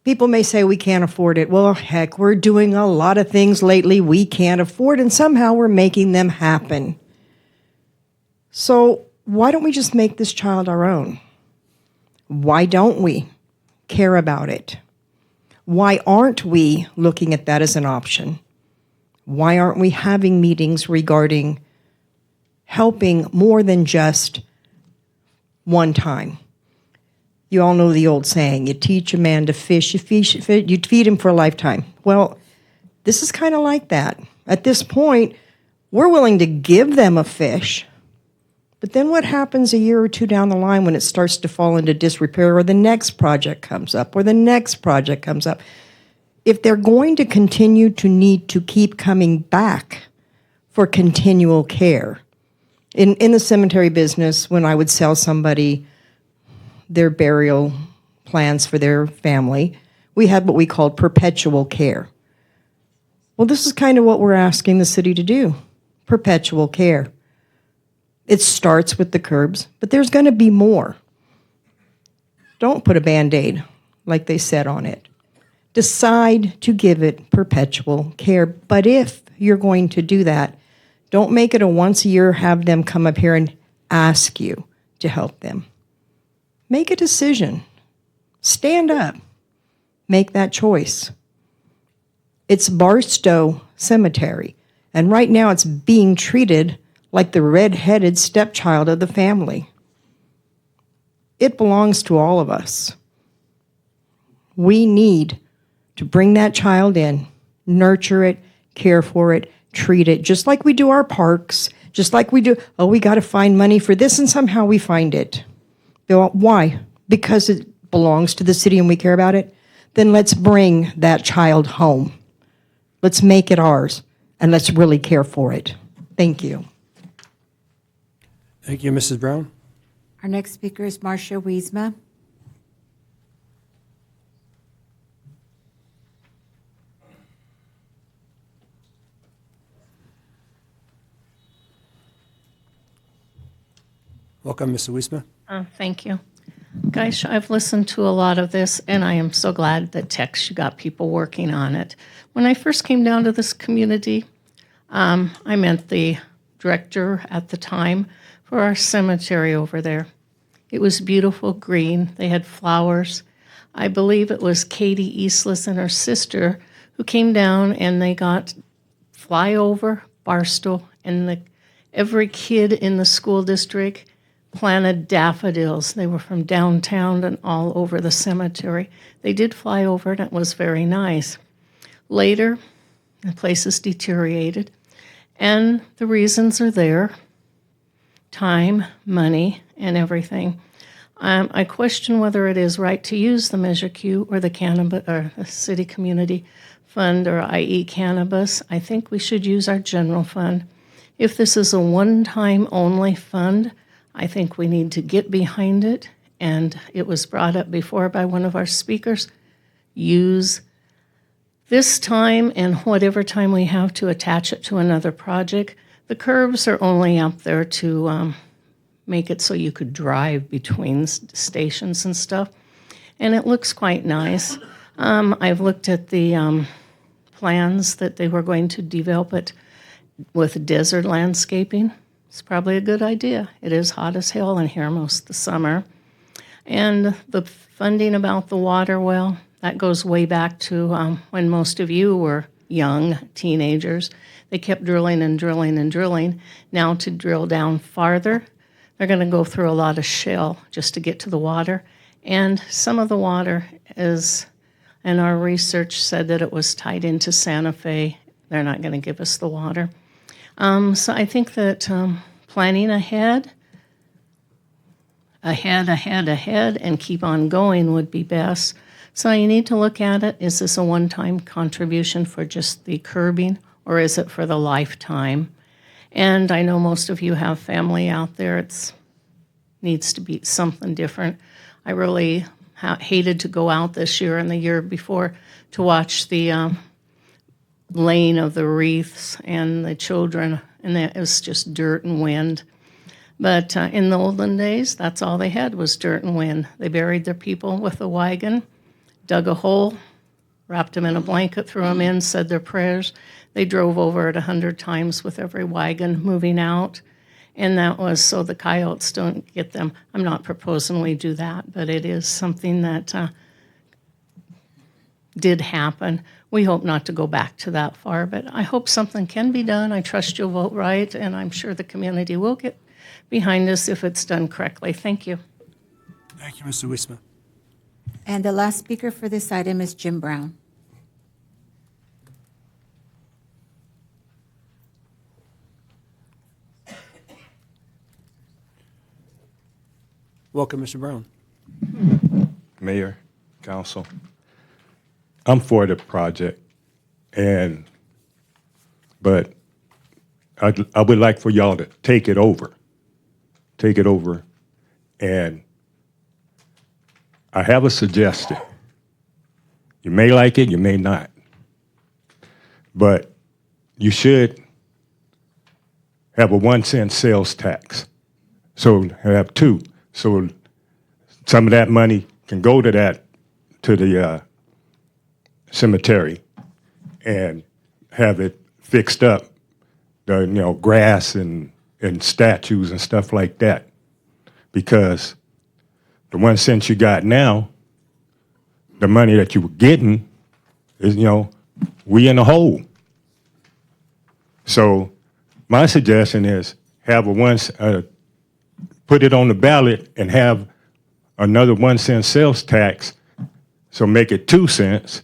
[SPEAKER 17] People may say we can't afford it. Well, heck, we're doing a lot of things lately we can't afford, and somehow we're making them happen. So why don't we just make this child our own? Why don't we care about it? Why aren't we looking at that as an option? Why aren't we having meetings regarding helping more than just one time? You all know the old saying, you teach a man to fish, you feed him for a lifetime. Well, this is kind of like that. At this point, we're willing to give them a fish, but then what happens a year or two down the line when it starts to fall into disrepair or the next project comes up or the next project comes up? If they're going to continue to need to keep coming back for continual care, in the cemetery business, when I would sell somebody their burial plans for their family, we had what we called perpetual care. Well, this is kind of what we're asking the city to do, perpetual care. It starts with the curbs, but there's going to be more. Don't put a Band-Aid, like they said, on it. Decide to give it perpetual care. But if you're going to do that, don't make it a once a year, have them come up here and ask you to help them. Make a decision. Stand up. Make that choice. It's Barstow Cemetery, and right now it's being treated like the red-headed stepchild of the family. It belongs to all of us. We need to bring that child in, nurture it, care for it, treat it, just like we do our parks, just like we do, we got to find money for this, and somehow we find it. Why? Because it belongs to the city and we care about it? Then let's bring that child home. Let's make it ours, and let's really care for it. Thank you.
[SPEAKER 1] Thank you, Mrs. Brown.
[SPEAKER 3] Our next speaker is Marcia Wiesma.
[SPEAKER 1] Welcome, Mrs. Wiesma.
[SPEAKER 19] Thank you. Guys, I've listened to a lot of this, and I am so glad that Tex, you got people working on it. When I first came down to this community, I met the director at the time for our cemetery over there. It was beautiful green. They had flowers. I believe it was Katie Eastless and her sister who came down, and they got Flyover, Barstow, and every kid in the school district planted daffodils. They were from downtown and all over the cemetery. They did fly over, and it was very nice. Later, the place has deteriorated, and the reasons are there: time, money, and everything. I question whether it is right to use the Measure Q or the City Community Fund, or i.e. cannabis. I think we should use our general fund. If this is a one-time only fund, I think we need to get behind it, and it was brought up before by one of our speakers. Use this time and whatever time we have to attach it to another project. The curbs are only up there to make it so you could drive between stations and stuff, and it looks quite nice. I've looked at the plans that they were going to develop it with desert landscaping. It's probably a good idea. It is hot as hell in here most of the summer. And the funding about the water well, that goes way back to when most of you were young teenagers. They kept drilling and drilling and drilling. Now to drill down farther, they're going to go through a lot of shale just to get to the water. And some of the water is, and our research said that it was tied into Santa Fe. They're not going to give us the water. So I think that planning ahead, and keep on going would be best. So you need to look at it. Is this a one-time contribution for just the curbing, or or is it for the lifetime? And I know most of you have family out there. It's needs to be something different. I really hated to go out this year and the year before to watch the laying of the wreaths and the children, and it was just dirt and wind. But in the olden days, that's all they had was dirt and wind. They buried their people with a wagon, dug a hole, wrapped them in a blanket, threw them in, said their prayers. They drove over it 100 times with every wagon moving out. And that was so the coyotes don't get them. I'm not proposing we do that, but it is something that did happen. We hope not to go back to that far, but I hope something can be done. I trust you'll vote right, and I'm sure the community will get behind us if it's done correctly. Thank you.
[SPEAKER 1] Thank you, Mr. Wisma.
[SPEAKER 3] And the last speaker for this item is Jim Brown.
[SPEAKER 1] Welcome, Mr. Brown.
[SPEAKER 18] Mayor, council, I'm for the project, but I would like for y'all to take it over, and I have a suggestion. You may like it, you may not, but you should have a 1-cent sales tax. So have 2. So some of that money can go to the cemetery and have it fixed up, grass and statues and stuff like that. Because the 1 cent you got now, the money that you were getting is, we in a hole. So my suggestion is have put it on the ballot and have another 1-cent sales tax, so make it 2 cents,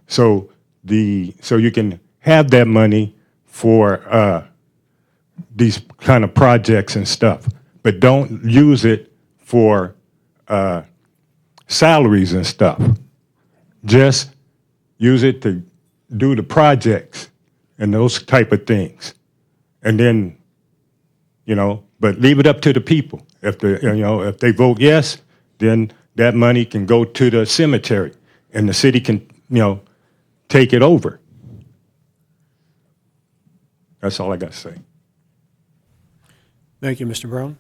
[SPEAKER 18] so you can have that money for these kind of projects and stuff, but don't use it for salaries and stuff. Just use it to do the projects and those type of things, and then, but leave it up to the people. If they vote yes, then that money can go to the cemetery, and the city can, take it over. That's all I got to say.
[SPEAKER 1] Thank you, Mr. Brown.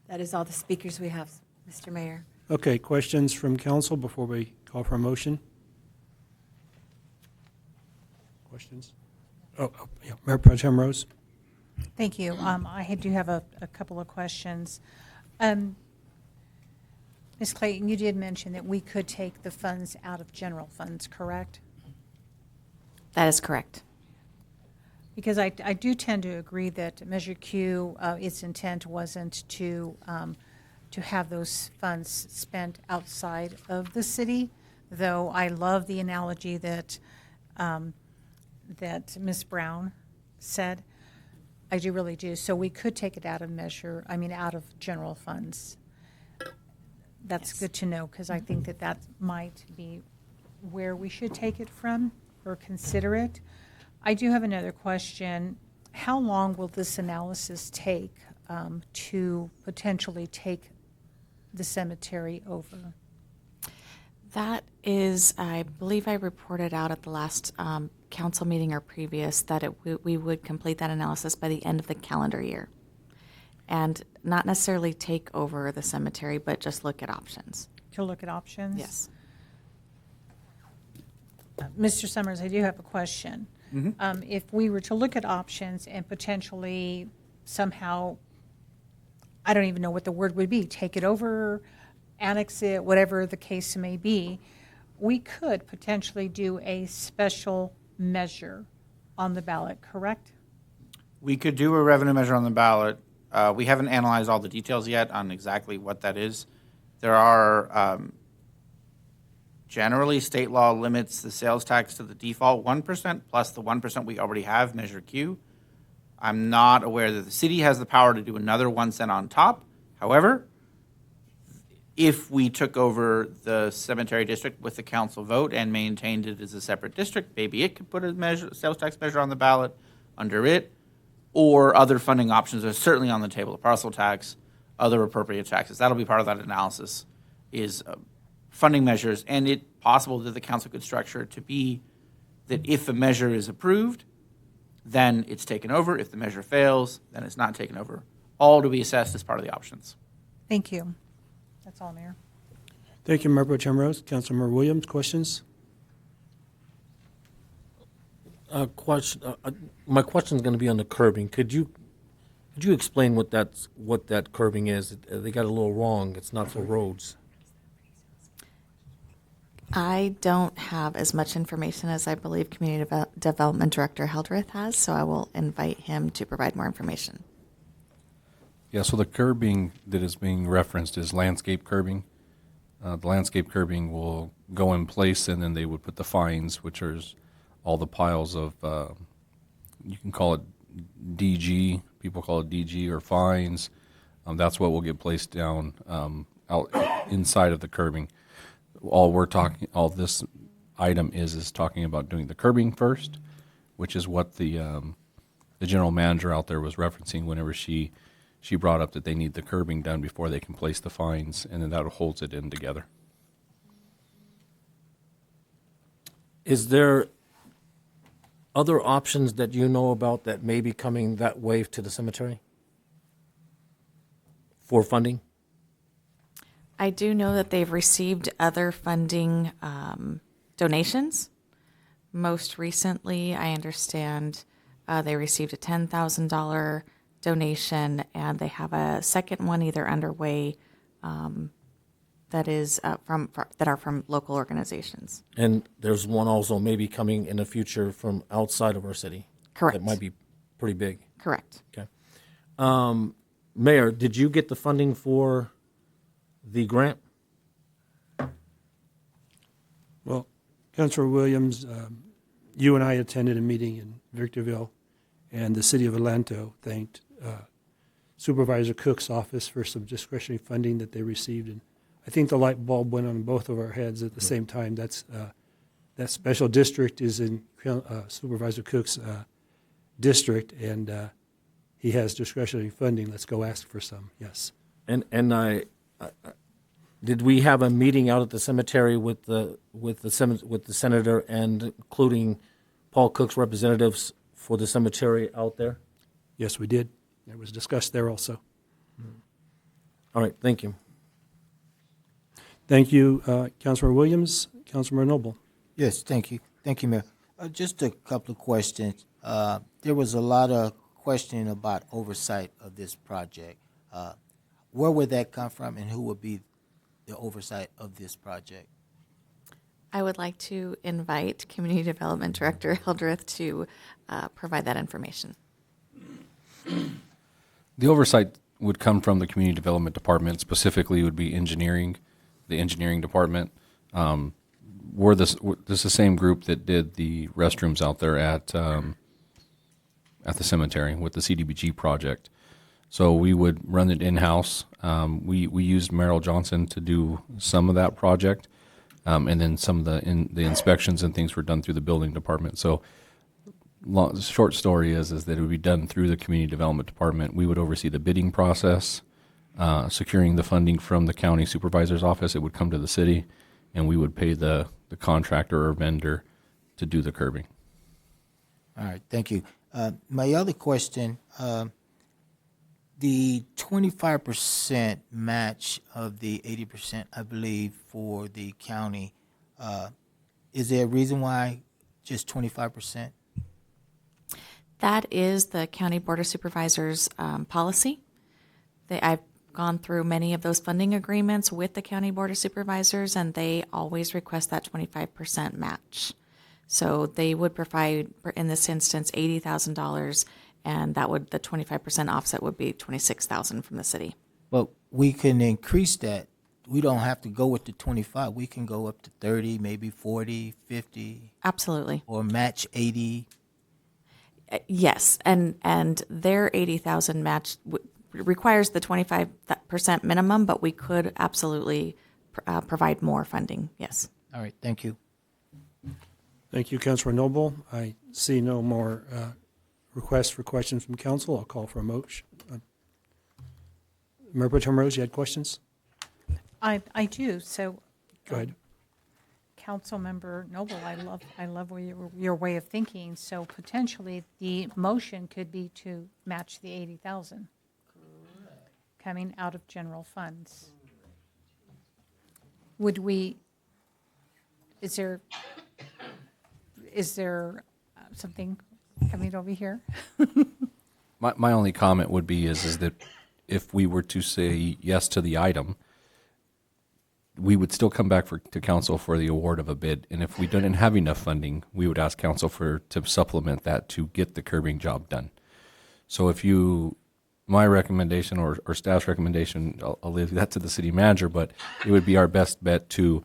[SPEAKER 3] That is all the speakers we have, Mr. Mayor.
[SPEAKER 1] Okay, questions from council before we call for a motion? Questions? Yeah, Mayor Pro Tem Rose.
[SPEAKER 21] Thank you. I do have a couple of questions. Ms. Clayton, you did mention that we could take the funds out of general funds, correct?
[SPEAKER 20] That is correct.
[SPEAKER 21] Because I do tend to agree that Measure Q, its intent wasn't to have those funds spent outside of the city, though I love the analogy that Ms. Brown said. I do really do. So we could take it out of general funds. That's good to know, because I think that might be where we should take it from or consider it. I do have another question. How long will this analysis take to potentially take the cemetery over?
[SPEAKER 20] That is, I believe I reported out at the last council meeting or previous that we would complete that analysis by the end of the calendar year. And not necessarily take over the cemetery, but just look at options.
[SPEAKER 21] To look at options?
[SPEAKER 20] Yes.
[SPEAKER 21] Mr. Summers, I do have a question. If we were to look at options and potentially somehow, I don't even know what the word would be, take it over, annex it, whatever the case may be, we could potentially do a special measure on the ballot, correct?
[SPEAKER 6] We could do a revenue measure on the ballot. We haven't analyzed all the details yet on exactly what that is. There are, generally, state law limits the sales tax to the default 1% plus the 1% we already have, Measure Q. I'm not aware that the city has the power to do another 1 cent on top. However, if we took over the cemetery district with the council vote and maintained it as a separate district, maybe it could put a sales tax measure on the ballot under it, or other funding options are certainly on the table, the parcel tax, other appropriate taxes. That'll be part of that analysis, is funding measures, and it's possible that the council could structure it to be that if a measure is approved, then it's taken over. If the measure fails, then it's not taken over. All to be assessed as part of the options.
[SPEAKER 21] Thank you. That's all, Mayor.
[SPEAKER 1] Thank you, Member Pro Tem Rose. Councilmember Williams, questions?
[SPEAKER 22] My question is going to be on the curbing. Could you explain what that curbing is? They got it a little wrong. It's not for roads.
[SPEAKER 20] I don't have as much information as I believe Community Development Director Hildreth has, so I will invite him to provide more information.
[SPEAKER 12] Yeah, so the curbing that is being referenced is landscape curbing. The landscape curbing will go in place, and then they would put the fines, which are all the piles of, you can call it DG, people call it DG, or fines. That's what will get placed down out inside of the curbing. All this item is talking about doing the curbing first, which is what the general manager out there was referencing whenever she brought up that they need the curbing done before they can place the fines, and then that holds it in together.
[SPEAKER 22] Is there other options that you know about that may be coming that way to the cemetery for funding?
[SPEAKER 20] I do know that they've received other funding donations. Most recently, I understand they received a $10,000 donation, and they have a second one either underway that is that are from local organizations.
[SPEAKER 22] And there's one also maybe coming in the future from outside of our city.
[SPEAKER 20] Correct.
[SPEAKER 22] That might be pretty big.
[SPEAKER 20] Correct.
[SPEAKER 22] Okay. Mayor, did you get the funding for the grant?
[SPEAKER 1] Well, Councilor Williams, you and I attended a meeting in Victorville, and the city of Atlanta thanked Supervisor Cook's office for some discretionary funding that they received, and I think the light bulb went on both of our heads at the same time. That's that special district is in Supervisor Cook's district, and he has discretionary funding. Let's go ask for some. Yes.
[SPEAKER 22] And I did we have a meeting out at the cemetery with the senator and including Paul Cook's representatives for the cemetery out there?
[SPEAKER 1] Yes, we did. It was discussed there also.
[SPEAKER 22] All right, thank you.
[SPEAKER 1] Thank you, Councilor Williams. Councilor Noble.
[SPEAKER 2] Yes, thank you. Thank you, Mayor. Just a couple of questions. There was a lot of questioning about oversight of this project. Where would that come from, and who would be the oversight of this project?
[SPEAKER 20] I would like to invite Community Development Director Hildreth to provide that information.
[SPEAKER 12] The oversight would come from the Community Development Department. Specifically, would be engineering, the engineering department. This is the same group that did the restrooms out there at the cemetery with the CDBG project. So we would run it in-house. We used Merrill Johnson to do some of that project, and then some of the inspections and things were done through the building department. So the short story is that it would be done through the Community Development Department. We would oversee the bidding process, securing the funding from the county supervisor's office. It would come to the city, and we would pay the contractor or vendor to do the curbing.
[SPEAKER 2] All right, thank you. My other question, the 25% match of the 80%, I believe, for the county, is there a reason why just 25%?
[SPEAKER 20] That is the County Board of Supervisors policy. I've gone through many of those funding agreements with the County Board of Supervisors, and they always request that 25% match. So they would provide, in this instance, $80,000, and the 25% offset would be $26,000 from the city.
[SPEAKER 2] But we can increase that. We don't have to go with the 25. We can go up to 30, maybe 40, 50.
[SPEAKER 20] Absolutely.
[SPEAKER 2] Or match 80.
[SPEAKER 20] Yes, and their $80,000 match requires the 25% 50% minimum, but we could absolutely provide more funding, yes.
[SPEAKER 2] All right, thank you.
[SPEAKER 1] Thank you, Councilor Noble. I see no more requests for questions from council. I'll call for a motion. Mayor Pro Tem Rose, you had questions?
[SPEAKER 21] I do, so.
[SPEAKER 1] Go ahead.
[SPEAKER 21] Councilmember Noble, I love your way of thinking. So potentially, the motion could be to match the 80,000 coming out of general funds. Would we? Is there something coming over here?
[SPEAKER 12] My only comment would be is that if we were to say yes to the item, we would still come back to council for the award of a bid. And if we didn't have enough funding, we would ask council to supplement that to get the curbing job done. So my recommendation or staff's recommendation, I'll leave that to the city manager, but it would be our best bet to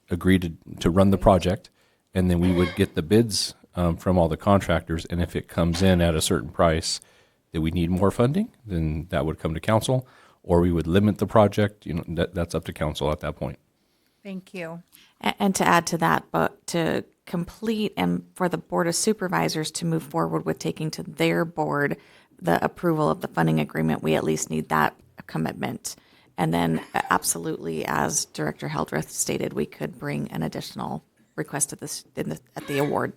[SPEAKER 12] agree to run the project, and then we would get the bids from all the contractors. And if it comes in at a certain price that we need more funding, then that would come to council. Or we would limit the project, that's up to council at that point.
[SPEAKER 21] Thank you.
[SPEAKER 20] And to add to that, but to complete and for the Board of Supervisors to move forward with taking to their board the approval of the funding agreement, we at least need that commitment. And then absolutely, as Director Hildreth stated, we could bring an additional request at the award.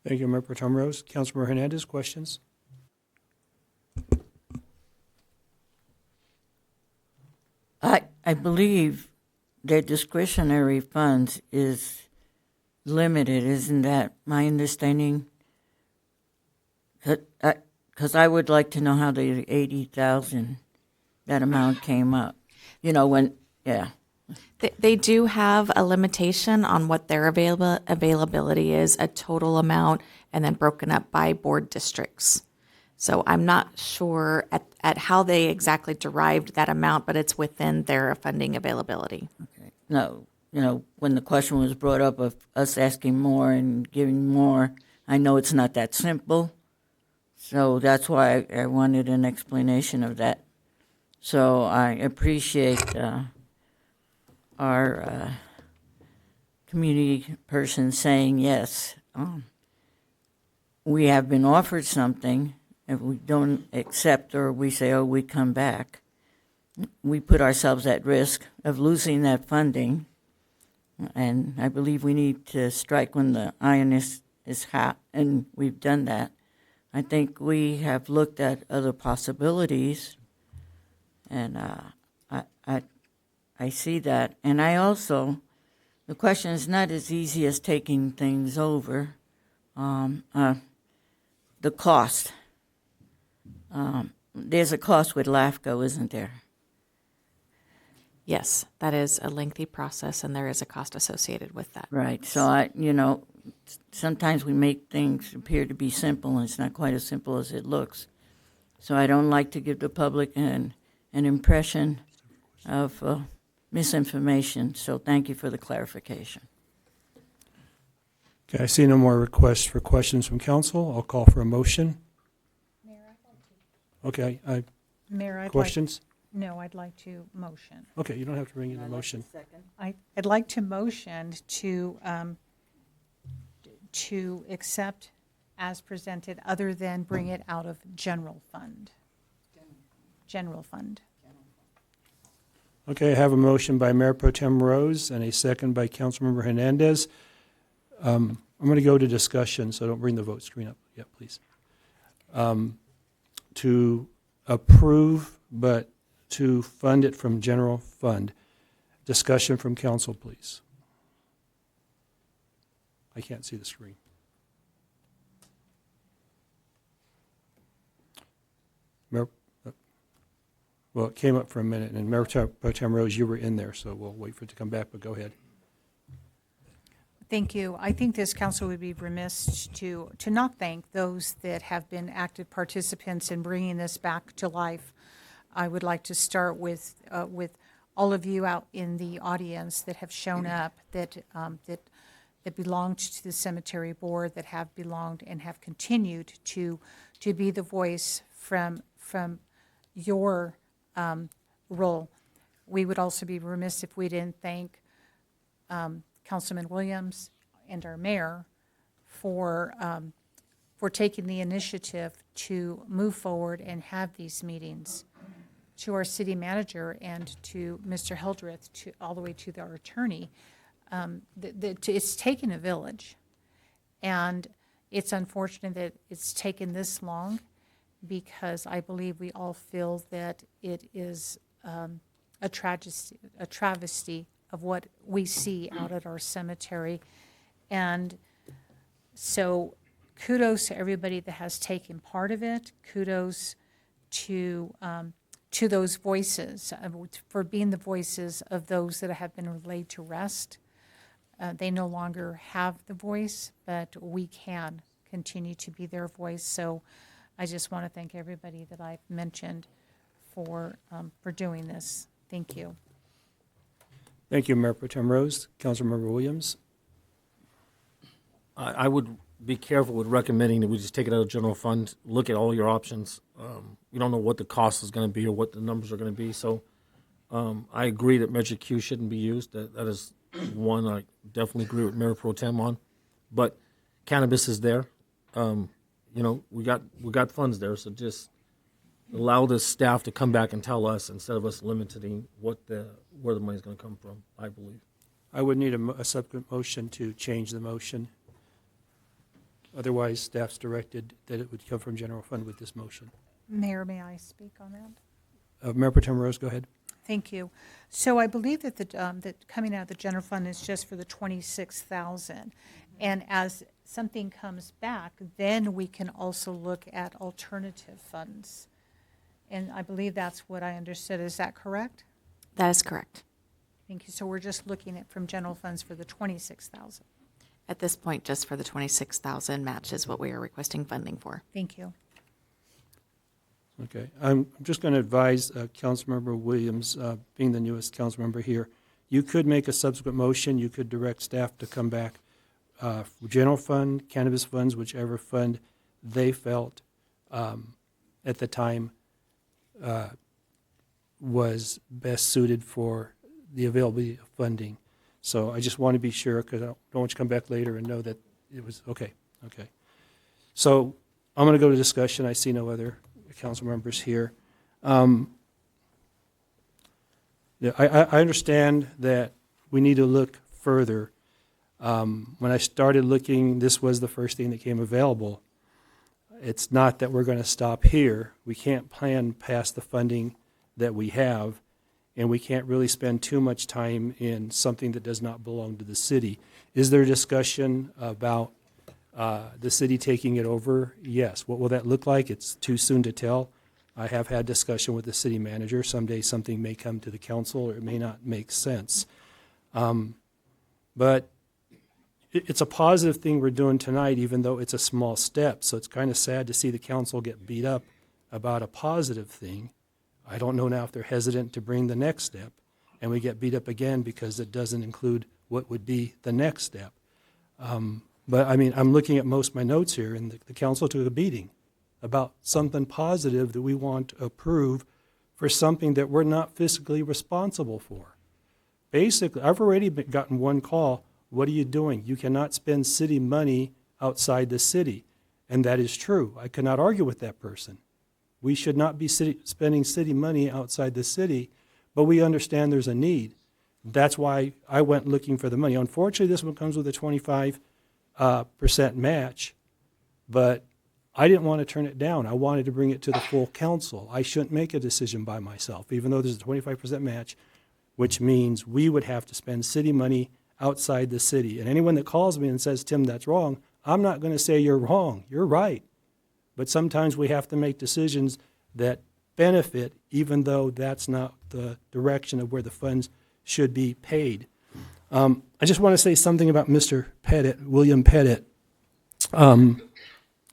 [SPEAKER 1] Thank you, Mayor Pro Tem Rose. Councilmember Hernandez, questions?
[SPEAKER 7] I believe that discretionary funds is limited. Isn't that my understanding? Because I would like to know how the 80,000, that amount came up.
[SPEAKER 20] They do have a limitation on what their availability is, a total amount, and then broken up by board districts. So I'm not sure at how they exactly derived that amount, but it's within their funding availability.
[SPEAKER 7] Okay. No, when the question was brought up of us asking more and giving more, I know it's not that simple. So that's why I wanted an explanation of that. So I appreciate our community person saying yes. We have been offered something. If we don't accept or we say, oh, we come back, we put ourselves at risk of losing that funding. And I believe we need to strike when the iron is hot, and we've done that. I think we have looked at other possibilities, and I see that. And I also, the question is not as easy as taking things over. The cost. There's a cost with LAFCO, isn't there?
[SPEAKER 20] Yes, that is a lengthy process, and there is a cost associated with that.
[SPEAKER 7] Right. So sometimes we make things appear to be simple, and it's not quite as simple as it looks. So I don't like to give the public an impression of misinformation. So thank you for the clarification.
[SPEAKER 1] Okay, I see no more requests for questions from council. I'll call for a motion. Okay,
[SPEAKER 21] Mayor,
[SPEAKER 1] questions?
[SPEAKER 21] No, I'd like to motion.
[SPEAKER 1] Okay, you don't have to bring in a motion.
[SPEAKER 21] I'd like to motion to accept as presented, other than bring it out of general fund. General fund.
[SPEAKER 1] Okay, I have a motion by Mayor Pro Tem Rose and a second by Councilmember Hernandez. I'm going to go to discussion, so don't bring the vote screen up yet, please. To approve, but to fund it from general fund. Discussion from council, please. I can't see the screen. Mayor, well, it came up for a minute, and Mayor Pro Tem Rose, you were in there, so we'll wait for it to come back, but go ahead.
[SPEAKER 21] Thank you. I think this council would be remiss to not thank those that have been active participants in bringing this back to life. I would like to start with all of you out in the audience that have shown up, that belonged to the cemetery board, that have belonged and have continued to be the voice from your role. We would also be remiss if we didn't thank Councilman Williams and our mayor for taking the initiative to move forward and have these meetings, to our city manager and to Mr. Hildreth, all the way to our attorney. It's taken a village, and it's unfortunate that it's taken this long, because I believe we all feel that it is a travesty of what we see out at our cemetery. And so kudos to everybody that has taken part of it. Kudos to those voices, for being the voices of those that have been laid to rest. They no longer have the voice, but we can continue to be their voice. So I just want to thank everybody that I've mentioned for doing this. Thank you.
[SPEAKER 1] Thank you, Mayor Pro Tem Rose. Councilmember Williams.
[SPEAKER 22] I would be careful with recommending that we just take it out of general fund, look at all your options. You don't know what the cost is going to be or what the numbers are going to be. So I agree that Measure Q shouldn't be used. That is one I definitely agree with Mayor Pro Tem on. But cannabis is there. We got funds there, so just allow the staff to come back and tell us instead of us limiting where the money's going to come from, I believe.
[SPEAKER 1] I would need a subsequent motion to change the motion. Otherwise, staff's directed that it would come from general fund with this motion.
[SPEAKER 21] Mayor, may I speak on that?
[SPEAKER 1] Mayor Pro Tem Rose, go ahead.
[SPEAKER 21] Thank you. So I believe that that coming out of the general fund is just for the 26,000. And as something comes back, then we can also look at alternative funds. And I believe that's what I understood. Is that correct?
[SPEAKER 20] That is correct.
[SPEAKER 21] Thank you. So we're just looking at from general funds for the 26,000.
[SPEAKER 20] At this point, just for the 26,000 match is what we are requesting funding for.
[SPEAKER 21] Thank you.
[SPEAKER 1] Okay. I'm just going to advise Councilmember Williams, being the newest council member here, you could make a subsequent motion. You could direct staff to come back. General fund, cannabis funds, whichever fund they felt at the time was best suited for the availability of funding. So I just want to be sure, because I don't want you to come back later and know that it was, okay. So I'm going to go to discussion. I see no other council members here. I understand that we need to look further. When I started looking, this was the first thing that came available. It's not that we're going to stop here. We can't plan past the funding that we have, and we can't really spend too much time in something that does not belong to the city. Is there discussion about the city taking it over? Yes. What will that look like? It's too soon to tell. I have had discussion with the city manager. Someday something may come to the council, or it may not make sense. But it's a positive thing we're doing tonight, even though it's a small step. So it's kind of sad to see the council get beat up about a positive thing. I don't know now if they're hesitant to bring the next step, and we get beat up again because it doesn't include what would be the next step. But I mean, I'm looking at most of my notes here, and the council took a beating about something positive that we want to approve for something that we're not fiscally responsible for. Basically, I've already gotten one call. What are you doing? You cannot spend city money outside the city. And that is true. I cannot argue with that person. We should not be spending city money outside the city, but we understand there's a need. That's why I went looking for the money. Unfortunately, this one comes with a 25% match, but I didn't want to turn it down. I wanted to bring it to the full council. I shouldn't make a decision by myself, even though there's a 25% match, which means we would have to spend city money outside the city. And anyone that calls me and says, Tim, that's wrong, I'm not going to say you're wrong. You're right. But sometimes we have to make decisions that benefit, even though that's not the direction of where the funds should be paid. I just want to say something about Mr. Pettit, William Pettit,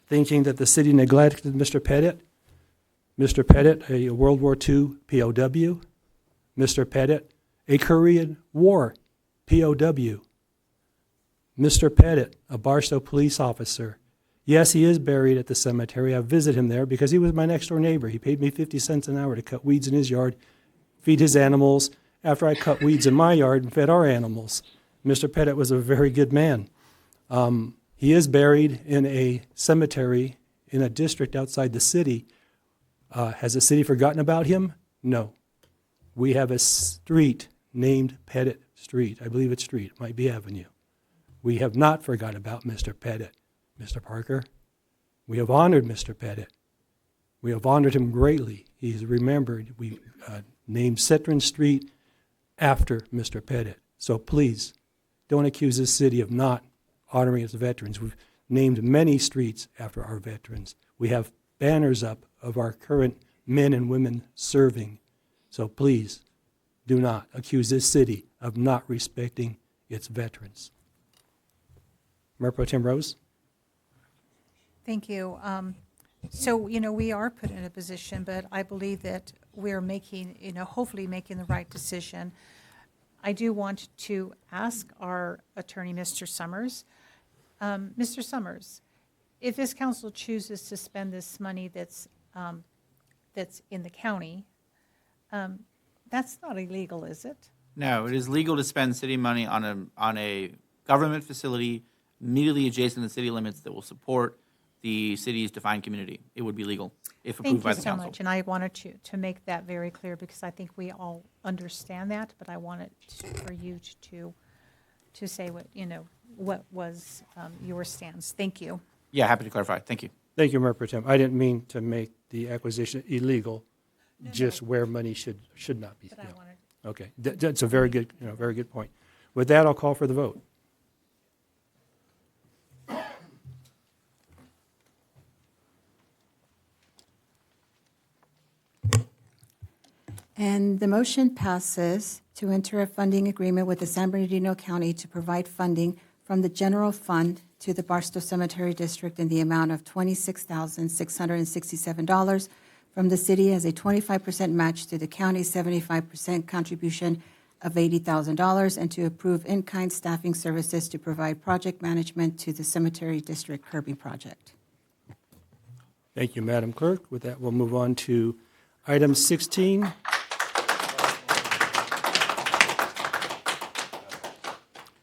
[SPEAKER 1] thinking that the city neglected Mr. Pettit. Mr. Pettit, a World War II POW. Mr. Pettit, a Korean War POW. Mr. Pettit, a Barstow police officer, Yes, he is buried at the cemetery. I visit him there because he was my next door neighbor. He paid me 50 cents an hour to cut weeds in his yard, feed his animals after I cut weeds in my yard and fed our animals. Mr. Pettit was a very good man. He is buried in a cemetery in a district outside the city. Has the city forgotten about him? No. We have a street named Pettit Street. I believe it's street. It might be avenue. We have not forgotten about Mr. Pettit. Mr. Parker, we have honored Mr. Pettit. We have honored him greatly. He's remembered. We named Citron Street after Mr. Pettit. So please, don't accuse this city of not honoring its veterans. We've named many streets after our veterans. We have banners up of our current men and women serving. So please, do not accuse this city of not respecting its veterans. Mayor Pro Tem Rose?
[SPEAKER 21] Thank you. So, we are put in a position, but I believe that we're making, hopefully making the right decision. I do want to ask our attorney, Mr. Summers. Mr. Summers, if this council chooses to spend this money that's in the county, that's not illegal, is it?
[SPEAKER 6] No, it is legal to spend city money on a government facility immediately adjacent to city limits that will support the city's defined community. It would be legal if approved by the council.
[SPEAKER 21] Thank you so much, and I wanted to make that very clear because I think we all understand that, but I wanted for you to say what was your stance. Thank you.
[SPEAKER 6] Yeah, happy to clarify. Thank you.
[SPEAKER 1] Thank you, Mayor Pro Tem. I didn't mean to make the acquisition illegal, just where money should not be.
[SPEAKER 21] But I wanted.
[SPEAKER 1] Okay, that's a very good point. With that, I'll call for the vote.
[SPEAKER 3] And the motion passes to enter a funding agreement with the San Bernardino County to provide funding from the general fund to the Barstow Cemetery District in the amount of $26,667 from the city as a 25% match to the county's 75% contribution of $80,000, and to approve in-kind staffing services to provide project management to the Cemetery District curbing project.
[SPEAKER 1] Thank you, Madam Clerk. With that, we'll move on to item 16.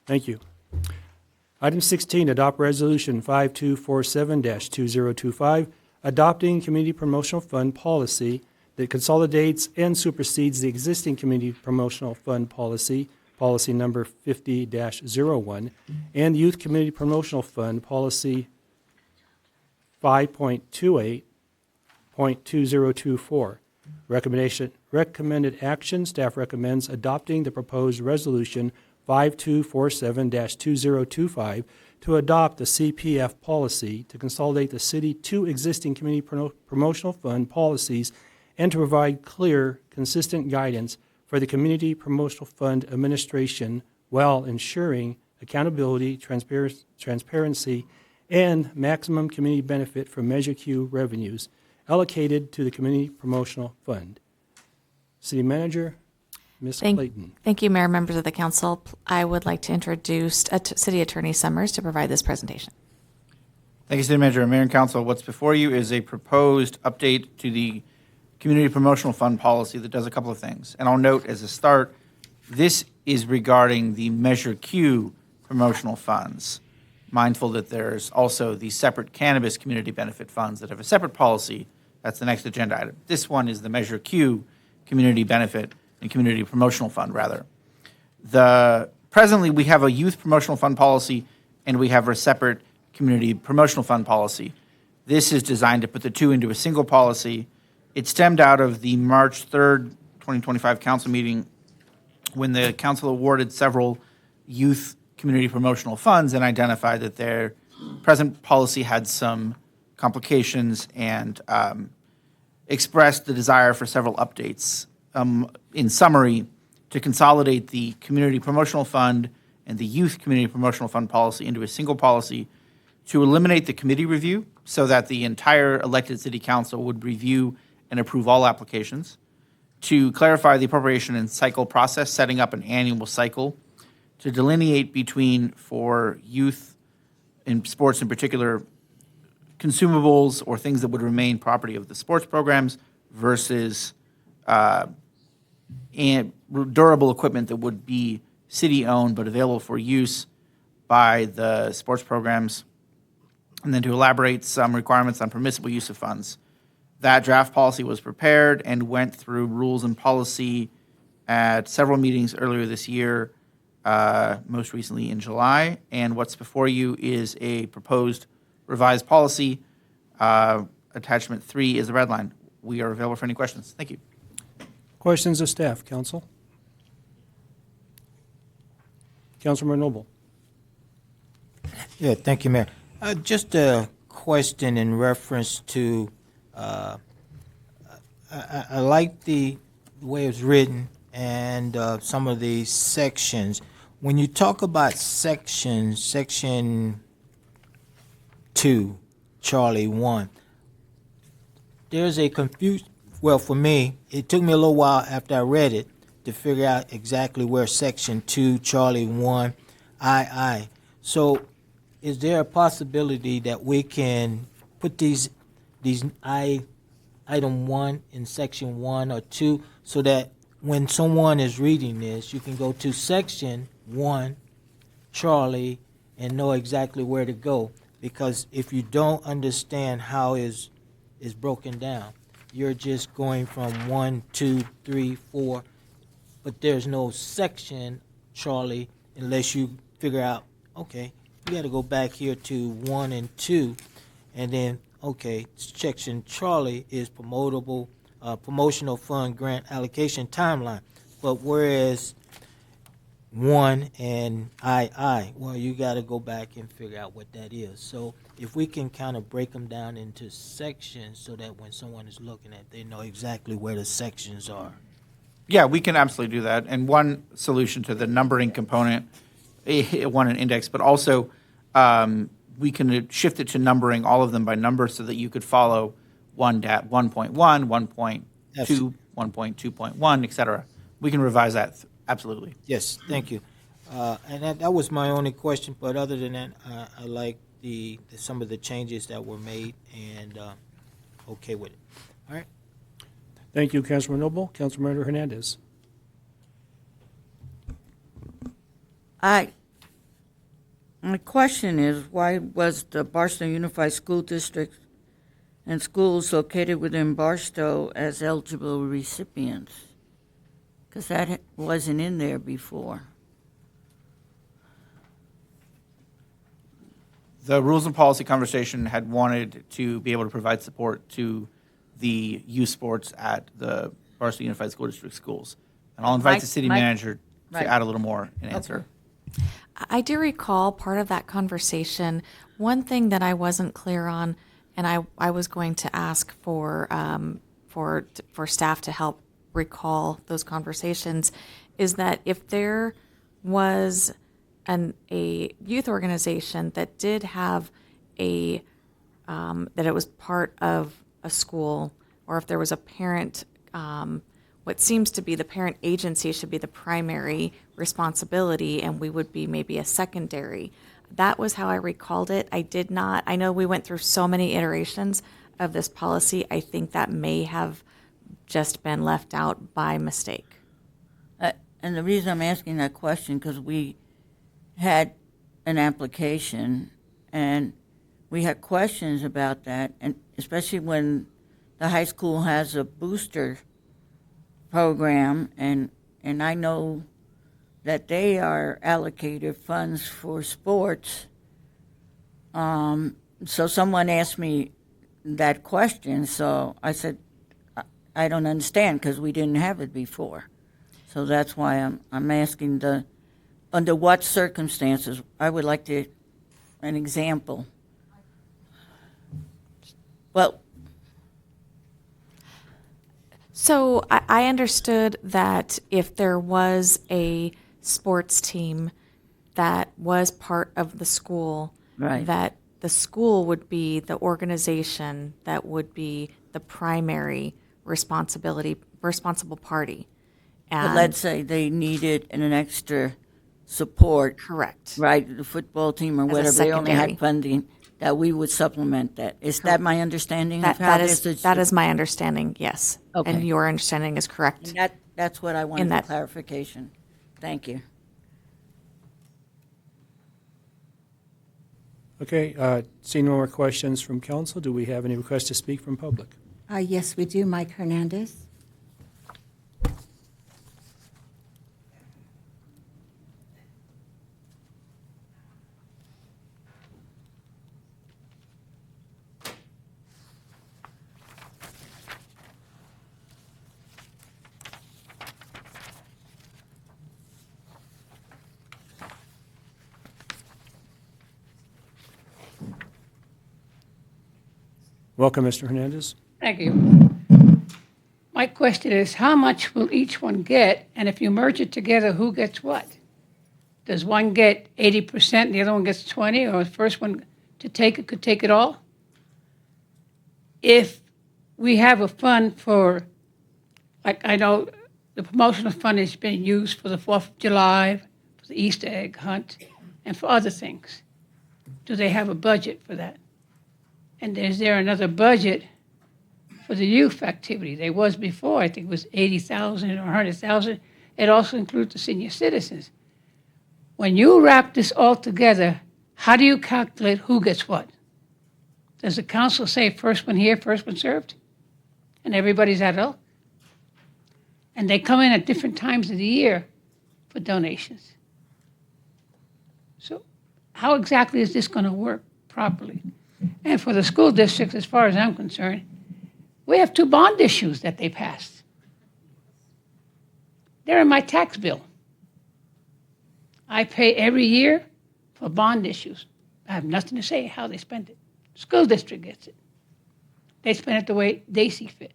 [SPEAKER 1] Thank you. Item 16, adopt resolution 5247-2025, adopting community promotional fund policy that consolidates and supersedes the existing community promotional fund policy, policy number 50-01, and youth community promotional fund policy 5.28.2024. Recommended action, staff recommends adopting the proposed resolution 5247-2025 to adopt the CPF policy to consolidate the city two existing community promotional fund policies and to provide clear, consistent guidance for the community promotional fund administration while ensuring accountability, transparency, and maximum community benefit from Measure Q revenues allocated to the community promotional fund. City Manager, Ms. Clayton.
[SPEAKER 20] Thank you, Mayor, members of the council. I would like to introduce City Attorney Summers to provide this presentation.
[SPEAKER 6] Thank you, City Manager. Mayor and Council, what's before you is a proposed update to the Community Promotional Fund policy that does a couple of things. And I'll note as a start, this is regarding the Measure Q promotional funds. Mindful that there's also the separate cannabis community benefit funds that have a separate policy. That's the next agenda item. This one is the Measure Q community benefit and community promotional fund, rather. Presently, we have a youth promotional fund policy and we have a separate community promotional fund policy. This is designed to put the two into a single policy. It stemmed out of the March 3rd, 2025 council meeting when the council awarded several youth community promotional funds and identified that their present policy had some complications and expressed the desire for several updates. In summary, to consolidate the community promotional fund and the youth community promotional fund policy into a single policy, to eliminate the committee review so that the entire elected city council would review and approve all applications, to clarify the appropriation and cycle process, setting up an annual cycle, to delineate between, for youth in sports in particular, consumables or things that would remain property of the sports programs versus and durable equipment that would be city-owned but available for use by the sports programs, and then to elaborate some requirements on permissible use of funds. That draft policy was prepared and went through rules and policy at several meetings earlier this year, most recently in July. And what's before you is a proposed revised policy. Attachment 3 is the red line. We are available for any questions. Thank you.
[SPEAKER 1] Questions of staff, council? Councilmember Noble.
[SPEAKER 2] Yeah, thank you, Mayor. Just a question in reference to, I like the way it's written and some of the sections. When you talk about section 2, Charlie 1, there's a confusion. Well, for me, it took me a little while after I read it to figure out exactly where section 2, Charlie 1, I. So is there a possibility that we can put these item 1 in section 1 or 2 so that when someone is reading this, you can go to section 1, Charlie, and know exactly where to go? Because if you don't understand how is broken down, you're just going from 1, 2, 3, 4, but there's no section, Charlie, unless you figure out, okay, you got to go back here to 1 and 2, and then, okay, section Charlie is promotional fund grant allocation timeline. But whereas 1 and I, well, you got to go back and figure out what that is. So if we can kind of break them down into sections so that when someone is looking at, they know exactly where the sections are.
[SPEAKER 6] Yeah, we can absolutely do that. And one solution to the numbering component, one an index, but also we can shift it to numbering all of them by number so that you could follow 1.1, 1.2, 1.2.1, et cetera. We can revise that, absolutely.
[SPEAKER 2] Yes, thank you. And that was my only question, but other than that, I like some of the changes that were made and okay with it. All right.
[SPEAKER 1] Thank you, Councilmember Noble. Councilmember Hernandez.
[SPEAKER 7] My question is, why was the Barstow Unified School District and schools located within Barstow as eligible recipients? Because that wasn't in there before.
[SPEAKER 6] The rules and policy conversation had wanted to be able to provide support to the youth sports at the Barstow Unified School District schools. And I'll invite the city manager to add a little more and answer.
[SPEAKER 20] I do recall part of that conversation. One thing that I wasn't clear on, and I was going to ask for staff to help recall those conversations, is that if there was a youth organization that did have that it was part of a school, or if there was a parent, what seems to be the parent agency should be the primary responsibility, and we would be maybe a secondary. That was how I recalled it. I know we went through so many iterations of this policy. I think that may have just been left out by mistake.
[SPEAKER 7] And the reason I'm asking that question, because we had an application and we had questions about that, and especially when the high school has a booster program, and I know that they are allocated funds for sports. So someone asked me that question, so I said, I don't understand because we didn't have it before. So that's why I'm asking under what circumstances. I would like an example. Well,
[SPEAKER 20] so I understood that if there was a sports team that was part of the school,
[SPEAKER 7] right,
[SPEAKER 20] that the school would be the organization that would be the primary responsible party.
[SPEAKER 7] but let's say they needed an extra support.
[SPEAKER 20] Correct.
[SPEAKER 7] Right, the football team or
[SPEAKER 20] As a
[SPEAKER 7] whatever, they only had
[SPEAKER 20] secondary.
[SPEAKER 7] funding that we would supplement that. Is that my understanding of how this is?
[SPEAKER 20] That is my understanding, yes.
[SPEAKER 7] Okay.
[SPEAKER 20] And your understanding is correct.
[SPEAKER 7] And that's what I wanted
[SPEAKER 20] In that-
[SPEAKER 7] clarification. Thank you.
[SPEAKER 1] Okay, seeing no more questions from council, do we have any requests to speak from public?
[SPEAKER 3] Yes, we do. Mike Hernandez.
[SPEAKER 1] Welcome, Mr. Hernandez.
[SPEAKER 4] Thank you. My question is, how much will each one get? And if you merge it together, who gets what? Does one get 80% and the other one gets 20, or the first one to take it could take it all? If we have a fund for, like I know the promotional fund is being used for the 4th of July, for the Easter egg hunt, and for other things. Do they have a budget for that? And is there another budget for the youth activity? There was before, I think it was 80,000 or 100,000. It also includes the senior citizens. When you wrap this all together, how do you calculate who gets what? Does the council say first one here, first one served? And everybody's adult? And they come in at different times of the year for donations. So how exactly is this going to work properly? And for the school districts, as far as I'm concerned, we have 2 bond issues that they passed. They're in my tax bill. I pay every year for bond issues. I have nothing to say how they spend it. School district gets it. They spend it the way they see fit.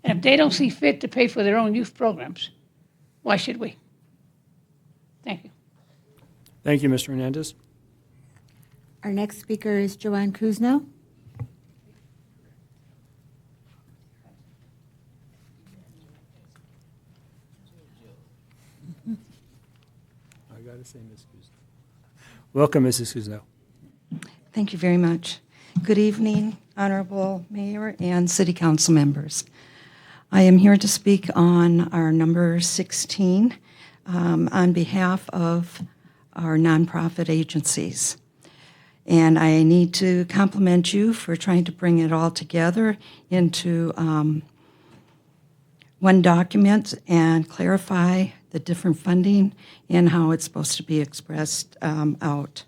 [SPEAKER 4] And if they don't see fit to pay for their own youth programs, why should we? Thank you.
[SPEAKER 1] Thank you, Mr. Hernandez.
[SPEAKER 3] Our next speaker is Joanne Kuzno.
[SPEAKER 1] I got to say, Ms. Kuzno. Welcome, Mrs. Kuzno.
[SPEAKER 9] Thank you very much. Good evening, Honorable Mayor and City Council members. I am here to speak on our number 16 on behalf of our nonprofit agencies. And I need to compliment you for trying to bring it all together into one document and clarify the different funding and how it's supposed to be expressed out.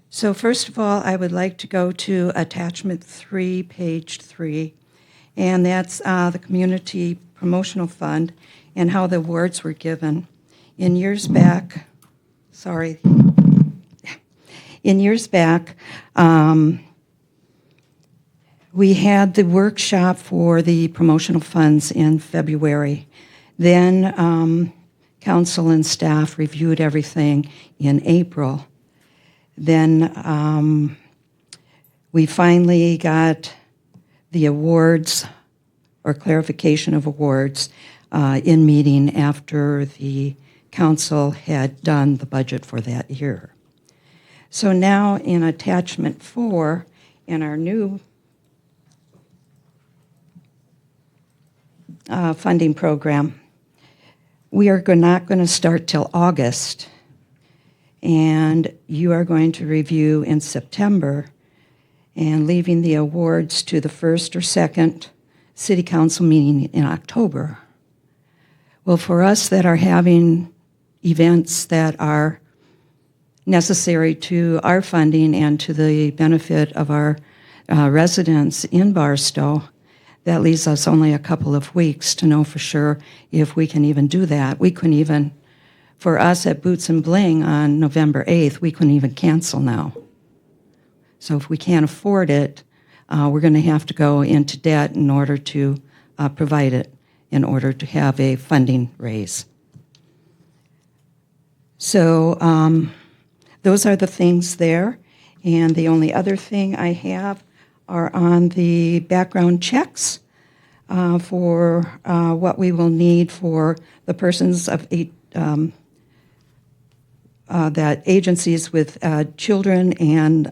[SPEAKER 9] So first of all, I would like to go to attachment 3, page 3, and that's the Community Promotional Fund and how the awards were given. In years back, we had the workshop for the promotional funds in February. Then council and staff reviewed everything in April. Then we finally got the awards or clarification of awards in meeting after the council had done the budget for that year. So now in attachment 4 in our new funding program, we are not going to start till August, and you are going to review in September and leaving the awards to the first or second city council meeting in October. Well, for us that are having events that are necessary to our funding and to the benefit of our residents in Barstow, that leaves us only a couple of weeks to know for sure if we can even do that. We couldn't even, for us at Boots and Bling on November 8th, we couldn't even cancel now. So if we can't afford it, we're going to have to go into debt in order to provide it, in order to have a funding raise. So those are the things there. And the only other thing I have are on the background checks for what we will need for the persons of that agencies with children and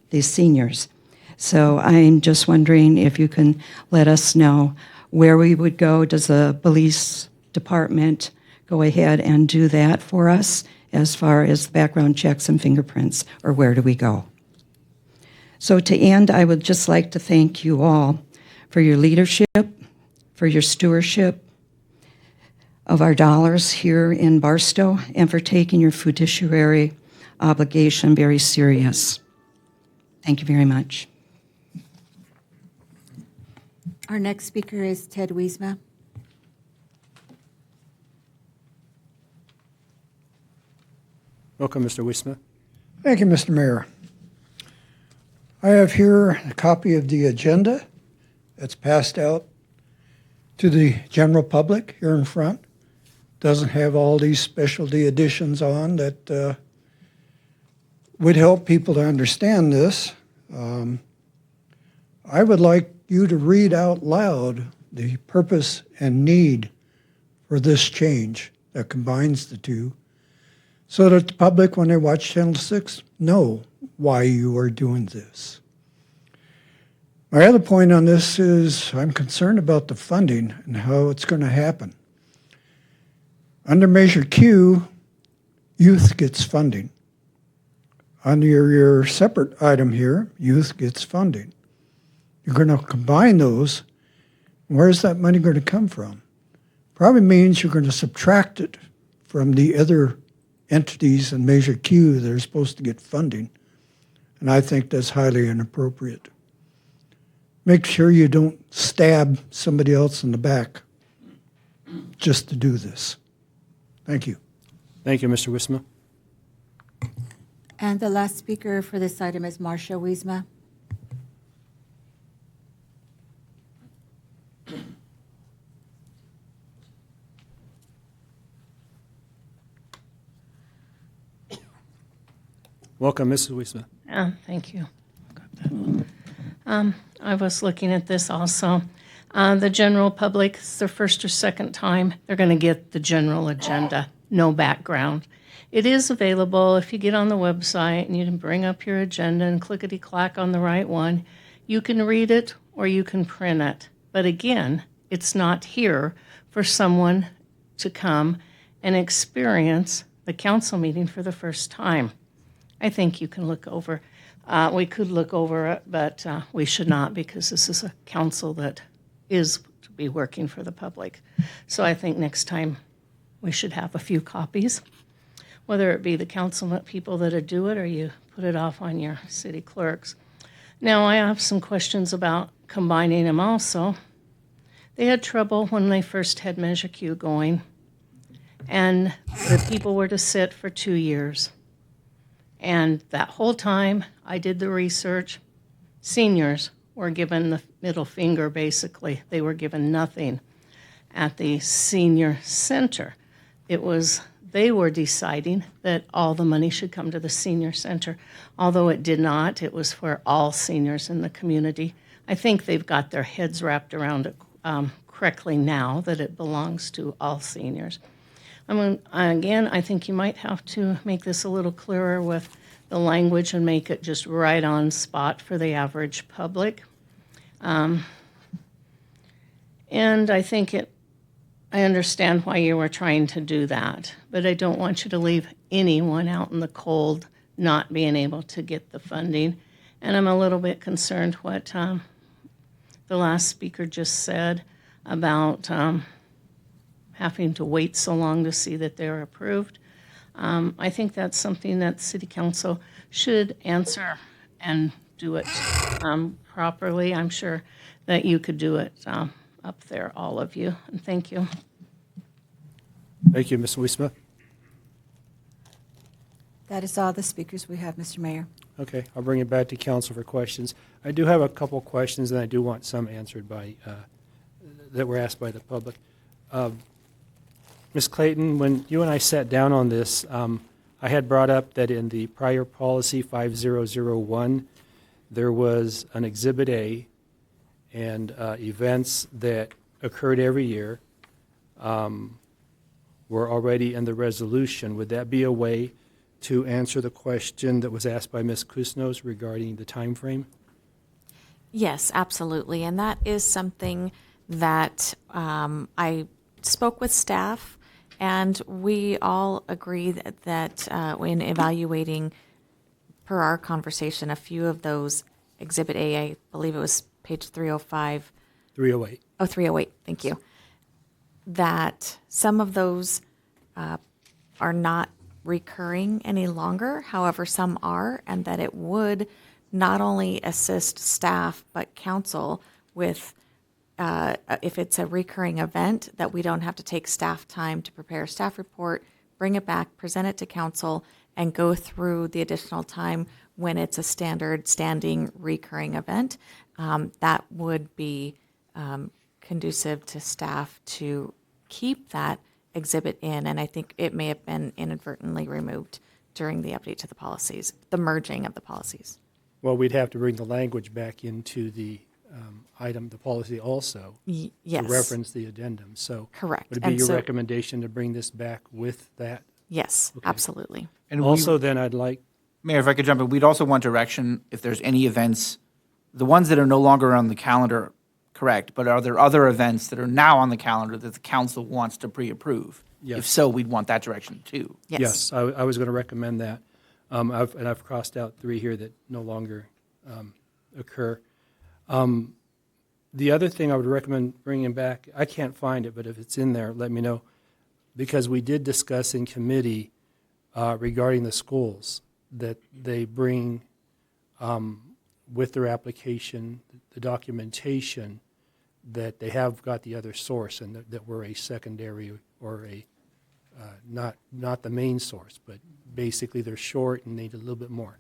[SPEAKER 9] the seniors. So I'm just wondering if you can let us know where we would go. Does the police department go ahead and do that for us as far as background checks and fingerprints, or where do we go? So to end, I would just like to thank you all for your leadership, for your stewardship of our dollars here in Barstow, and for taking your fiduciary obligation very serious. Thank you very much.
[SPEAKER 3] Our next speaker is Ted Wiesma.
[SPEAKER 1] Welcome, Mr. Wiesma.
[SPEAKER 15] Thank you, Mr. Mayor. I have here a copy of the agenda that's passed out to the general public here in front. Doesn't have all these specialty additions on that would help people to understand this. I would like you to read out loud the purpose and need for this change that combines the two, so that the public, when they watch Channel 6, know why you are doing this. My other point on this is I'm concerned about the funding and how it's going to happen. Under Measure Q, youth gets funding. Under your separate item here, youth gets funding. You're going to combine those. Where's that money going to come from? Probably means you're going to subtract it from the other entities in Measure Q that are supposed to get funding. And I think that's highly inappropriate. Make sure you don't stab somebody else in the back just to do this. Thank you.
[SPEAKER 1] Thank you, Mr. Wiesma.
[SPEAKER 3] And the last speaker for this item is Marcia Wiesma.
[SPEAKER 1] Welcome, Mrs. Wiesma.
[SPEAKER 19] Thank you. I was looking at this also. The general public, it's their first or second time, they're going to get the general agenda, no background. It is available if you get on the website and you can bring up your agenda and clickety-clack on the right one. You can read it or you can print it. But again, it's not here for someone to come and experience the council meeting for the first time. I think you can look over. We could look over it, but we should not, because this is a council that is to be working for the public. So I think next time we should have a few copies, whether it be the council people that do it or you put it off on your city clerks. Now, I have some questions about combining them also. They had trouble when they first had Measure Q going, and the people were to sit for 2 years. And that whole time I did the research, seniors were given the middle finger, basically. They were given nothing at the senior center. They were deciding that all the money should come to the senior center. Although it did not, it was for all seniors in the community. I think they've got their heads wrapped around it correctly now, that it belongs to all seniors. Again, I think you might have to make this a little clearer with the language and make it just right on spot for the average public. And I think I understand why you were trying to do that, but I don't want you to leave anyone out in the cold not being able to get the funding. And I'm a little bit concerned what the last speaker just said about having to wait so long to see that they're approved. I think that's something that City Council should answer and do it properly. I'm sure that you could do it up there, all of you. And thank you.
[SPEAKER 1] Thank you, Ms. Wiesma.
[SPEAKER 3] That is all the speakers we have, Mr. Mayor.
[SPEAKER 1] Okay, I'll bring it back to council for questions. I do have a couple questions, and I do want some answered by, that were asked by the public. Ms. Clayton, when you and I sat down on this, I had brought up that in the prior policy 5001, there was an Exhibit A, and events that occurred every year were already in the resolution. Would that be a way to answer the question that was asked by Ms. Kusnos regarding the time frame?
[SPEAKER 20] Yes, absolutely. And that is something that I spoke with staff, and we all agree that in evaluating, per our conversation, a few of those Exhibit A, I believe it was page 305.
[SPEAKER 1] 308.
[SPEAKER 20] Oh, 308, thank you. That some of those are not recurring any longer. However, some are, and that it would not only assist staff but council with, if it's a recurring event, that we don't have to take staff time to prepare a staff report, bring it back, present it to council, and go through the additional time when it's a standard, standing, recurring event. That would be conducive to staff to keep that exhibit in, and I think it may have been inadvertently removed during the update to the policies, the merging of the policies.
[SPEAKER 1] Well, we'd have to bring the language back into the item, the policy also.
[SPEAKER 20] Yes.
[SPEAKER 1] To reference the addendum, so.
[SPEAKER 20] Correct.
[SPEAKER 1] Would it be
[SPEAKER 20] And
[SPEAKER 1] your
[SPEAKER 20] so-
[SPEAKER 1] recommendation to bring this back with that?
[SPEAKER 20] Yes, absolutely.
[SPEAKER 6] And
[SPEAKER 1] Also, then I'd like,
[SPEAKER 6] Mayor, if I could jump in, we'd also want direction if there's any events, the ones that are no longer on the calendar, correct, but are there other events that are now on the calendar that the council wants to pre-approve?
[SPEAKER 1] Yes.
[SPEAKER 6] If so, we'd want that direction too.
[SPEAKER 1] yes, I was going to recommend that. I've crossed out 3 here that no longer occur. The other thing I would recommend bringing back, I can't find it, but if it's in there, let me know, because we did discuss in committee regarding the schools, that they bring with their application, the documentation that they have got the other source and that we're a secondary or a, not the main source, but basically they're short and need a little bit more.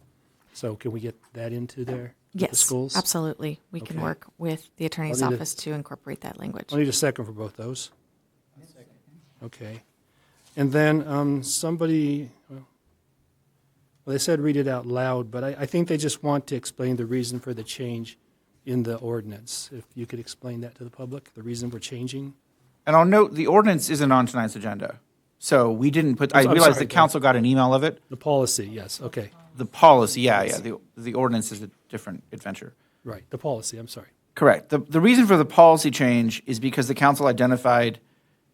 [SPEAKER 1] So can we get that into there? with the
[SPEAKER 20] Yes,
[SPEAKER 1] schools?
[SPEAKER 20] absolutely. We can
[SPEAKER 1] Okay.
[SPEAKER 20] work with the attorney's
[SPEAKER 1] I'll need a-
[SPEAKER 20] office to incorporate that language.
[SPEAKER 1] I'll need a second for both those. Okay. And then somebody, well, they said read it out loud, but I think they just want to explain the reason for the change in the ordinance. If you could explain that to the public, the reason we're changing?
[SPEAKER 6] And I'll note, the ordinance isn't on tonight's agenda. So we didn't put, I
[SPEAKER 1] I'm
[SPEAKER 6] realize
[SPEAKER 1] sorry,
[SPEAKER 6] the council got an email of it.
[SPEAKER 1] The policy, yes, okay.
[SPEAKER 6] The policy, yeah. The ordinance is a different adventure.
[SPEAKER 1] Right, the policy, I'm sorry.
[SPEAKER 6] Correct. The reason for the policy change is because the council identified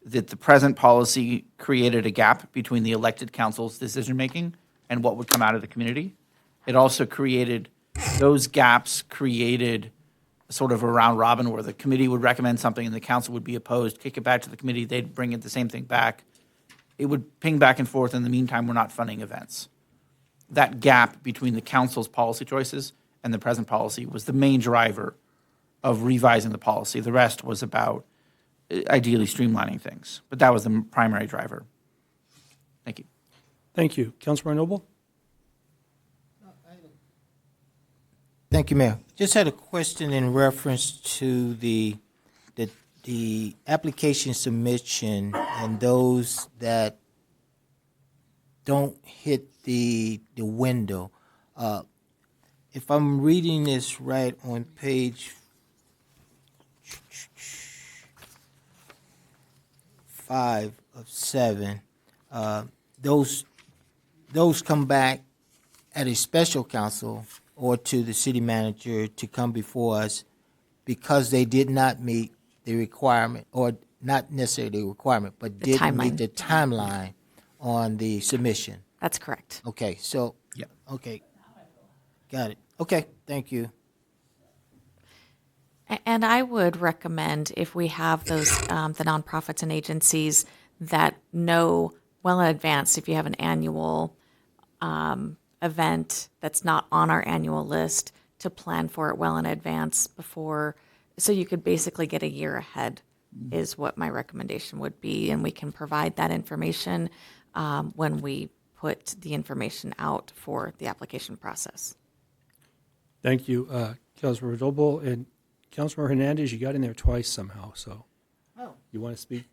[SPEAKER 6] that the present policy created a gap between the elected council's decision-making and what would come out of the community. It also created, those gaps created sort of a round robin where the committee would recommend something and the council would be opposed, kick it back to the committee, they'd bring it the same thing back. It would ping back and forth. In the meantime, we're not funding events. That gap between the council's policy choices and the present policy was the main driver of revising the policy. The rest was about ideally streamlining things, but that was the primary driver. Thank you.
[SPEAKER 1] Thank you. Councilmember Noble?
[SPEAKER 2] Thank you, Mayor. Just had a question in reference to the application submission and those that don't hit the window. If I'm reading this right on page 5 of 7, those come back at a special council or to the city manager to come before us because they did not meet the requirement, or not necessarily the requirement, but
[SPEAKER 20] The
[SPEAKER 2] didn't meet
[SPEAKER 20] timeline.
[SPEAKER 2] the timeline on the submission.
[SPEAKER 20] That's correct.
[SPEAKER 2] Okay, so,
[SPEAKER 6] Yeah.
[SPEAKER 2] okay, got it. Okay, thank you.
[SPEAKER 20] And I would recommend, if we have those, the nonprofits and agencies that know well in advance, if you have an annual event that's not on our annual list, to plan for it well in advance before, so you could basically get a year ahead, is what my recommendation would be. And we can provide that information when we put the information out for the application process.
[SPEAKER 1] Thank you, Councilmember Noble. And Councilmember Hernandez, you got in there twice somehow, so.
[SPEAKER 20] Oh.
[SPEAKER 1] You want to speak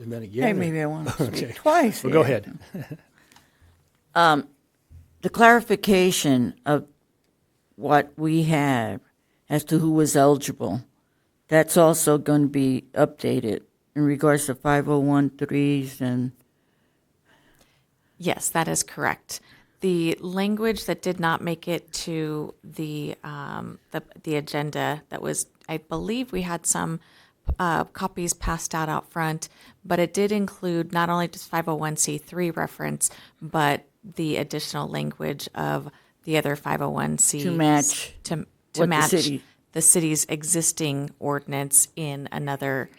[SPEAKER 1] and then again?
[SPEAKER 7] Hey,
[SPEAKER 1] or-
[SPEAKER 7] maybe I want to
[SPEAKER 1] Okay.
[SPEAKER 7] speak twice.
[SPEAKER 1] Well, go
[SPEAKER 7] here.
[SPEAKER 1] ahead.
[SPEAKER 7] The clarification of what we have as to who was eligible, that's also going to be updated in regards to 501(3)s and.
[SPEAKER 20] Yes, that is correct. The language that did not make it to the agenda, that was, I believe we had some copies passed out front, but it did include not only just 501c3 reference, but the additional language of the other 501c
[SPEAKER 7] To match
[SPEAKER 20] to
[SPEAKER 7] what the
[SPEAKER 20] match
[SPEAKER 7] city-
[SPEAKER 20] the city's existing ordinance in another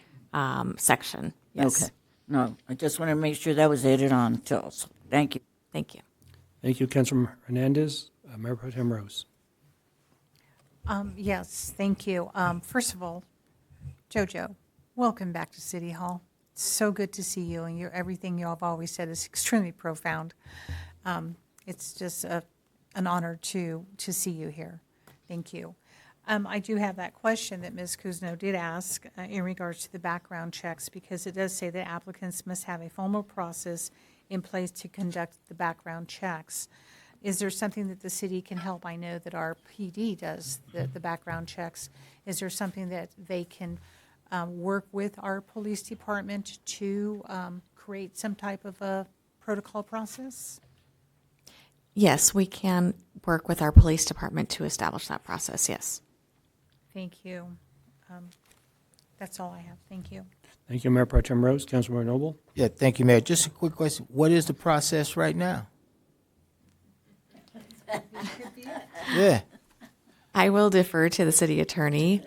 [SPEAKER 20] section. Yes.
[SPEAKER 7] Okay. No, I just want to make sure that was added on to us. Thank you.
[SPEAKER 20] Thank you.
[SPEAKER 1] Thank you, Councilman Hernandez. Mayor Pro Tem Rose.
[SPEAKER 21] Yes, thank you. First of all, JoJo, welcome back to City Hall. It's so good to see you, and everything you have always said is extremely profound. It's just an honor to see you here. Thank you. I do have that question that Ms. Kuzno did ask in regards to the background checks, because it does say that applicants must have a formal process in place to conduct the background checks. Is there something that the city can help? I know that our PD does the background checks. Is there something that they can work with our police department to create some type of a protocol process?
[SPEAKER 20] Yes, we can work with our police department to establish that process, yes.
[SPEAKER 21] Thank you. That's all I have. Thank you.
[SPEAKER 1] Thank you, Mayor Pro Tem Rose. Councilmember Noble.
[SPEAKER 2] Yeah, thank you, Mayor. Just a quick question. What is the process right now? Yeah.
[SPEAKER 20] I will defer to the city attorney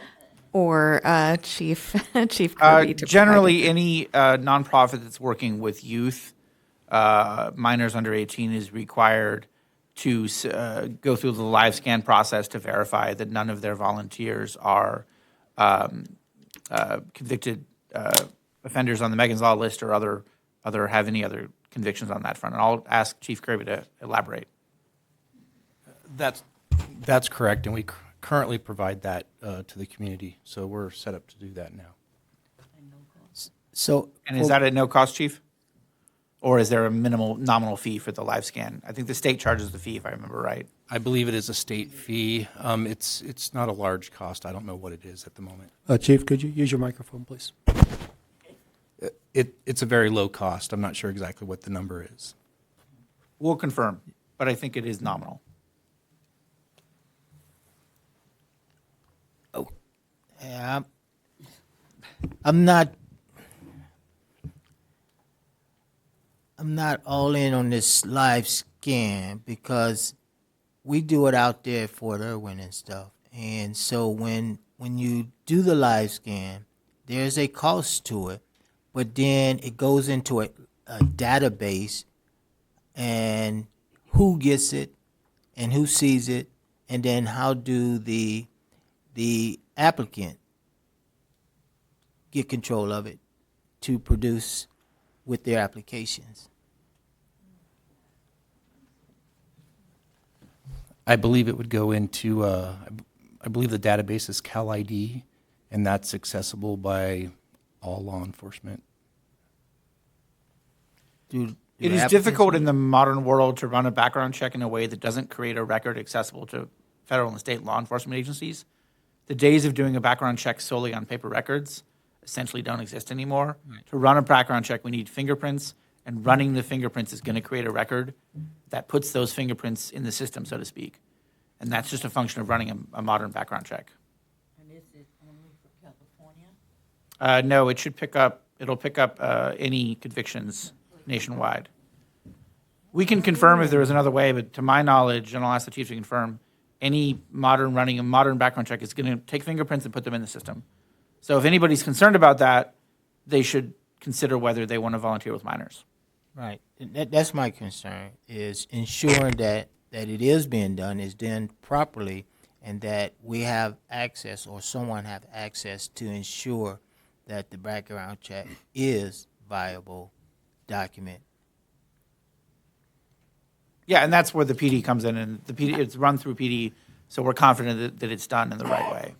[SPEAKER 20] or Chief Kirby. to
[SPEAKER 6] Generally,
[SPEAKER 20] provide-
[SPEAKER 6] any nonprofit that's working with youth, minors under 18, is required to go through the live scan process to verify that none of their volunteers are convicted offenders on the Megan's Law list or have any other convictions on that front. And I'll ask Chief Kirby to elaborate.
[SPEAKER 8] That's correct, and we currently provide that to the community, so we're set up to do that now.
[SPEAKER 2] So,
[SPEAKER 6] And is that at no cost, Chief? Or is there a minimal nominal fee for the live scan? I think the state charges the fee, if I remember right.
[SPEAKER 8] I believe it is a state fee. It's not a large cost. I don't know what it is at the moment.
[SPEAKER 1] Chief, could you use your microphone, please?
[SPEAKER 8] It's a very low cost. I'm not sure exactly what the number is.
[SPEAKER 6] We'll confirm, but I think it is nominal.
[SPEAKER 2] Yeah, I'm not all in on this live scan because we do it out there at Fort Irwin and stuff. And so when you do the live scan, there's a cost to it, but then it goes into a database, and who gets it and who sees it, and then how do the applicant get control of it to produce with their applications?
[SPEAKER 8] I believe it would go into, I believe the database is Cal ID, and that's accessible by all law enforcement.
[SPEAKER 6] It is difficult in the modern world to run a background check in a way that doesn't create a record accessible to federal and state law enforcement agencies. The days of doing a background check solely on paper records essentially don't exist anymore. Right. To run a background check, we need fingerprints, and running the fingerprints is going to create a record that puts those fingerprints in the system, so to speak. And that's just a function of running a modern background check.
[SPEAKER 7] And is it only for California?
[SPEAKER 6] No, it'll pick up any convictions nationwide. We can confirm if there is another way, but to my knowledge, and I'll ask the chief to confirm, running a modern background check is going to take fingerprints and put them in the system. So if anybody's concerned about that, they should consider whether they want to volunteer with minors.
[SPEAKER 2] Right. That's my concern, is ensuring that it is being done, is done properly, and that we have access, or someone have access to ensure that the background check is viable document.
[SPEAKER 6] Yeah, and that's where the PD comes in, and the PD, it's run through PD, so we're confident that it's done in the right way.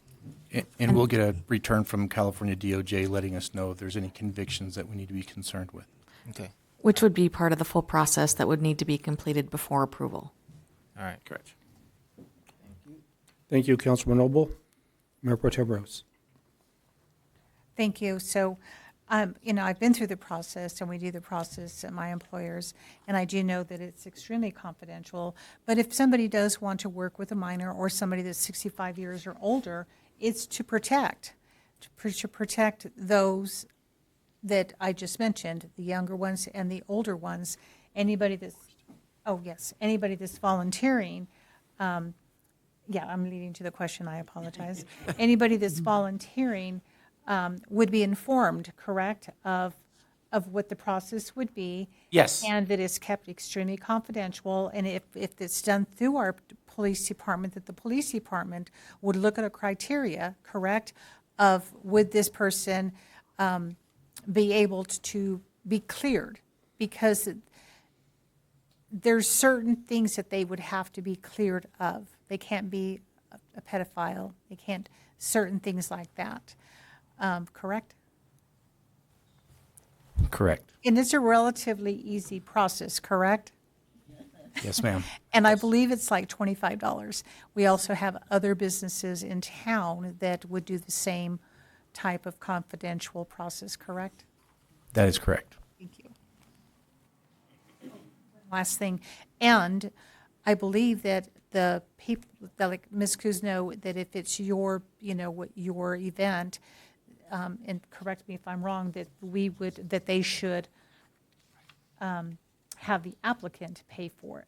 [SPEAKER 8] And we'll get a return from California DOJ letting us know if there's any convictions that we need to be concerned with.
[SPEAKER 2] Okay.
[SPEAKER 20] Which would be part of the full process that would need to be completed before approval.
[SPEAKER 2] All right.
[SPEAKER 6] Correct.
[SPEAKER 1] Thank you, Councilman Noble. Mayor Pro Tem Rose.
[SPEAKER 21] Thank you. So I've been through the process, and we do the process at my employers, and I do know that it's extremely confidential. But if somebody does want to work with a minor or somebody that's 65 years or older, it's to protect those that I just mentioned, the younger ones and the older ones. Anybody that's volunteering. Yeah, I'm leading to the question. I apologize. Anybody that's volunteering would be informed, correct, of what the process would be.
[SPEAKER 6] Yes.
[SPEAKER 21] And that it's kept extremely confidential. And if it's done through our police department, that the police department would look at a criteria, correct, of would this person be able to be cleared? Because there's certain things that they would have to be cleared of. They can't be a pedophile. They can't, certain things like that. Correct?
[SPEAKER 8] Correct.
[SPEAKER 21] And it's a relatively easy process, correct?
[SPEAKER 8] Yes, ma'am.
[SPEAKER 21] And I believe it's like $25. We also have other businesses in town that would do the same type of confidential process, correct?
[SPEAKER 8] That is correct.
[SPEAKER 21] Thank you. Last thing, and I believe that the people, that like Ms. Kuzno, that if it's your, your event, and correct me if I'm wrong, that they should have the applicant pay for it.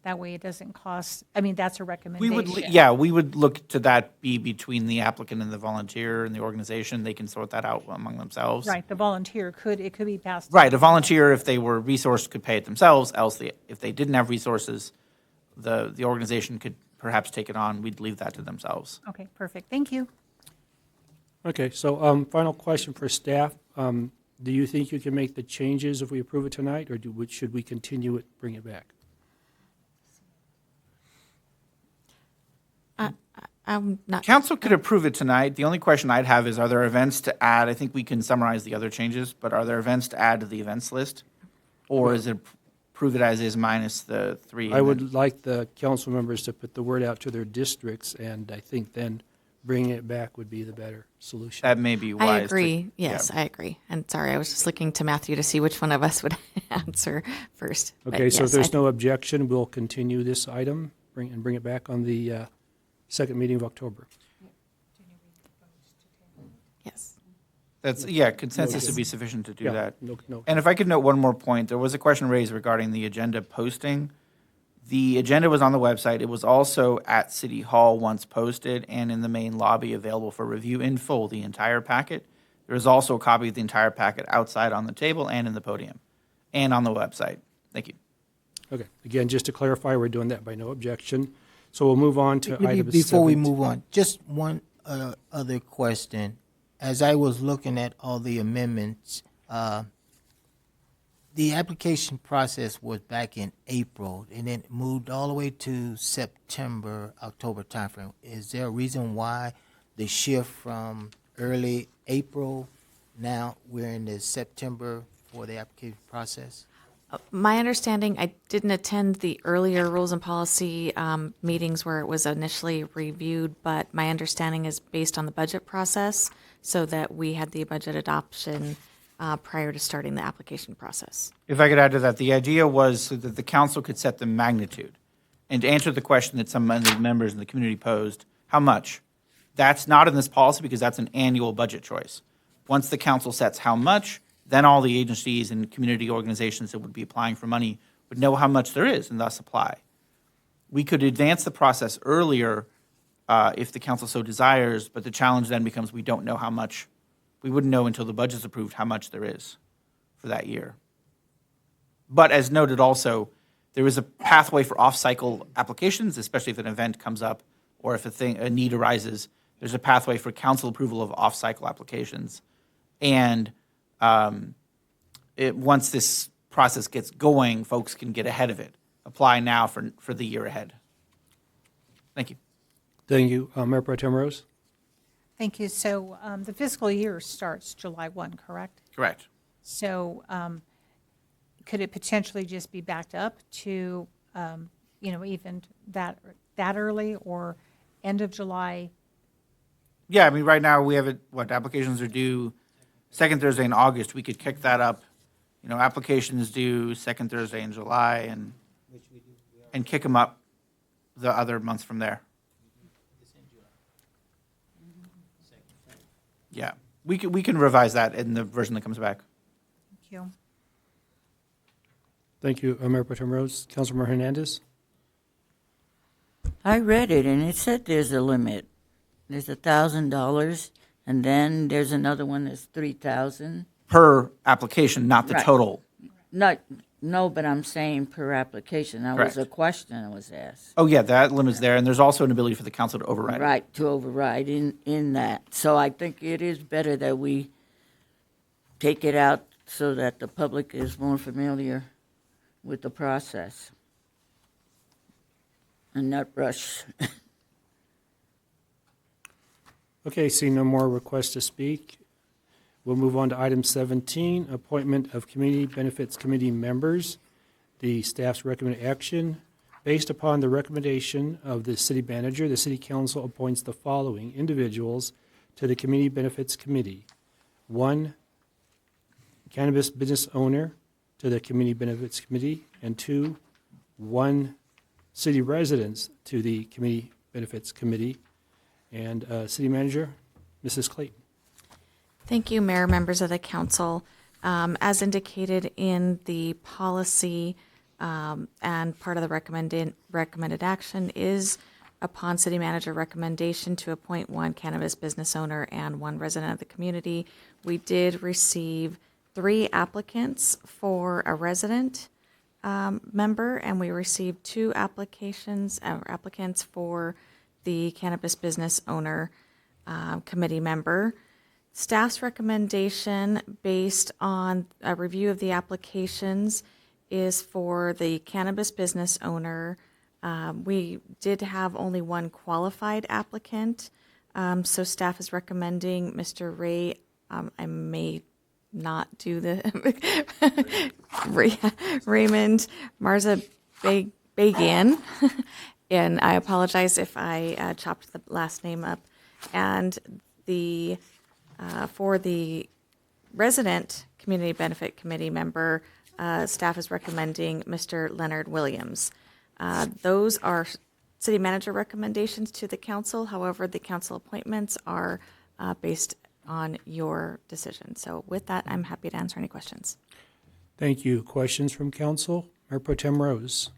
[SPEAKER 21] That way it doesn't cost, that's a recommendation.
[SPEAKER 6] We would look to that be between the applicant and the volunteer and the organization. They can sort that out among themselves.
[SPEAKER 21] Right, the volunteer could be passed.
[SPEAKER 6] Right, a volunteer, if they were resourced, could pay it themselves, else if they didn't have resources, the organization could perhaps take it on. We'd leave that to themselves.
[SPEAKER 21] Okay, perfect. Thank you.
[SPEAKER 1] Okay, so final question for staff. Do you think you can make the changes if we approve it tonight, or should we continue it, bring it back?
[SPEAKER 20] I'm not.
[SPEAKER 6] Council could approve it tonight. The only question I'd have is, are there events to add? I think we can summarize the other changes, but are there events to add to the events list? Or is it approve it as is minus the 3?
[SPEAKER 1] I would like the council members to put the word out to their districts, and I think then bringing it back would be the better solution.
[SPEAKER 6] That may be wise.
[SPEAKER 20] I agree. Yes, I agree. And sorry, I was just looking to Matthew to see which one of us would answer first. But
[SPEAKER 1] Okay, so if
[SPEAKER 20] yes,
[SPEAKER 1] there's no objection, we'll continue this item, bring it back on the second meeting of October.
[SPEAKER 20] Yes.
[SPEAKER 6] Consensus would be sufficient to do
[SPEAKER 1] Yeah,
[SPEAKER 6] that.
[SPEAKER 1] no.
[SPEAKER 6] And if I could note one more point, there was a question raised regarding the agenda posting. The agenda was on the website. It was also at City Hall once posted and in the main lobby available for review in full, the entire packet. There is also a copy of the entire packet outside on the table and in the podium and on the website. Thank you.
[SPEAKER 1] Okay, again, just to clarify, we're doing that by no objection. So we'll move on to item 7.
[SPEAKER 2] Before we move on, just one other question. As I was looking at all the amendments, the application process was back in April, and then it moved all the way to September, October timeframe. Is there a reason why the shift from early April, now we're in the September for the application process?
[SPEAKER 20] My understanding, I didn't attend the earlier rules and policy meetings where it was initially reviewed, but my understanding is based on the budget process, so that we had the budget adoption prior to starting the application process.
[SPEAKER 6] If I could add to that, the idea was so that the council could set the magnitude. And to answer the question that some of the members in the community posed, how much? That's not in this policy because that's an annual budget choice. Once the council sets how much, then all the agencies and community organizations that would be applying for money would know how much there is and thus apply. We could advance the process earlier if the council so desires, but the challenge then becomes we don't know how much. We wouldn't know until the budget's approved how much there is for that year. But as noted also, there is a pathway for off-cycle applications, especially if an event comes up or if a need arises. There's a pathway for council approval of off-cycle applications. And once this process gets going, folks can get ahead of it. Apply now for the year ahead. Thank you.
[SPEAKER 1] Thank you. Mayor Pro Tem Rose?
[SPEAKER 21] Thank you. So the fiscal year starts July 1, correct?
[SPEAKER 6] Correct.
[SPEAKER 21] So could it potentially just be backed up to, even that early or end of July?
[SPEAKER 6] Yeah, right now we have applications are due second Thursday in August, we could kick that up. You know, applications due second Thursday in July and kick them up the other months from there. Yeah, we can revise that in the version that comes back.
[SPEAKER 21] Thank you.
[SPEAKER 1] Thank you, Mayor Pro Tem Rose. Councilmember Hernandez?
[SPEAKER 7] I read it and it said there's a limit. There's $1,000 and then there's another one that's 3,000.
[SPEAKER 6] Per application, not the
[SPEAKER 7] Right.
[SPEAKER 6] total.
[SPEAKER 7] No, but I'm saying per application. That was a question that was asked.
[SPEAKER 6] Oh, yeah, that limit's there, and there's also an ability for the council to override it.
[SPEAKER 7] Right, to override in that. So I think it is better that we take it out so that the public is more familiar with the process and not rush.
[SPEAKER 1] Okay, seeing no more requests to speak, we'll move on to item 17, appointment of Community Benefits Committee members. The staff's recommended action. Based upon the recommendation of the city manager, the city council appoints the following individuals to the Community Benefits Committee. 1, cannabis business owner to the Community Benefits Committee, and 2, 1 city residents to the Community Benefits Committee. And City Manager, Mrs. Clayton.
[SPEAKER 20] Thank you, Mayor, members of the council. As indicated in the policy, and part of the recommended action is upon city manager recommendation to appoint 1 cannabis business owner and 1 resident of the community. We did receive 3 applicants for a resident member, and we received 2 applicants for the cannabis business owner committee member. Staff's recommendation, based on a review of the applications, is for the cannabis business owner. We did have only 1 qualified applicant, so staff is recommending Mr. Ray. I may not do the Raymond Marza Bagan, and I apologize if I chopped the last name up. And for the resident community benefit committee member, staff is recommending Mr. Leonard Williams. Those are city manager recommendations to the council. However, the council appointments are based on your decision. So with that, I'm happy to answer any questions.
[SPEAKER 1] Thank you. Questions from council? Mayor Pro Tem Rose.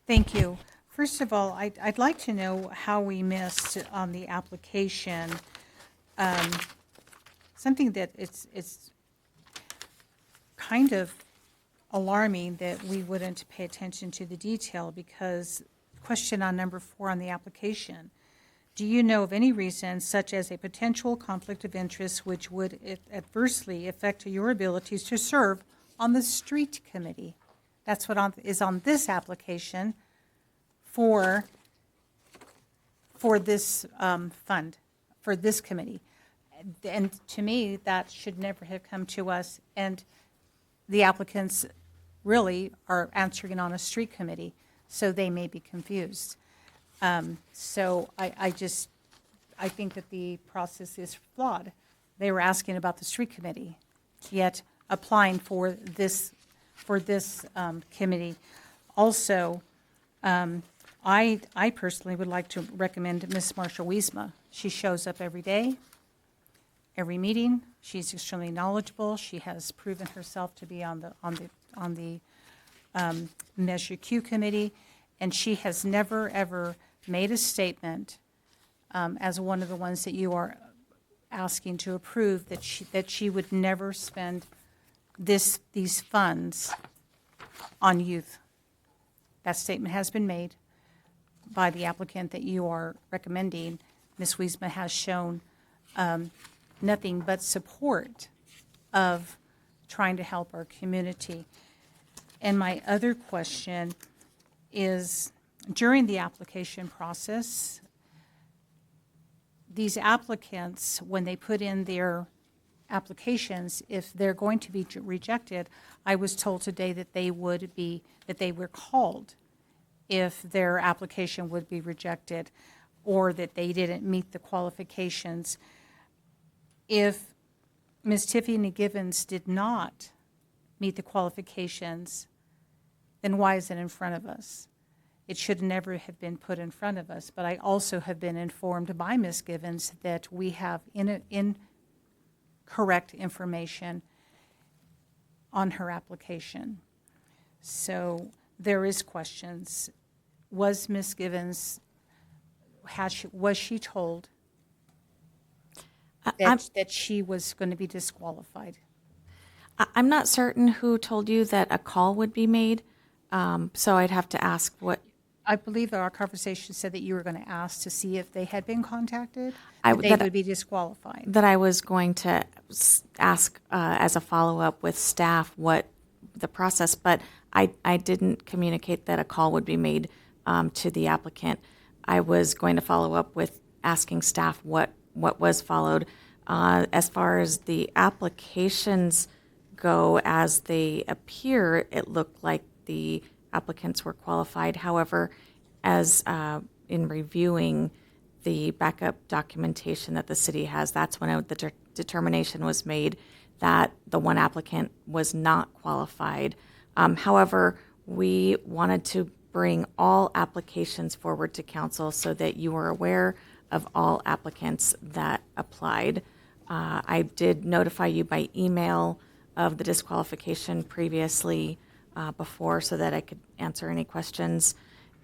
[SPEAKER 21] Thank you. First of all, I'd like to know how we missed on the application something that it's kind of alarming that we wouldn't pay attention to the detail, because question on number 4 on the application, do you know of any reason such as a potential conflict of interest which would adversely affect your abilities to serve on the street committee? That's what is on this application for this fund, for this committee. And to me, that should never have come to us. And the applicants really are answering on a street committee, so they may be confused. So I think that the process is flawed. They were asking about the street committee, yet applying for this committee. Also, I personally would like to recommend Ms. Marsha Wiesma. She shows up every day, every meeting. She's extremely knowledgeable. She has proven herself to be on the Measure Q committee, and she has never ever made a statement as one of the ones that you are asking to approve that she would never spend these funds on youth. That statement has been made by the applicant that you are recommending. Ms. Wiesma has shown nothing but support of trying to help our community. And my other question is, during the application process, these applicants, when they put in their applications, if they're going to be rejected, I was told today that they were called if their application would be rejected or that they didn't meet the qualifications. If Ms. Tiffany Givens did not meet the qualifications, then why is it in front of us? It should never have been put in front of us, but I also have been informed by Ms. Givens that we have incorrect information on her application. So there is questions. Was Ms. Givens, was she told that she was going to be disqualified?
[SPEAKER 20] I'm not certain who told you that a call would be made, so I'd have to ask what.
[SPEAKER 21] I believe that our conversation said that you were going to ask to see if they had been contacted,
[SPEAKER 20] I-
[SPEAKER 21] that they
[SPEAKER 20] that-
[SPEAKER 21] would be disqualified.
[SPEAKER 20] That I was going to ask as a follow-up with staff what the process, but I didn't communicate that a call would be made to the applicant. I was going to follow up with asking staff what was followed. As far as the applications go, as they appear, it looked like the applicants were qualified. However, as in reviewing the backup documentation that the city has, that's when the determination was made that the one applicant was not qualified. However, we wanted to bring all applications forward to council so that you were aware of all applicants that applied. I did notify you by email of the disqualification previously before so that I could answer any questions.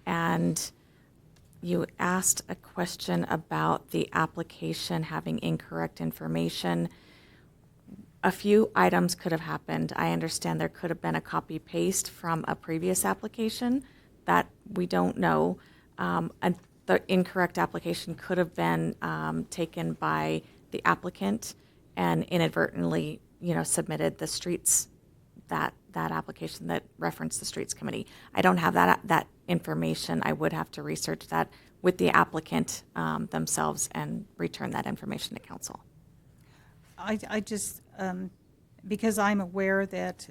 [SPEAKER 20] And you asked a question about the application having incorrect information. A few items could have happened. I understand there could have been a copy paste from a previous application that we don't know. And the incorrect application could have been taken by the applicant and inadvertently, submitted the streets, that application that referenced the streets committee. I don't have that information. I would have to research that with the applicant themselves and return that information to council.
[SPEAKER 21] I just, because I'm aware that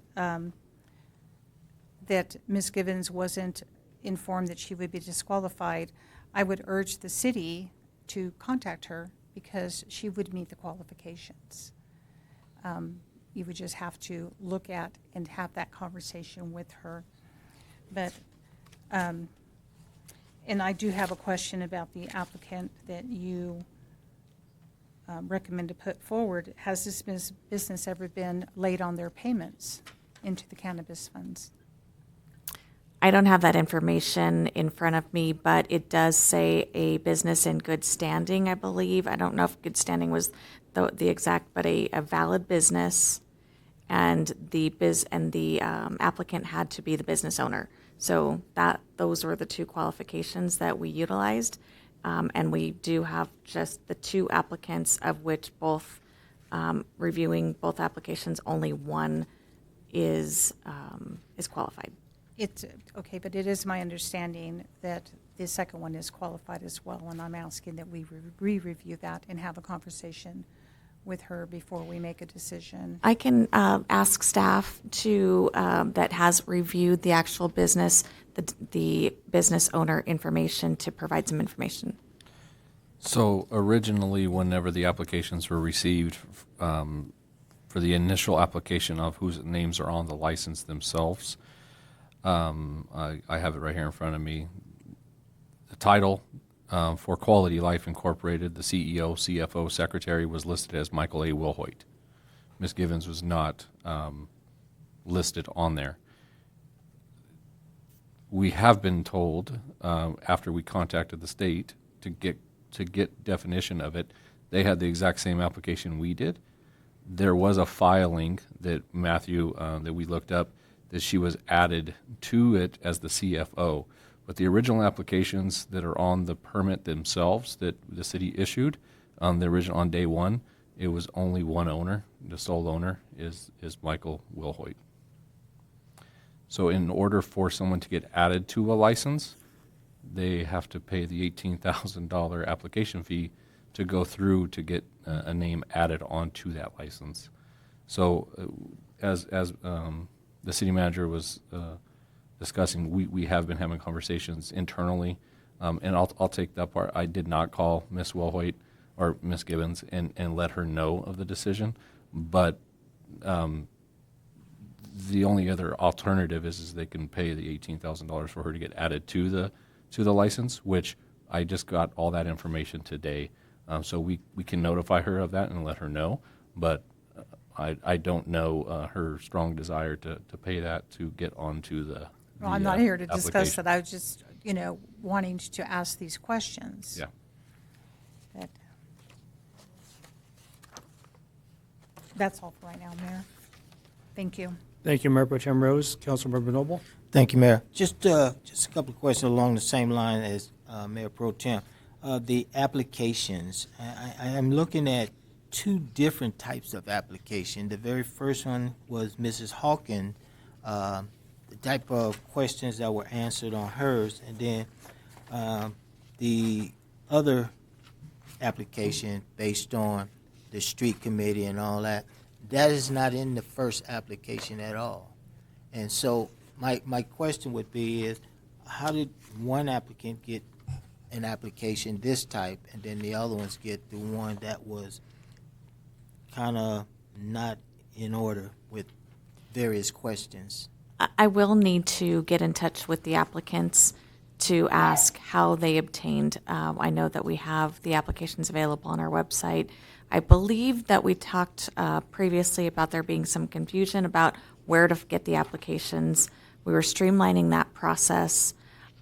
[SPEAKER 21] that Ms. Givens wasn't informed that she would be disqualified, I would urge the city to contact her because she would meet the qualifications. You would just have to look at and have that conversation with her. But, and I do have a question about the applicant that you recommend to put forward. Has this business ever been late on their payments into the cannabis funds?
[SPEAKER 20] I don't have that information in front of me, but it does say a business in good standing, I believe. I don't know if good standing was the exact, but a valid business, and the applicant had to be the business owner. So those were the two qualifications that we utilized, and we do have just the two applicants, of which both reviewing both applications, only one is qualified.
[SPEAKER 21] It's okay, but it is my understanding that the second one is qualified as well, and I'm asking that we re-review that and have a conversation with her before we make a decision.
[SPEAKER 20] I can ask staff to that has reviewed the actual business, the business owner information, to provide some information.
[SPEAKER 12] So originally, whenever the applications were received, for the initial application of whose names are on the license themselves, I have it right here in front of me. The title for Quality Life Incorporated, the CEO, CFO, Secretary was listed as Michael A. Wilhoit. Ms. Givens was not listed on there. We have been told, after we contacted the state to get definition of it, they had the exact same application we did. There was a filing that Matthew, that we looked up, that she was added to it as the CFO. But the original applications that are on the permit themselves that the city issued, on day one, it was only one owner. The sole owner is Michael Wilhoit. So in order for someone to get added to a license, they have to pay the $18,000 application fee to go through to get a name added onto that license. So as the city manager was discussing, we have been having conversations internally, and I'll take that part. I did not call Ms. Wilhoit or Ms. Gibbons and let her know of the decision, But the only other alternative is they can pay the $18,000 for her to get added to the license, which I just got all that information today. So we can notify her of that and let her know. But I don't know her strong desire to pay that to get onto the
[SPEAKER 21] Well, I'm not here to discuss
[SPEAKER 12] application.
[SPEAKER 21] that. I was just, wanting to ask these questions.
[SPEAKER 12] Yeah.
[SPEAKER 21] But that's all for right now, Mayor. Thank you.
[SPEAKER 1] Thank you, Mayor Pro Tem Rose. Councilmember Noble?
[SPEAKER 2] Thank you, Mayor. Just a couple of questions along the same line as Mayor Pro Tem. The applications, I am looking at two different types of application. The very first one was Mrs. Hawkins, the type of questions that were answered on hers, and then the other application based on the street committee and all that, that is not in the first application at all. And so my question would be is, how did one applicant get an application this type, and then the other ones get the one that was kind of not in order with various questions?
[SPEAKER 20] I will need to get in touch with the applicants to ask how they obtained. I know that we have the applications available on our website. I believe that we talked previously about there being some confusion about where to get the applications. We were streamlining that process.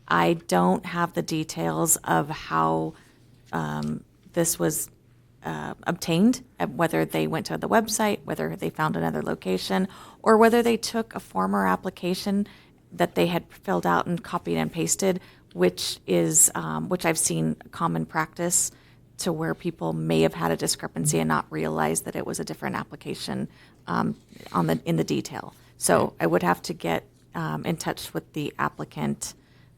[SPEAKER 20] I don't have the details of how this was obtained, whether they went to the website, whether they found another location, or whether they took a former application that they had filled out and copied and pasted, which I've seen common practice, to where people may have had a discrepancy and not realized that it was a different application in the detail. So I would have to get in touch with the applicant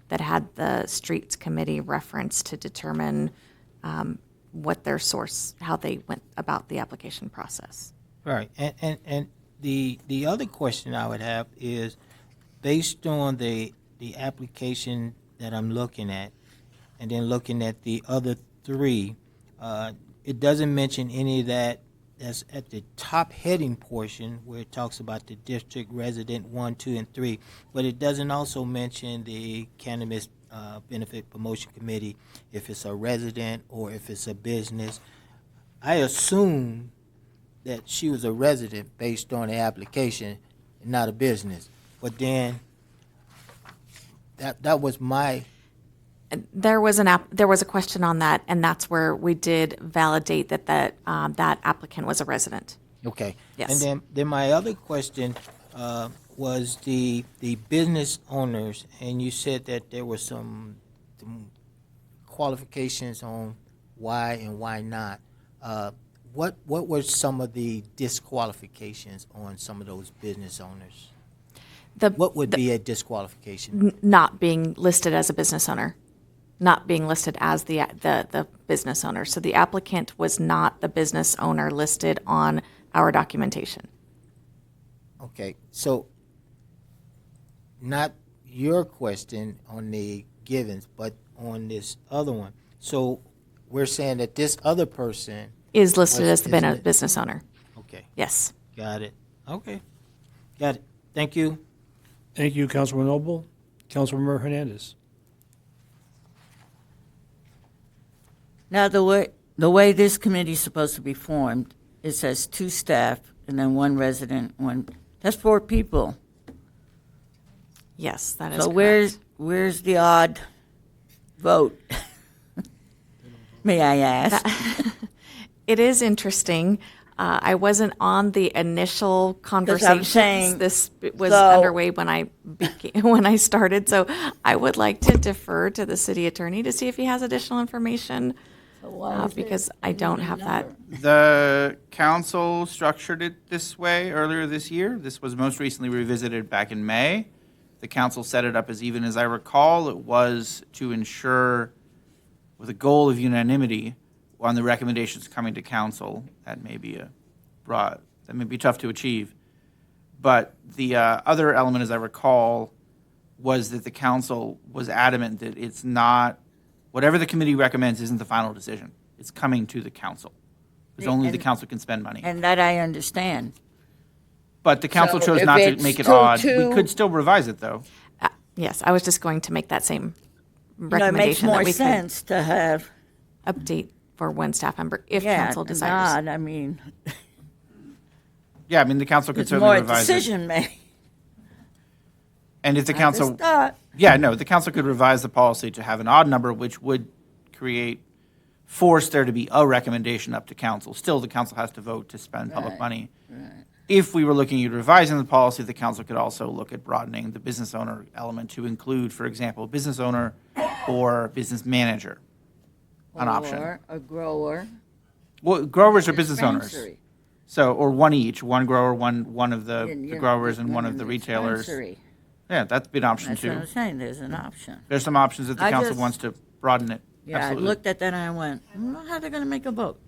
[SPEAKER 20] that had the streets committee reference to determine what their source, how they went about the application process.
[SPEAKER 2] Right, and the other question I would have is, based on the application that I'm looking at, and then looking at the other three, it doesn't mention any of that that's at the top heading portion where it talks about the district resident 1, 2, and 3, but it doesn't also mention the cannabis benefit promotion committee, if it's a resident or if it's a business. I assume that she was a resident based on the application and not a business. But then that was my...
[SPEAKER 20] There was a question on that, and that's where we did validate that applicant was a resident.
[SPEAKER 2] Okay.
[SPEAKER 20] Yes.
[SPEAKER 2] And then my other question was the business owners, and you said that there were some qualifications on why and why not. What were some of the disqualifications on some of those business owners? What would be a disqualification?
[SPEAKER 20] Not being listed as a business owner. Not being listed as the business owner. So the applicant was not the business owner listed on our documentation.
[SPEAKER 2] Okay, so not your question on the givens, but on this other one. So we're saying that this other person
[SPEAKER 20] Is listed as the business owner.
[SPEAKER 2] Okay.
[SPEAKER 20] Yes.
[SPEAKER 2] Got it. Okay. Got it. Thank you.
[SPEAKER 1] Thank you, Councilman Noble. Councilmember Hernandez.
[SPEAKER 7] Now, the way this committee is supposed to be formed, it says 2 staff and then 1 resident, that's 4 people.
[SPEAKER 20] Yes, that is
[SPEAKER 7] So
[SPEAKER 20] correct.
[SPEAKER 7] where's the odd vote? May I ask?
[SPEAKER 20] It is interesting. I wasn't on the initial conversations.
[SPEAKER 7] saying,
[SPEAKER 20] This was
[SPEAKER 7] so-
[SPEAKER 20] underway when I started. So I would like to defer to the city attorney to see if he has additional information, because I don't have that.
[SPEAKER 6] The council structured it this way earlier this year. This was most recently revisited back in May. The council set it up even as I recall, it was to ensure, with a goal of unanimity on the recommendations coming to council. That may be tough to achieve. But the other element, as I recall, was that the council was adamant that it's not, whatever the committee recommends isn't the final decision. It's coming to the council. Because only the
[SPEAKER 7] And-
[SPEAKER 6] council can spend money.
[SPEAKER 7] And that I understand.
[SPEAKER 6] But the council
[SPEAKER 7] So
[SPEAKER 6] chose
[SPEAKER 7] if
[SPEAKER 6] not to
[SPEAKER 7] it's
[SPEAKER 6] make it
[SPEAKER 7] too-
[SPEAKER 6] odd. We
[SPEAKER 7] too-
[SPEAKER 6] could still revise it, though.
[SPEAKER 20] Yes, I was just going to make that same
[SPEAKER 7] You know, it
[SPEAKER 20] recommendation.
[SPEAKER 7] makes more
[SPEAKER 20] that we
[SPEAKER 7] sense to have.
[SPEAKER 20] could update for one staff member if
[SPEAKER 7] Yeah,
[SPEAKER 20] council desires.
[SPEAKER 7] not, I mean,
[SPEAKER 6] Yeah, I mean, the council could
[SPEAKER 7] it's
[SPEAKER 6] certainly
[SPEAKER 7] more
[SPEAKER 6] revise it.
[SPEAKER 7] decision making.
[SPEAKER 6] And if the
[SPEAKER 7] Not
[SPEAKER 6] council,
[SPEAKER 7] just that.
[SPEAKER 6] yeah, no, the council could revise the policy to have an odd number, which would force there to be a recommendation up to council. Still, the council has to vote to spend public
[SPEAKER 7] Right,
[SPEAKER 6] money. If we were looking at revising the policy, the council could also look at broadening the business owner element to include, for example, business owner or business manager, an option.
[SPEAKER 7] Or a grower.
[SPEAKER 6] Well, growers are business owners.
[SPEAKER 7] Dispensary.
[SPEAKER 6] So, or one each, one grower, one of the
[SPEAKER 7] And, you know,
[SPEAKER 6] growers and
[SPEAKER 7] one
[SPEAKER 6] one
[SPEAKER 7] in
[SPEAKER 6] of the
[SPEAKER 7] the
[SPEAKER 6] retailers.
[SPEAKER 7] dispensary.
[SPEAKER 6] Yeah, that'd be an option
[SPEAKER 7] That's
[SPEAKER 6] too.
[SPEAKER 7] what I'm saying, there's an option.
[SPEAKER 6] There's some options if the
[SPEAKER 7] I
[SPEAKER 6] council
[SPEAKER 7] just-
[SPEAKER 6] wants to broaden it.
[SPEAKER 7] Yeah,
[SPEAKER 6] Absolutely.
[SPEAKER 7] I looked at that and I went, how are they going to make a vote?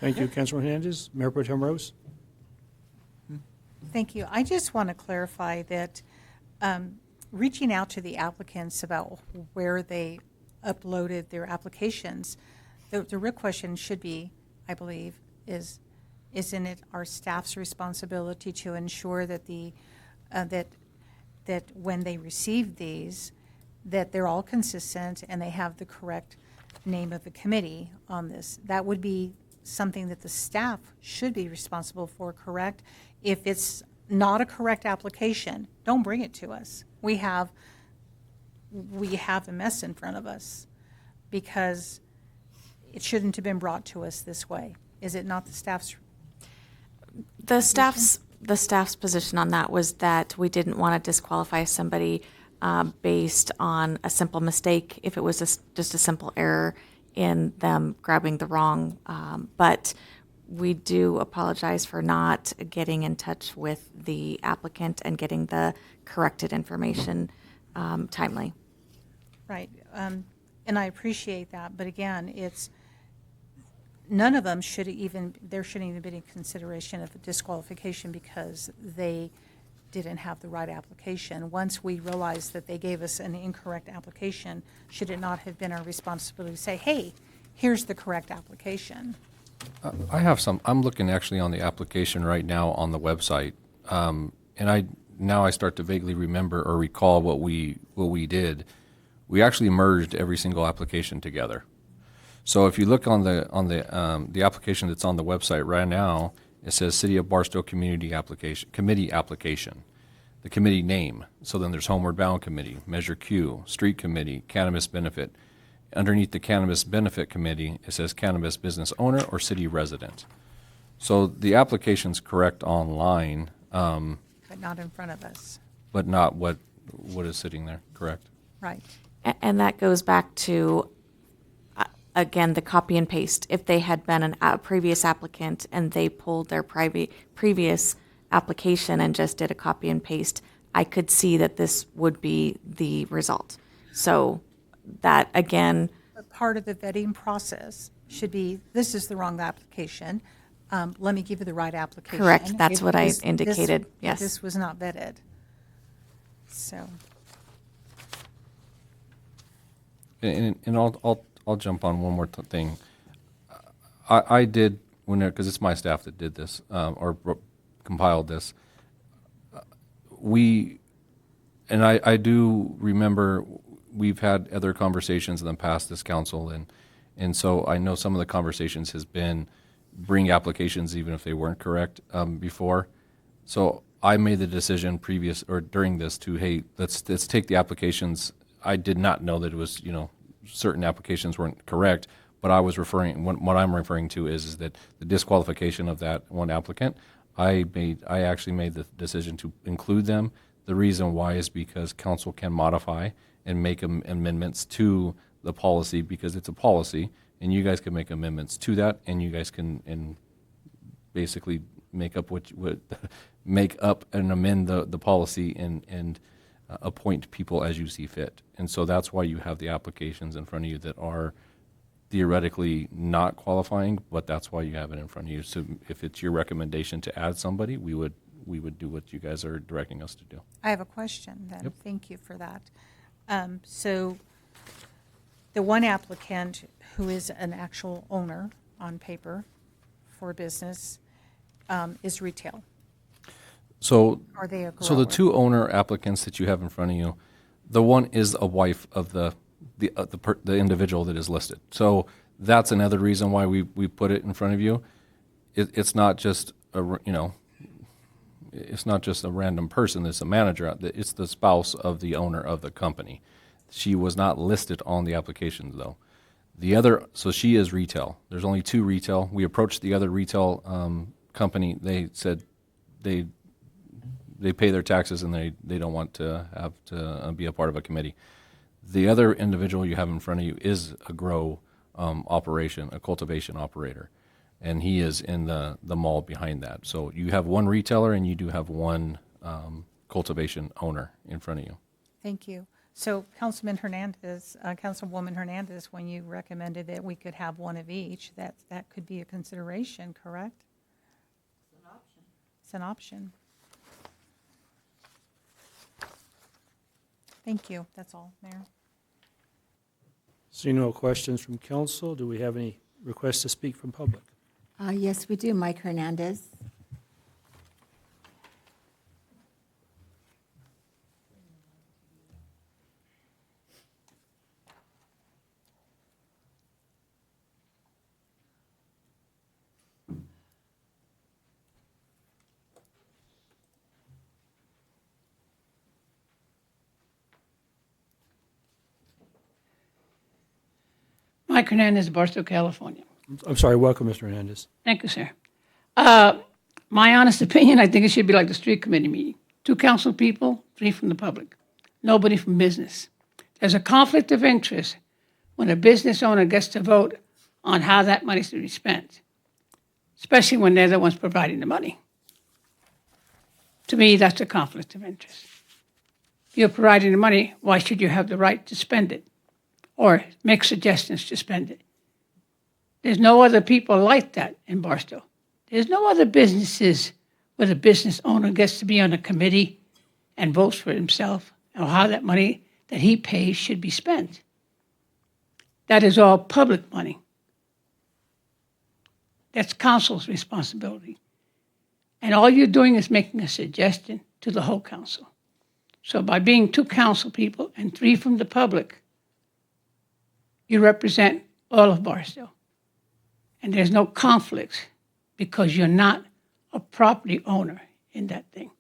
[SPEAKER 1] Thank you, Councilor Hernandez. Mayor Pro Tem Rose?
[SPEAKER 21] Thank you. I just want to clarify that reaching out to the applicants about where they uploaded their applications, the real question should be, I believe, isn't it our staff's responsibility to ensure that that when they receive these, that they're all consistent and they have the correct name of the committee on this? That would be something that the staff should be responsible for, correct? If it's not a correct application, don't bring it to us. We have a mess in front of us because it shouldn't have been brought to us this way. Is it not the staff's?
[SPEAKER 20] The staff's position on that was that we didn't want to disqualify somebody based on a simple mistake, if it was just a simple error in them grabbing the wrong. But we do apologize for not getting in touch with the applicant and getting the corrected information timely.
[SPEAKER 21] Right, and I appreciate that, but again, none of them there shouldn't even be any consideration of a disqualification because they didn't have the right application. Once we realized that they gave us an incorrect application, should it not have been our responsibility to say, hey, here's the correct application?
[SPEAKER 12] I have some. I'm looking actually on the application right now on the website, and I start to vaguely remember or recall what we did. We actually merged every single application together. So if you look on the application that's on the website right now, it says City of Barstow Committee application, the committee name. So then there's Homeward Bound Committee, Measure Q, Street Committee, Cannabis Benefit. Underneath the Cannabis Benefit Committee, it says Cannabis Business Owner or City Resident. So the application's correct online,
[SPEAKER 21] But not in front of us,
[SPEAKER 12] but not what is sitting there, correct?
[SPEAKER 21] right?
[SPEAKER 20] And that goes back to, again, the copy and paste. If they had been a previous applicant and they pulled their previous application and just did a copy and paste, I could see that this would be the result. So that, again,
[SPEAKER 21] But part of the vetting process should be, this is the wrong application. Let me give you the right application.
[SPEAKER 20] Correct. That's
[SPEAKER 21] If
[SPEAKER 20] what I indicated. Yes.
[SPEAKER 21] This was not vetted. So,
[SPEAKER 12] And I'll jump on one more thing. I did because it's my staff that did this or compiled this. I do remember we've had other conversations in the past, this council, and so I know some of the conversations has been bring applications even if they weren't correct before. So I made the decision during this to, hey, let's take the applications. I did not know that it was, certain applications weren't correct, but I was what I'm referring to is that the disqualification of that one applicant, I actually made the decision to include them. The reason why is because council can modify and make amendments to the policy because it's a policy, and you guys can make amendments to that, and you guys can basically make up make up and amend the policy and appoint people as you see fit. And so that's why you have the applications in front of you that are theoretically not qualifying, but that's why you have it in front of you. So if it's your recommendation to add somebody, we would do what you guys are directing us to do.
[SPEAKER 21] I have a question then.
[SPEAKER 12] Yep.
[SPEAKER 21] Thank you for that. So The one applicant who is an actual owner on paper for a business is retail.
[SPEAKER 12] So,
[SPEAKER 21] Are they a
[SPEAKER 12] so the
[SPEAKER 21] grower?
[SPEAKER 12] two owner applicants that you have in front of you, the one is a wife of the individual that is listed. So that's another reason why we put it in front of you. It's not just it's not just a random person that's a manager. It's the spouse of the owner of the company. She was not listed on the applications though. So she is retail. There's only two retail. We approached the other retail company. They said they pay their taxes and they don't want to have to be a part of a committee. The other individual you have in front of you is a grow operation, a cultivation operator, and he is in the mall behind that. So you have one retailer and you do have one cultivation owner in front of you.
[SPEAKER 21] Thank you. So Councilwoman Hernandez, when you recommended that we could have one of each, that could be a consideration, correct? It's an option. It's an option. Thank you. That's all, Mayor.
[SPEAKER 1] Seeing no questions from council, do we have any requests to speak from public?
[SPEAKER 3] Yes, we do. Mike Hernandez.
[SPEAKER 4] Mike Hernandez, Barstow, California.
[SPEAKER 1] I'm sorry, welcome, Mr. Hernandez.
[SPEAKER 4] Thank you, sir. My honest opinion, I think it should be like the street committee meeting. 2 council people, 3 from the public. Nobody from business. There's a conflict of interest when a business owner gets to vote on how that money should be spent, especially when they're the ones providing the money. To me, that's a conflict of interest. If you're providing the money, why should you have the right to spend it or make suggestions to spend it? There's no other people like that in Barstow. There's no other businesses where the business owner gets to be on a committee and votes for himself or how that money that he pays should be spent. That is all public money. That's council's responsibility. And all you're doing is making a suggestion to the whole council. So by being 2 council people and 3 from the public, you represent all of Barstow. And there's no conflicts because you're not a property owner in that thing.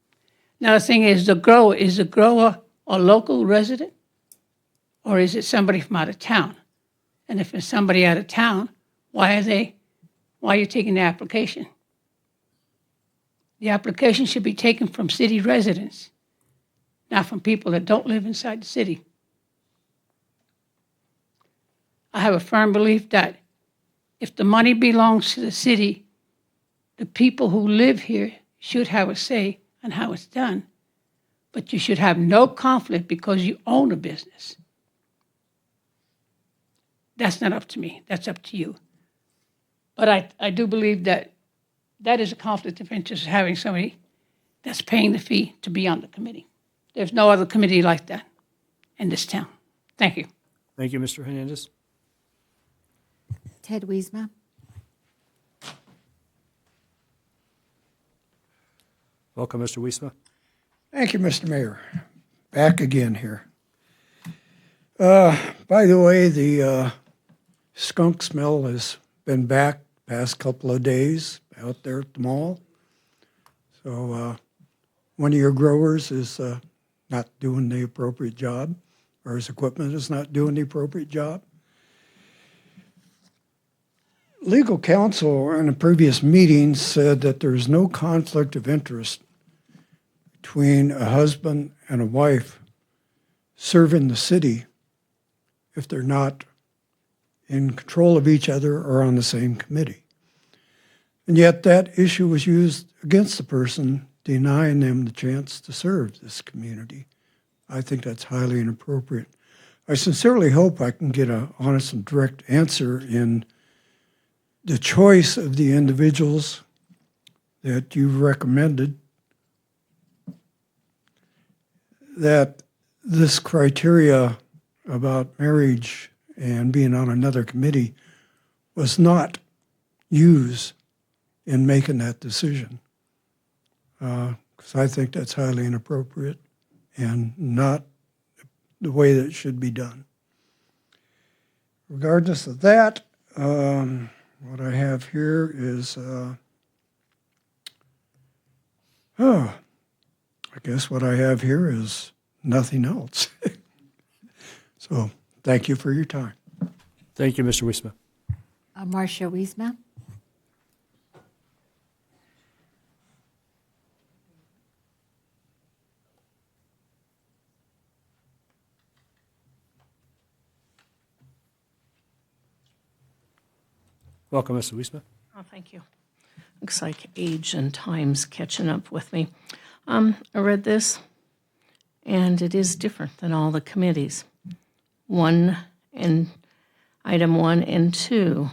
[SPEAKER 4] Now the thing is the grower a local resident or is it somebody from out of town? And if it's somebody out of town, why are you taking the application? The application should be taken from city residents, not from people that don't live inside the city. I have a firm belief that if the money belongs to the city, the people who live here should have a say on how it's done. But you should have no conflict because you own a business. That's not up to me. That's up to you. But I do believe that that is a conflict of interest, having somebody that's paying the fee to be on the committee. There's no other committee like that in this town. Thank you.
[SPEAKER 1] Thank you, Mr. Hernandez.
[SPEAKER 3] Ted Wiesma.
[SPEAKER 1] Welcome, Mr. Wiesma.
[SPEAKER 15] Thank you, Mr. Mayor. Back again here. By the way, the skunk smell has been back past couple of days out there at the mall. So one of your growers is not doing the appropriate job, or his equipment is not doing the appropriate job. Legal counsel in a previous meeting said that there's no conflict of interest between a husband and a wife serving the city if they're not in control of each other or on the same committee. And yet that issue was used against the person, denying them the chance to serve this community. I think that's highly inappropriate. I sincerely hope I can get an honest and direct answer in the choice of the individuals that you've recommended, that this criteria about marriage and being on another committee was not used in making that decision. Because I think that's highly inappropriate and not the way that it should be done. Regardless of that, what I have here is, I guess what I have here is nothing else. So thank you for your time.
[SPEAKER 1] Thank you, Mr. Wiesma.
[SPEAKER 5] Marcia Wiesma.
[SPEAKER 1] Welcome, Mr. Wiesma.
[SPEAKER 19] Oh, thank you. Looks like age and time's catching up with me. I read this, and it is different than all the committees. Item 1 and 2,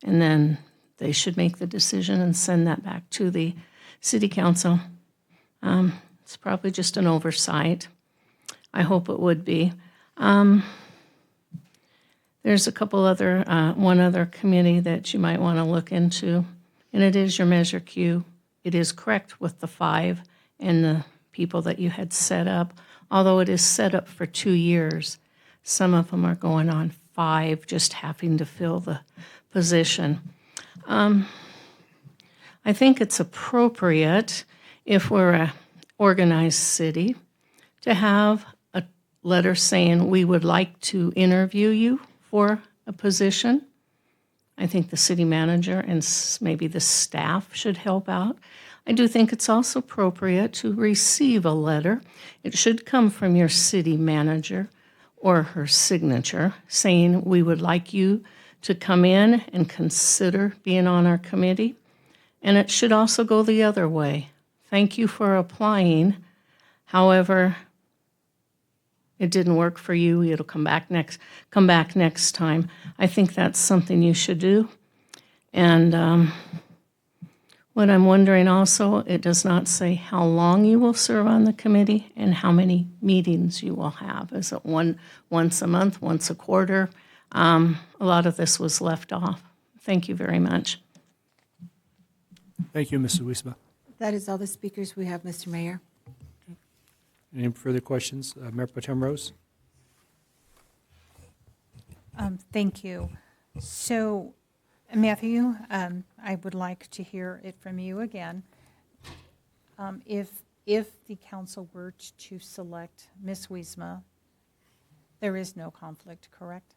[SPEAKER 19] and then they should make the decision and send that back to the city council. It's probably just an oversight. I hope it would be. There's a couple other, one other committee that you might want to look into, and it is your Measure Q. It is correct with the 5 and the people that you had set up, although it is set up for 2 years. Some of them are going on 5, just having to fill the position. I think it's appropriate, if we're an organized city, to have a letter saying we would like to interview you for a position. I think the city manager and maybe the staff should help out. I do think it's also appropriate to receive a letter. It should come from your city manager or her signature saying we would like you to come in and consider being on our committee. And it should also go the other way. Thank you for applying. However, it didn't work for you. It'll come back next time. I think that's something you should do. And what I'm wondering also, it does not say how long you will serve on the committee and how many meetings you will have. Is it once a month, once a quarter? A lot of this was left off. Thank you very much.
[SPEAKER 1] Thank you, Mrs. Wiesma.
[SPEAKER 3] That is all the speakers we have, Mr. Mayor.
[SPEAKER 1] Any further questions? Mayor Potem Rose?
[SPEAKER 21] Thank you. So, Matthew, I would like to hear it from you again. If the council were to select Ms. Wiesma, there is no conflict, correct?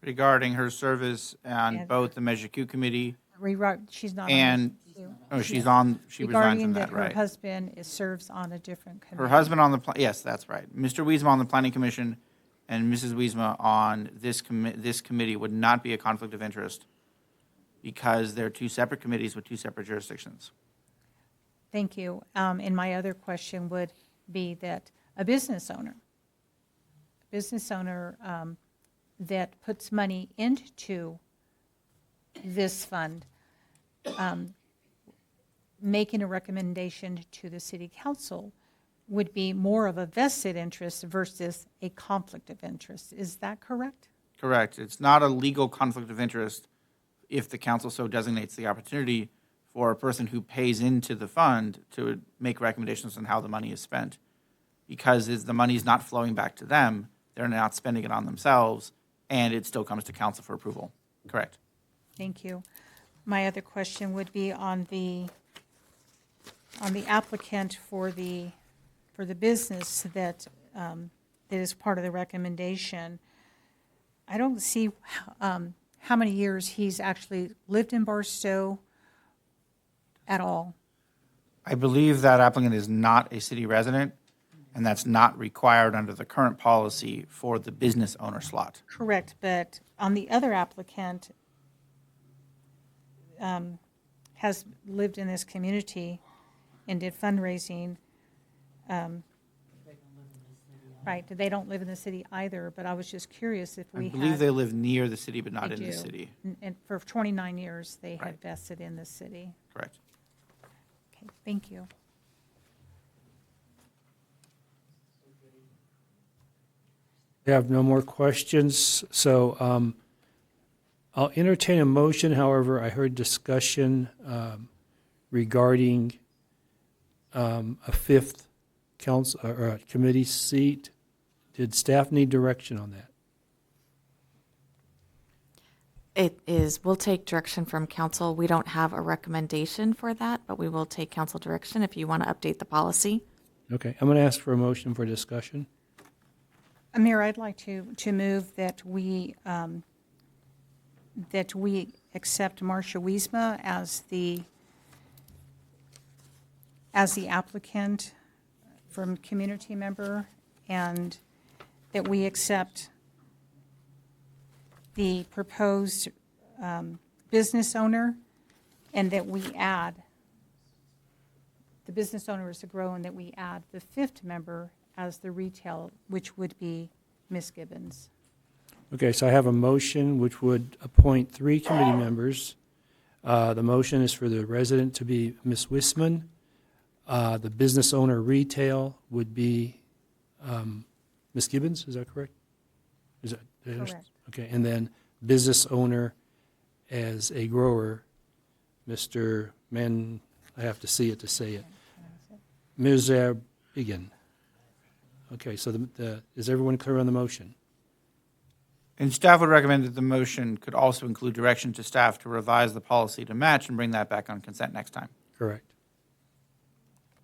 [SPEAKER 6] Regarding her service on
[SPEAKER 21] And-
[SPEAKER 6] both the Measure Q committee
[SPEAKER 21] She's not on
[SPEAKER 6] and,
[SPEAKER 21] this.
[SPEAKER 6] she resigned from
[SPEAKER 21] Regarding
[SPEAKER 6] that,
[SPEAKER 21] her
[SPEAKER 6] right?
[SPEAKER 21] husband serves on a different committee.
[SPEAKER 6] Her husband on the, yes, that's right. Mr. Wiesma on the Planning Commission and Mrs. Wiesma on this committee would not be a conflict of interest because they're two separate committees with two separate jurisdictions.
[SPEAKER 21] Thank you. And my other question would be that a business owner that puts money into this fund, making a recommendation to the city council would be more of a vested interest versus a conflict of interest. Is that correct?
[SPEAKER 6] Correct. It's not a legal conflict of interest if the council so designates the opportunity for a person who pays into the fund to make recommendations on how the money is spent. Because the money is not flowing back to them, they're not spending it on themselves, and it still comes to council for approval. Correct.
[SPEAKER 21] Thank you. My other question would be on the applicant for the business that is part of the recommendation. I don't see how many years he's actually lived in Barstow at all.
[SPEAKER 6] I believe that applicant is not a city resident, and that's not required under the current policy for the business owner slot.
[SPEAKER 21] Correct, but on the other applicant, has lived in this community and did fundraising. Right, they don't live in the city either, but I was just curious if we
[SPEAKER 6] I
[SPEAKER 21] had.
[SPEAKER 6] believe they live near the city, but not
[SPEAKER 21] They
[SPEAKER 6] in the
[SPEAKER 21] do.
[SPEAKER 6] city.
[SPEAKER 21] And for 29 years, they
[SPEAKER 6] Right.
[SPEAKER 21] had vested in the city.
[SPEAKER 6] Correct.
[SPEAKER 21] Okay, thank you.
[SPEAKER 1] We have no more questions, so I'll entertain a motion. However, I heard discussion regarding a fifth council or a committee seat. Did staff need direction on that?
[SPEAKER 20] It is, we'll take direction from council. We don't have a recommendation for that, but we will take council direction if you want to update the policy.
[SPEAKER 1] Okay, I'm going to ask for a motion for discussion.
[SPEAKER 21] Mayor, I'd like to move that we accept Marcia Wiesma as the applicant from community member, and that we accept the proposed business owner, and that we add, the business owner is to grow, and that we add the fifth member as the retail, which would be Ms. Gibbons.
[SPEAKER 1] Okay, so I have a motion which would appoint 3 committee members. The motion is for the resident to be Ms. Wisman. The business owner retail would be Ms. Gibbons, is that correct? Is that
[SPEAKER 21] Correct.
[SPEAKER 1] Okay, and then business owner as a grower, Mr. Man, I have to see it to say it. Mirzabegan. Okay, so is everyone clear on the motion?
[SPEAKER 6] And staff would recommend that the motion could also include direction to staff to revise the policy to match and bring that back on consent next time.
[SPEAKER 1] Correct.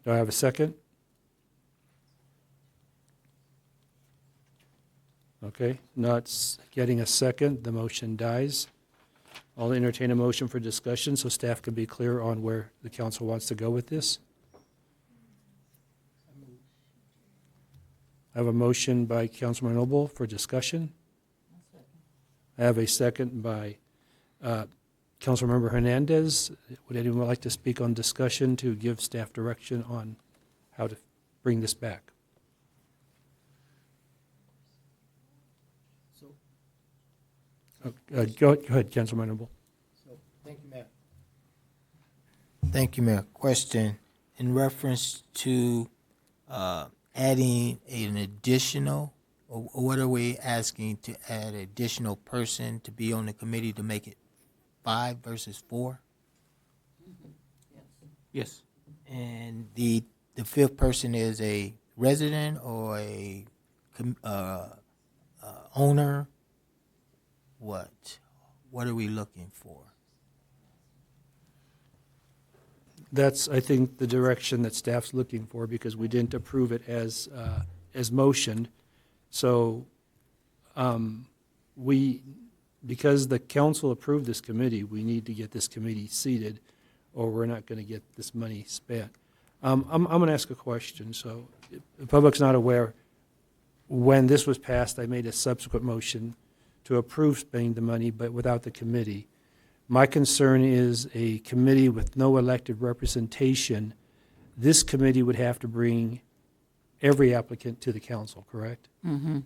[SPEAKER 1] Do I have a second? Okay, not getting a second, the motion dies. I'll entertain a motion for discussion so staff can be clear on where the council wants to go with this. I have a motion by Councilman Noble for discussion. I have a second by Councilmember Hernandez. Would anyone like to speak on discussion to give staff direction on how to bring this back? Go ahead, Councilman Noble.
[SPEAKER 2] Thank you, Mayor. Thank you, Mayor. Question in reference to adding an additional, or what are we asking to add additional person to be on the committee to make it 5 versus 4?
[SPEAKER 6] Yes.
[SPEAKER 2] And the fifth person is a resident or a owner? What are we looking for?
[SPEAKER 1] That's, I think, the direction that staff's looking for, because we didn't approve it as motioned. So because the council approved this committee, we need to get this committee seated, or we're not going to get this money spent. I'm going to ask a question. So the public's not aware, when this was passed, I made a subsequent motion to approve spending the money, but without the committee. My concern is a committee with no elected representation. This committee would have to bring every applicant to the council, correct?
[SPEAKER 20] Mm-hmm.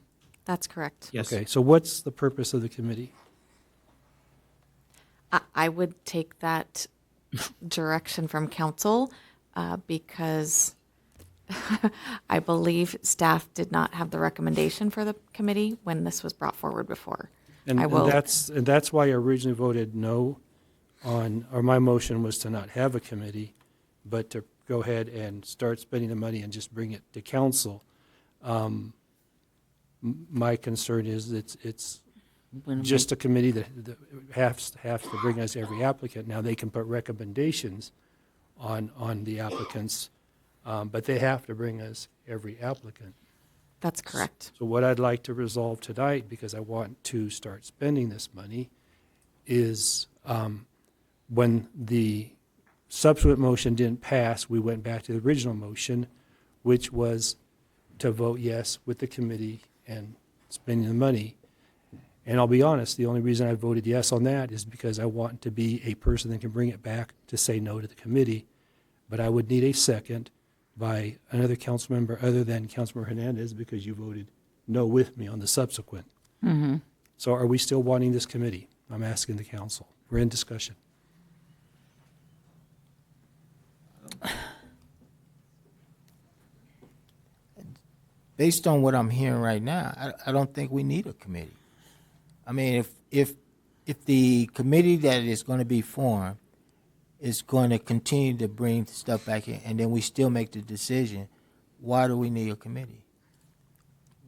[SPEAKER 20] That's correct.
[SPEAKER 6] Yes.
[SPEAKER 1] Okay, so what's the purpose of the committee?
[SPEAKER 20] I would take that direction from council because I believe staff did not have the recommendation for the committee when this was brought forward before.
[SPEAKER 1] And that's why I originally voted no on, or my motion was to not have a committee, but to go ahead and start spending the money and just bring it to council. My concern is it's just a committee that has to bring us every applicant. Now, they can put recommendations on the applicants, but they have to bring us every applicant.
[SPEAKER 20] That's correct.
[SPEAKER 1] So what I'd like to resolve tonight, because I want to start spending this money, is when the subsequent motion didn't pass, we went back to the original motion, which was to vote yes with the committee and spending the money. And I'll be honest, the only reason I voted yes on that is because I want to be a person that can bring it back to say no to the committee. But I would need a second by another council member other than Councilmember Hernandez, because you voted no with me on the subsequent.
[SPEAKER 7] Mm-hmm.
[SPEAKER 1] So are we still wanting this committee? I'm asking the council. We're in discussion.
[SPEAKER 2] based on what I'm hearing right now, I don't think we need a committee. I mean, if the committee that is going to be formed is going to continue to bring stuff back in, and then we still make the decision, why do we need a committee?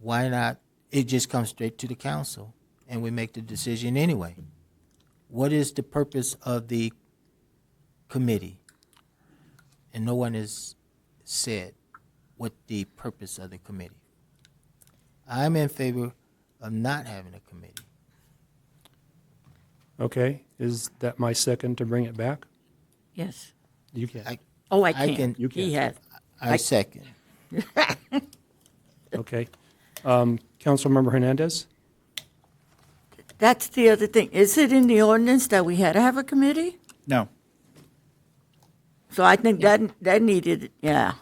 [SPEAKER 2] Why not, it just comes straight to the council, and we make the decision anyway? What is the purpose of the committee? And no one has said what the purpose of the committee. I'm in favor of not having a committee.
[SPEAKER 1] Okay, is that my second to bring it back?
[SPEAKER 7] Yes.
[SPEAKER 1] You can.
[SPEAKER 7] I can.
[SPEAKER 1] You can.
[SPEAKER 7] He has.
[SPEAKER 2] I second.
[SPEAKER 1] Okay. Councilmember Hernandez?
[SPEAKER 7] That's the other thing. Is it in the ordinance that we had to have a committee?
[SPEAKER 6] No.
[SPEAKER 7] So I think that needed, yeah.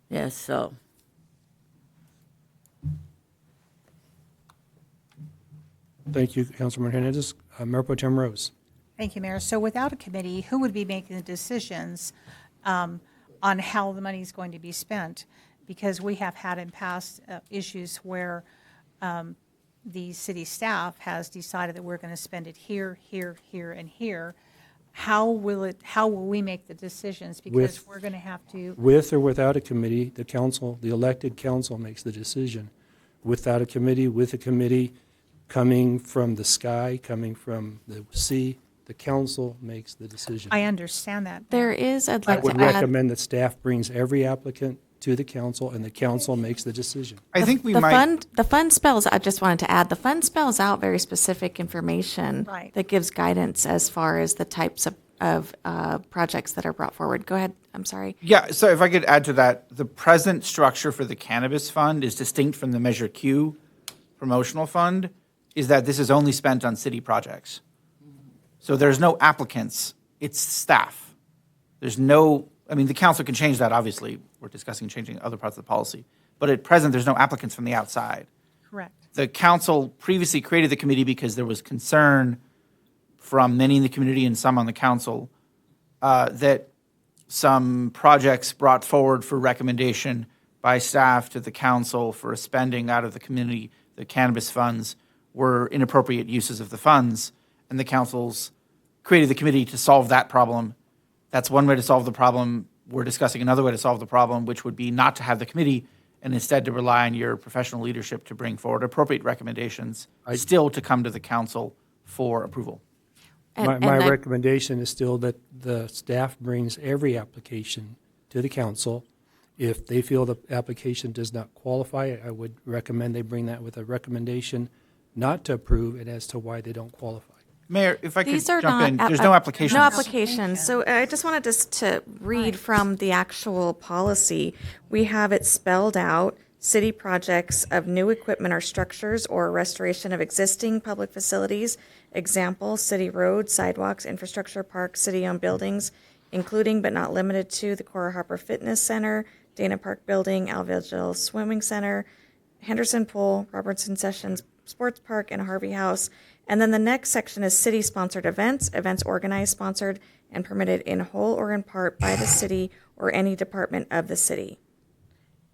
[SPEAKER 7] Yes, so.
[SPEAKER 1] Thank you, Councilmember Hernandez. Mayor Pro Tem Rose?
[SPEAKER 21] Thank you, Mayor. So without a committee, who would be making the decisions on how the money is going to be spent? Because we have had in past issues where the city staff has decided that we're going to spend it here, here, here, and here. How will we make the decisions? Because we're going to have to.
[SPEAKER 1] With or without a committee, the council, the elected council makes the decision. Without a committee, with a committee, coming from the sky, coming from the sea, the council makes the decision.
[SPEAKER 21] I understand that.
[SPEAKER 20] There is, I'd
[SPEAKER 1] I
[SPEAKER 20] like
[SPEAKER 1] would
[SPEAKER 20] to add.
[SPEAKER 1] recommend that staff brings every applicant to the council, and the council makes the decision.
[SPEAKER 6] I think we
[SPEAKER 20] the
[SPEAKER 6] might.
[SPEAKER 20] The fund spells, I just wanted to add, the fund spells out very specific information
[SPEAKER 21] Right.
[SPEAKER 20] that gives guidance as far as the types of projects that are brought forward. Go ahead, I'm sorry.
[SPEAKER 6] Yeah, so if I could add to that, the present structure for the cannabis fund is distinct from the Measure Q promotional fund, is that this is only spent on city projects. So there's no applicants, it's staff. There's no, I mean, the council can change that, obviously. We're discussing changing other parts of the policy. But at present, there's no applicants from the outside.
[SPEAKER 21] Correct.
[SPEAKER 6] The council previously created the committee because there was concern from many in the community and some on the council that some projects brought forward for recommendation by staff to the council for spending out of the community, the cannabis funds, were inappropriate uses of the funds, and the councils created the committee to solve that problem. That's one way to solve the problem. We're discussing another way to solve the problem, which would be not to have the committee and instead to rely on your professional leadership to bring forward appropriate recommendations, still to come to the council for approval.
[SPEAKER 1] My recommendation is still that the staff brings every application to the council. If they feel the application does not qualify, I would recommend they bring that with a recommendation not to approve and as to why they don't qualify.
[SPEAKER 6] Mayor, if I could
[SPEAKER 20] These are
[SPEAKER 6] jump in,
[SPEAKER 20] not
[SPEAKER 6] there's no applications.
[SPEAKER 20] No applications. So I just wanted to read from the actual policy. We have it spelled out, city projects of new equipment or structures or restoration of existing public facilities. Example, city roads, sidewalks, infrastructure, parks, city-owned buildings, including but not limited to the Cora Harper Fitness Center, Dana Park Building, Alville Swimming Center, Henderson Pool, Robertson Sessions Sports Park, and Harvey House. And then the next section is city-sponsored events, events organized, sponsored, and permitted in whole or in part by the city or any department of the city.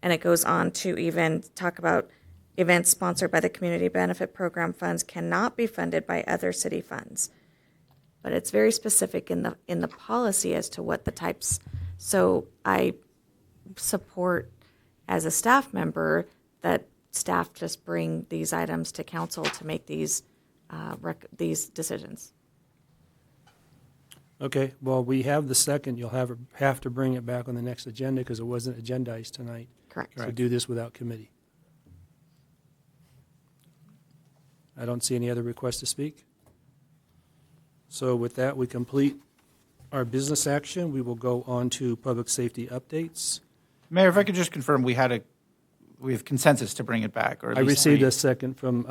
[SPEAKER 20] And it goes on to even talk about events sponsored by the Community Benefit Program funds cannot be funded by other city funds. But it's very specific in the policy as to what the types. So I support as a staff member that staff just bring these items to council to make these decisions.
[SPEAKER 1] Okay, well, we have the second. You'll have to bring it back on the next agenda because it wasn't agendized tonight.
[SPEAKER 20] Correct.
[SPEAKER 1] So do this without committee. I don't see any other requests to speak. So with that, we complete our business action. We will go on to public safety updates.
[SPEAKER 6] Mayor, if I could just confirm, we have consensus to bring it back, or at
[SPEAKER 1] I
[SPEAKER 6] least
[SPEAKER 1] received
[SPEAKER 6] three.
[SPEAKER 1] a second from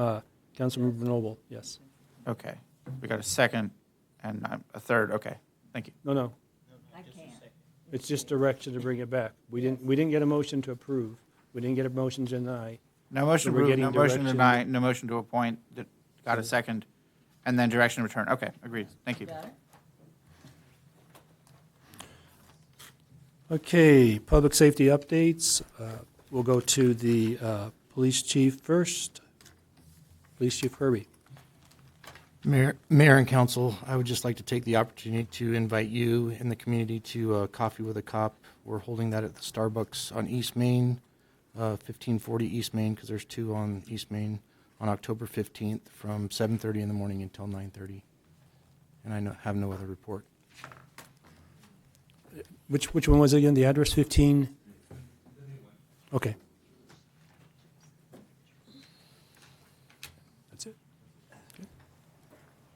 [SPEAKER 1] Councilmember Noble, yes.
[SPEAKER 6] Okay, we got a second and a third. Okay, thank you.
[SPEAKER 1] No. I can't. It's just direction to bring it back. We didn't get a motion to approve. We didn't get a motion to deny.
[SPEAKER 6] No motion
[SPEAKER 1] So we're
[SPEAKER 6] to approve,
[SPEAKER 1] getting
[SPEAKER 6] no motion to
[SPEAKER 1] direction.
[SPEAKER 6] deny, no motion to appoint. That got a second, and then direction to return. Okay, agreed. Thank you.
[SPEAKER 1] Okay, public safety updates. We'll go to the police chief first. Police Chief Kirby.
[SPEAKER 8] Mayor and council, I would just like to take the opportunity to invite you and the community to Coffee with a Cop. We're holding that at the Starbucks on East Main, 1540 East Main, because there's two on East Main, on October 15th from 7:30 in the morning until 9:30. And I have no other report.
[SPEAKER 1] Which one was it again? The address 15? Okay. That's it. Okay.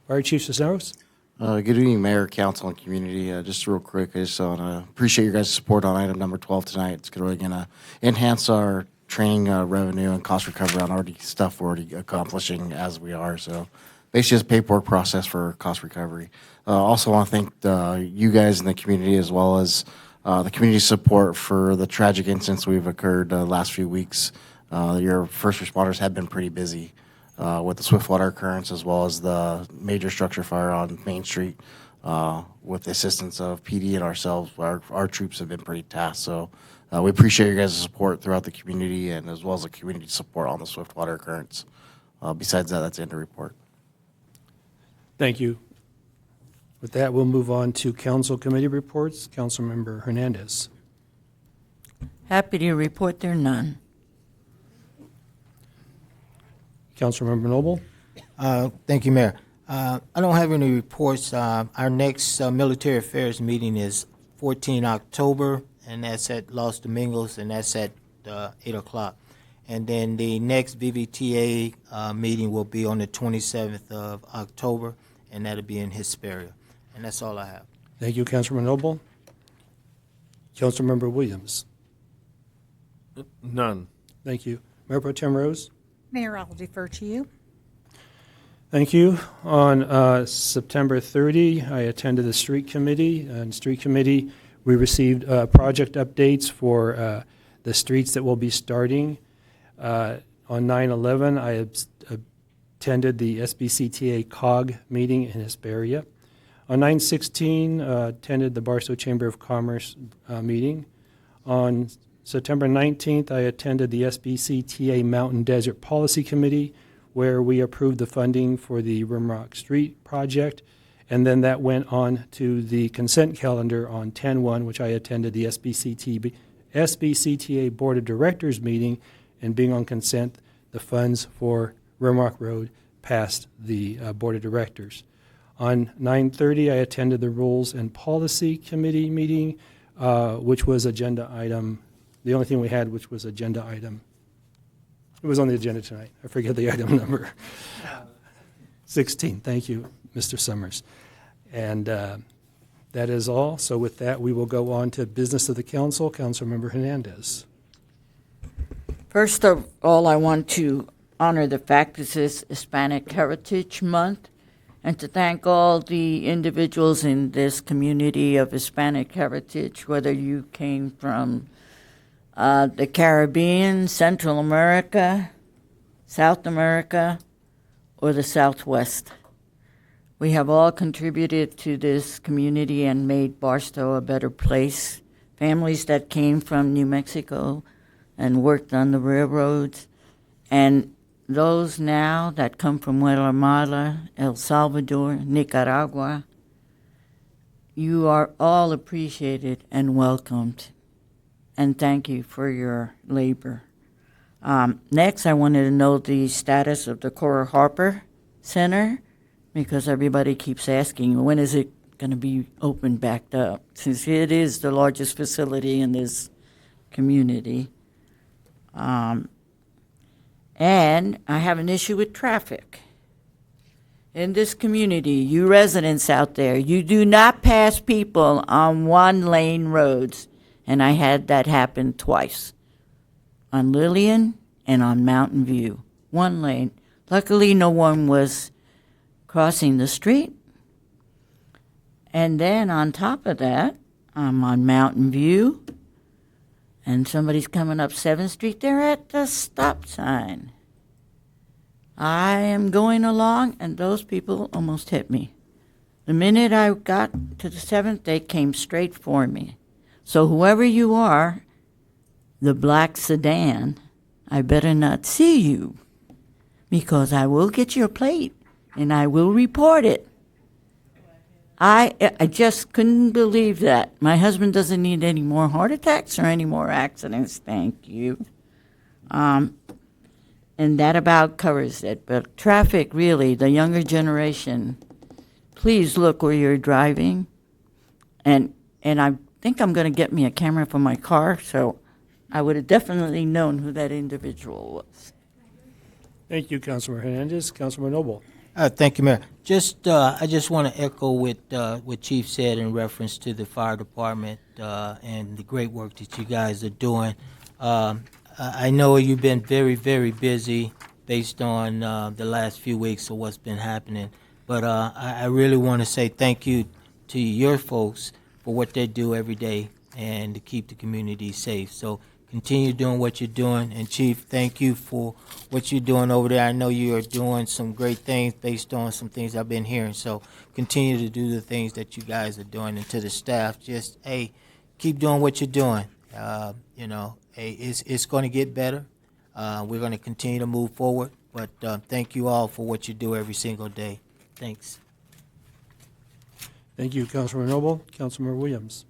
[SPEAKER 1] Fire Chief Cisneros?
[SPEAKER 10] Good evening, Mayor, Council, and community. Just real quick, I just want to appreciate your guys' support on item number 12 tonight. It's really going to enhance our training revenue and cost recovery on already stuff we're already accomplishing as we are. So basically just paperwork process for cost recovery. Also want to thank you guys in the community as well as the community support for the tragic incidents we've occurred the last few weeks. Your first responders have been pretty busy with the Swiftwater occurrence as well as the major structure fire on Main Street. With the assistance of PD and ourselves, our troops have been pretty tasked. So we appreciate your guys' support throughout the community and as well as the community support on the Swiftwater occurrence. Besides that, that's the end of the report.
[SPEAKER 1] Thank you. With that, we'll move on to council committee reports. Councilmember Hernandez.
[SPEAKER 7] Happy to report there are none.
[SPEAKER 1] Councilmember Noble.
[SPEAKER 2] Thank you, Mayor. I don't have any reports. Our next military affairs meeting is 14 October, and that's at Los Domingos, and that's at 8 o'clock. And then the next VVTA meeting will be on the 27th of October, and that'll be in Hesperia. And that's all I have.
[SPEAKER 1] Thank you, Councilmember Noble. Councilmember Williams.
[SPEAKER 22] None.
[SPEAKER 1] Thank you. Mayor Pro Tem Rose.
[SPEAKER 21] Mayor, I'll defer to you.
[SPEAKER 1] Thank you. On September 30, I attended the street committee. And street committee, we received project updates for the streets that will be starting. On 9/11, I attended the SBCTA COG meeting in Hesperia. On 9/16, attended the Barstow Chamber of Commerce meeting. On September 19th, I attended the SBCTA Mountain Desert Policy Committee, where we approved the funding for the Rimrock Street project. And then that went on to the consent calendar on 10/1, which I attended the SBCTA Board of Directors meeting. And being on consent, the funds for Rimrock Road passed the Board of Directors. On 9/30, I attended the Rules and Policy Committee meeting, which was agenda item, the only thing we had, which was agenda item. It was on the agenda tonight. I forget the item number. 16. Thank you, Mr. Summers. And that is all. So with that, we will go on to business of the council. Councilmember Hernandez.
[SPEAKER 7] First of all, I want to honor the fact this is Hispanic Heritage Month and to thank all the individuals in this community of Hispanic heritage, whether you came from the Caribbean, Central America, South America, or the Southwest. We have all contributed to this community and made Barstow a better place. Families that came from New Mexico and worked on the railroads, and those now that come from Guatemala, El Salvador, Nicaragua, you are all appreciated and welcomed. And thank you for your labor. Next, I wanted to know the status of the Cora Harper Center, because everybody keeps asking, when is it going to be opened back up? Since it is the largest facility in this community. And I have an issue with traffic. In this community, you residents out there, you do not pass people on one-lane roads. And I had that happen twice, on Lillian and on Mountain View. One lane. Luckily, no one was crossing the street. And then on top of that, I'm on Mountain View, and somebody's coming up 7th Street. They're at the stop sign. I am going along, and those people almost hit me. The minute I got to the 7th, they came straight for me. So whoever you are, the black sedan, I better not see you, because I will get your plate and I will report it. I just couldn't believe that. My husband doesn't need any more heart attacks or any more accidents, thank you. And that about covers it. But traffic, really, the younger generation, please look where you're driving. And I think I'm going to get me a camera for my car, so I would have definitely known who that individual was.
[SPEAKER 1] Thank you, Councilor Hernandez. Councilor Noble.
[SPEAKER 2] Thank you, Mayor. I just want to echo what Chief said in reference to the fire department and the great work that you guys are doing. I know you've been very, very busy based on the last few weeks of what's been happening, but I really want to say thank you to your folks for what they do every day and to keep the community safe. So continue doing what you're doing. And Chief, thank you for what you're doing over there. I know you are doing some great things based on some things I've been hearing. So continue to do the things that you guys are doing. And to the staff, just, hey, keep doing what you're doing. Hey, it's going to get better. We're going to continue to move forward. But thank you all for what you do every single day. Thanks.
[SPEAKER 1] Thank you, Councilor Noble. Councilor Williams.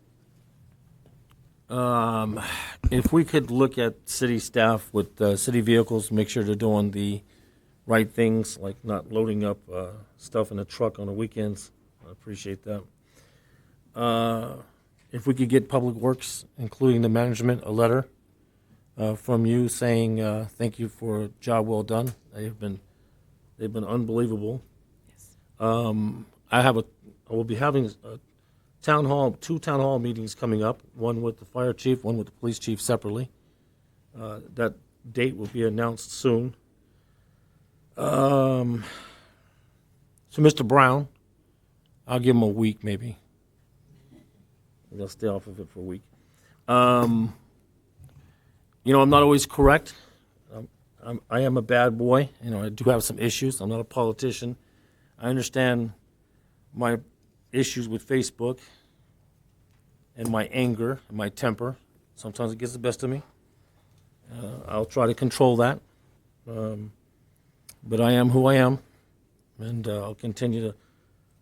[SPEAKER 22] If we could look at city staff with city vehicles, make sure they're doing the right things, like not loading up stuff in a truck on the weekends, I appreciate that. If we could get Public Works, including the management, a letter from you saying thank you for a job well done. They've been unbelievable. Yes. I will be having two town hall meetings coming up, one with the fire chief, one with the police chief separately. That date will be announced soon. So Mr. Brown, I'll give him a week maybe. I'll stay off of it for a week. I'm not always correct. I am a bad boy. I do have some issues. I'm not a politician. I understand my issues with Facebook and my anger and my temper. Sometimes it gets the best of me. I'll try to control that. But I am who I am, and I'll continue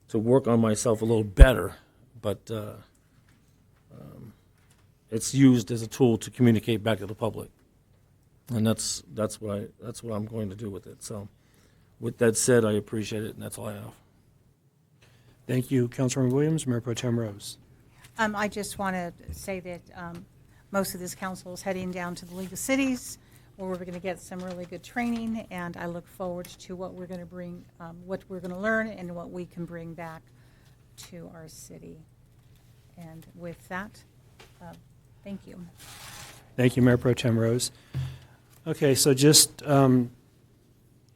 [SPEAKER 22] to work on myself a little better. But it's used as a tool to communicate back to the public, and that's what I'm going to do with it. So, with that said, I appreciate it, and that's all I have.
[SPEAKER 1] Thank you, Councilor Williams. Mayor Pro Tem Rose.
[SPEAKER 21] I just want to say that most of this council is heading down to the League of Cities, where we're going to get some really good training, and I look forward to what we're going to bring, what we're going to learn, and what we can bring back to our city. And with that, thank you.
[SPEAKER 1] Thank you, Mayor Pro Tem Rose. Okay, so just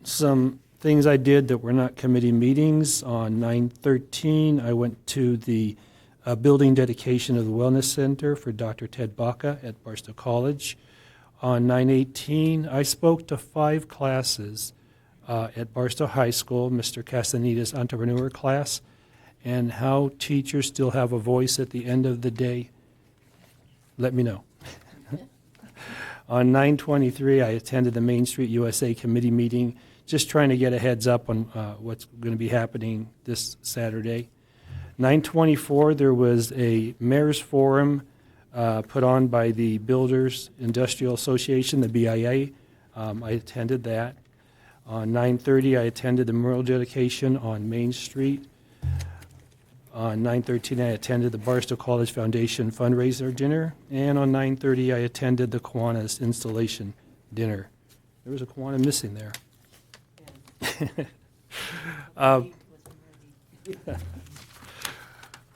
[SPEAKER 1] some things I did that were not committee meetings. On 9/13, I went to the building dedication of the Wellness Center for Dr. Ted Baca at Barstow College. On 9/18, I spoke to 5 classes at Barstow High School, Mr. Castaneda's entrepreneur class, and how teachers still have a voice at the end of the day. Let me know. On 9/23, I attended the Main Street USA committee meeting, just trying to get a heads up on what's going to be happening this Saturday. 9/24, there was a mayor's forum put on by the Builders Industrial Association, the BIA. I attended that. On 9/30, I attended the mural dedication on Main Street. On 9/13, I attended the Barstow College Foundation fundraiser dinner. And on 9/30, I attended the Kiwanis installation dinner. There was a Kiwana missing there. I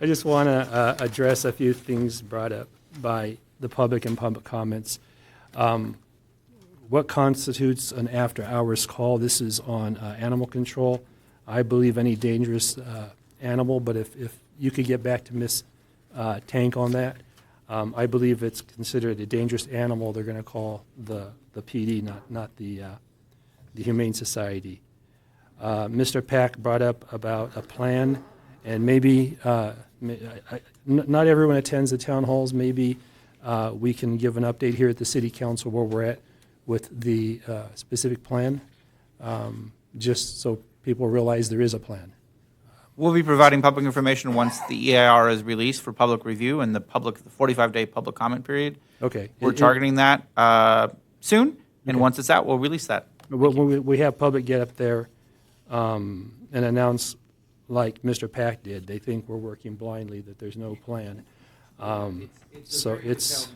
[SPEAKER 1] just want to address a few things brought up by the public and public comments. What constitutes an after-hours call? This is on animal control. I believe any dangerous animal, but if you could get back to Ms. Tank on that, I believe it's considered a dangerous animal. They're going to call the PD, not the Humane Society. Mr. Pack brought up about a plan, and maybe not everyone attends the town halls. Maybe we can give an update here at the city council where we're at with the specific plan, just so people realize there is a plan.
[SPEAKER 6] We'll be providing public information once the EIR is released for public review and the 45-day public comment period.
[SPEAKER 1] Okay.
[SPEAKER 6] We're targeting that soon, and once it's out, we'll release that.
[SPEAKER 1] When we have public get up there and announce, like Mr. Pack did, they think we're working blindly, that there's no plan. So it's,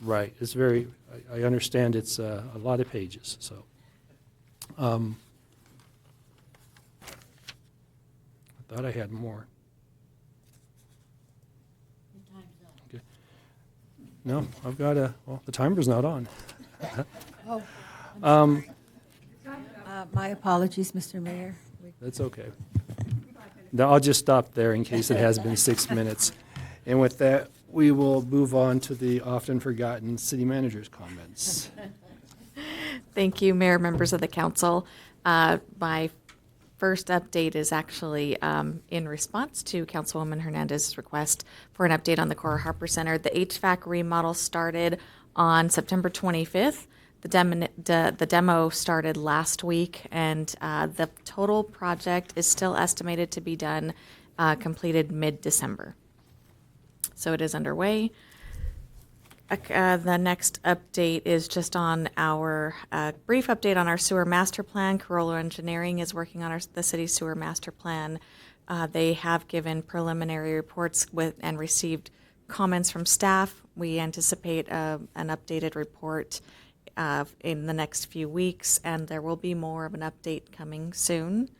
[SPEAKER 1] right, it's very, I understand it's a lot of pages, so. I thought I had more. Okay. No, I've got well, the timer's not on.
[SPEAKER 3] My apologies, Mr. Mayor.
[SPEAKER 1] That's okay. Now, I'll just stop there in case it has been 6 minutes. And with that, we will move on to the often forgotten city manager's comments.
[SPEAKER 20] Thank you, Mayor, members of the council. My first update is actually in response to Councilwoman Hernandez's request for an update on the Cora Harper Center. The HVAC remodel started on September 25th. The demo started last week, and the total project is still estimated to be done, completed mid-December. So it is underway. The next update is just on our brief update on our sewer master plan. Corolla Engineering is working on the city sewer master plan. They have given preliminary reports and received comments from staff. We anticipate an updated report in the next few weeks, and there will be more of an update coming soon.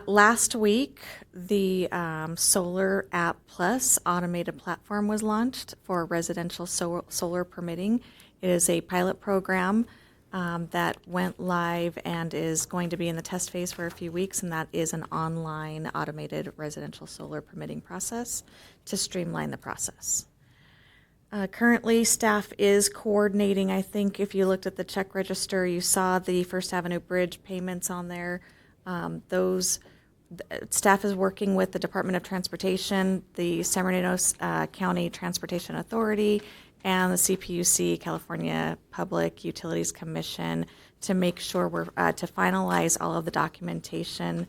[SPEAKER 20] Last week, the Solar App Plus automated platform was launched for residential solar permitting. It is a pilot program that went live and is going to be in the test phase for a few weeks, and that is an online automated residential solar permitting process to streamline the process. Currently, staff is coordinating. I think if you looked at the check register, you saw the First Avenue Bridge payments on there. Staff is working with the Department of Transportation, the San Bernardino County Transportation Authority, and the CPUC, California Public Utilities Commission, to make sure to finalize all of the documentation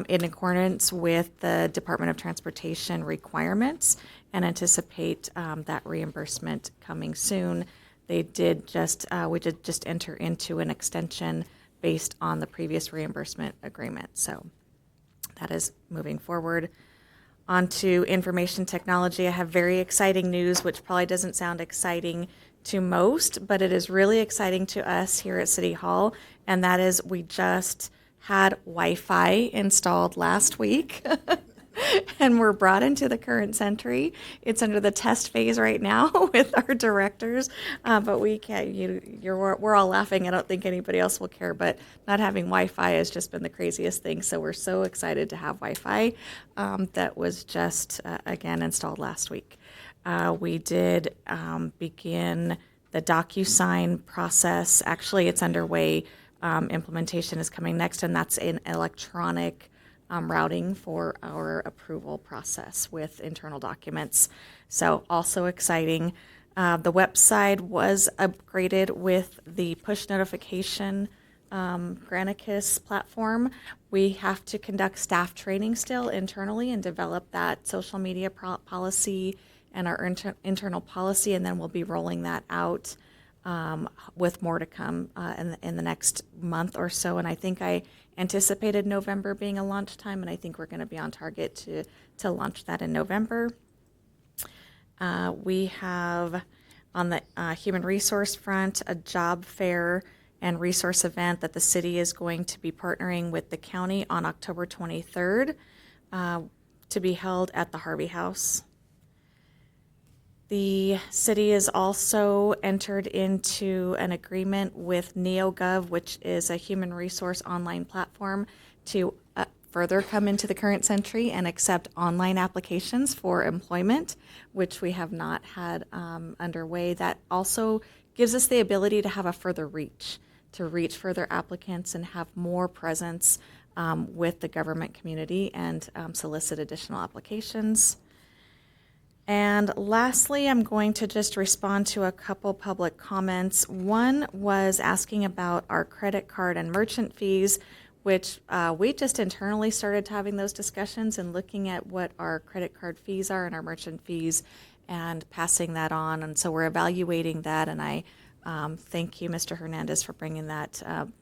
[SPEAKER 20] in accordance with the Department of Transportation requirements, and anticipate that reimbursement coming soon. We did just enter into an extension based on the previous reimbursement agreement. So that is moving forward. On to information technology. I have very exciting news, which probably doesn't sound exciting to most, but it is really exciting to us here at City Hall, and that is we just had Wi-Fi installed last week. And we're brought into the current century. It's under the test phase right now with our directors, but we can't. We're all laughing. I don't think anybody else will care, but not having Wi-Fi has just been the craziest thing. So we're so excited to have Wi-Fi that was just again installed last week. We did begin the DocuSign process. Actually, it's underway. Implementation is coming next, and that's an electronic routing for our approval process with internal documents. So also exciting. The website was upgraded with the push notification Granicus platform. We have to conduct staff training still internally and develop that social media policy and our internal policy, and then we'll be rolling that out with more to come in the next month or so. And I think I anticipated November being a launch time, and I think we're going to be on target to launch that in November. We have on the human resource front a job fair and resource event that the city is going to be partnering with the county on October 23rd to be held at the Harvey House. The city has also entered into an agreement with NeoGov, which is a human resource online platform, to further come into the current century and accept online applications for employment, which we have not had underway. That also gives us the ability to have a further reach, to reach further applicants and have more presence with the government community and solicit additional applications. And And lastly, I'm going to just respond to a couple public comments. One was asking about our credit card and merchant fees, which we just internally started having those discussions and looking at what our credit card fees are and our merchant fees and passing that on. And so we're evaluating that. And I thank you, Mr. Hernandez, for bringing that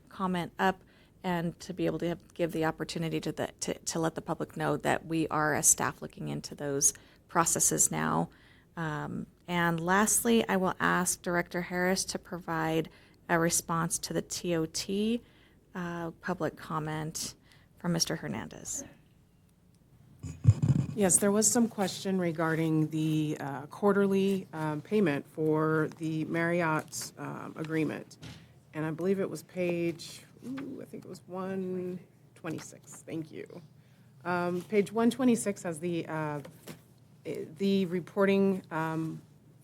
[SPEAKER 20] comment up and to be able to give the opportunity to let the public know that we are, as staff, looking into those processes now. And lastly, I will ask Director Harris to provide a response to the TOT public comment from Mr. Hernandez.
[SPEAKER 11] Yes, there was some question regarding the quarterly payment for the Marriott agreement. And I believe it was page, I think it was 126. Thank you. Page 126 has the reporting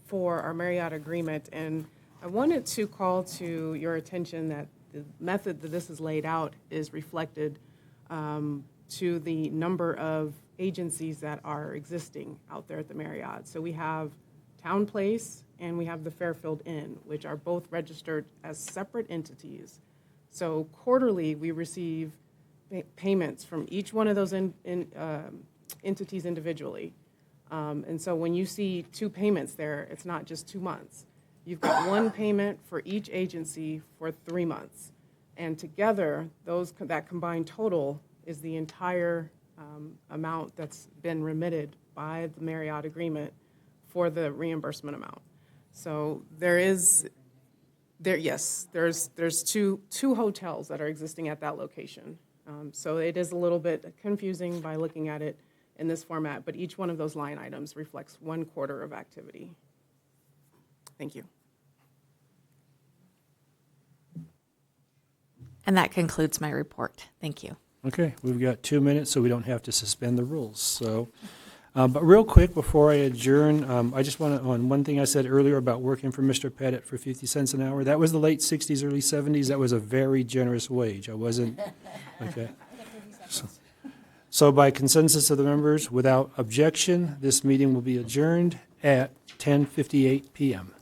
[SPEAKER 11] for our Marriott agreement. And I wanted to call to your attention that the method that this is laid out is reflected to the number of agencies that are existing out there at the Marriott. So we have Town Place and we have the Fairfield Inn, which are both registered as separate entities. So quarterly, we receive payments from each one of those entities individually. And so when you see two payments there, it's not just 2 months. You've got one payment for each agency for 3 months. And together, that combined total is the entire amount that's been remitted by the Marriott agreement for the reimbursement amount. So there's two hotels that are existing at that location. So it is a little bit confusing by looking at it in this format, but each one of those line items reflects 1 quarter of activity. Thank you.
[SPEAKER 20] And that concludes my report. Thank you.
[SPEAKER 1] Okay, we've got 2 minutes, so we don't have to suspend the rules. So, but real quick, before I adjourn, I just want to, on one thing I said earlier about working for Mr. Pettit for 50 cents an hour, that was the late 60s, early 70s. That was a very generous wage. I wasn't, okay. So by consensus of the members, without objection, this meeting will be adjourned at 10:58 p.m.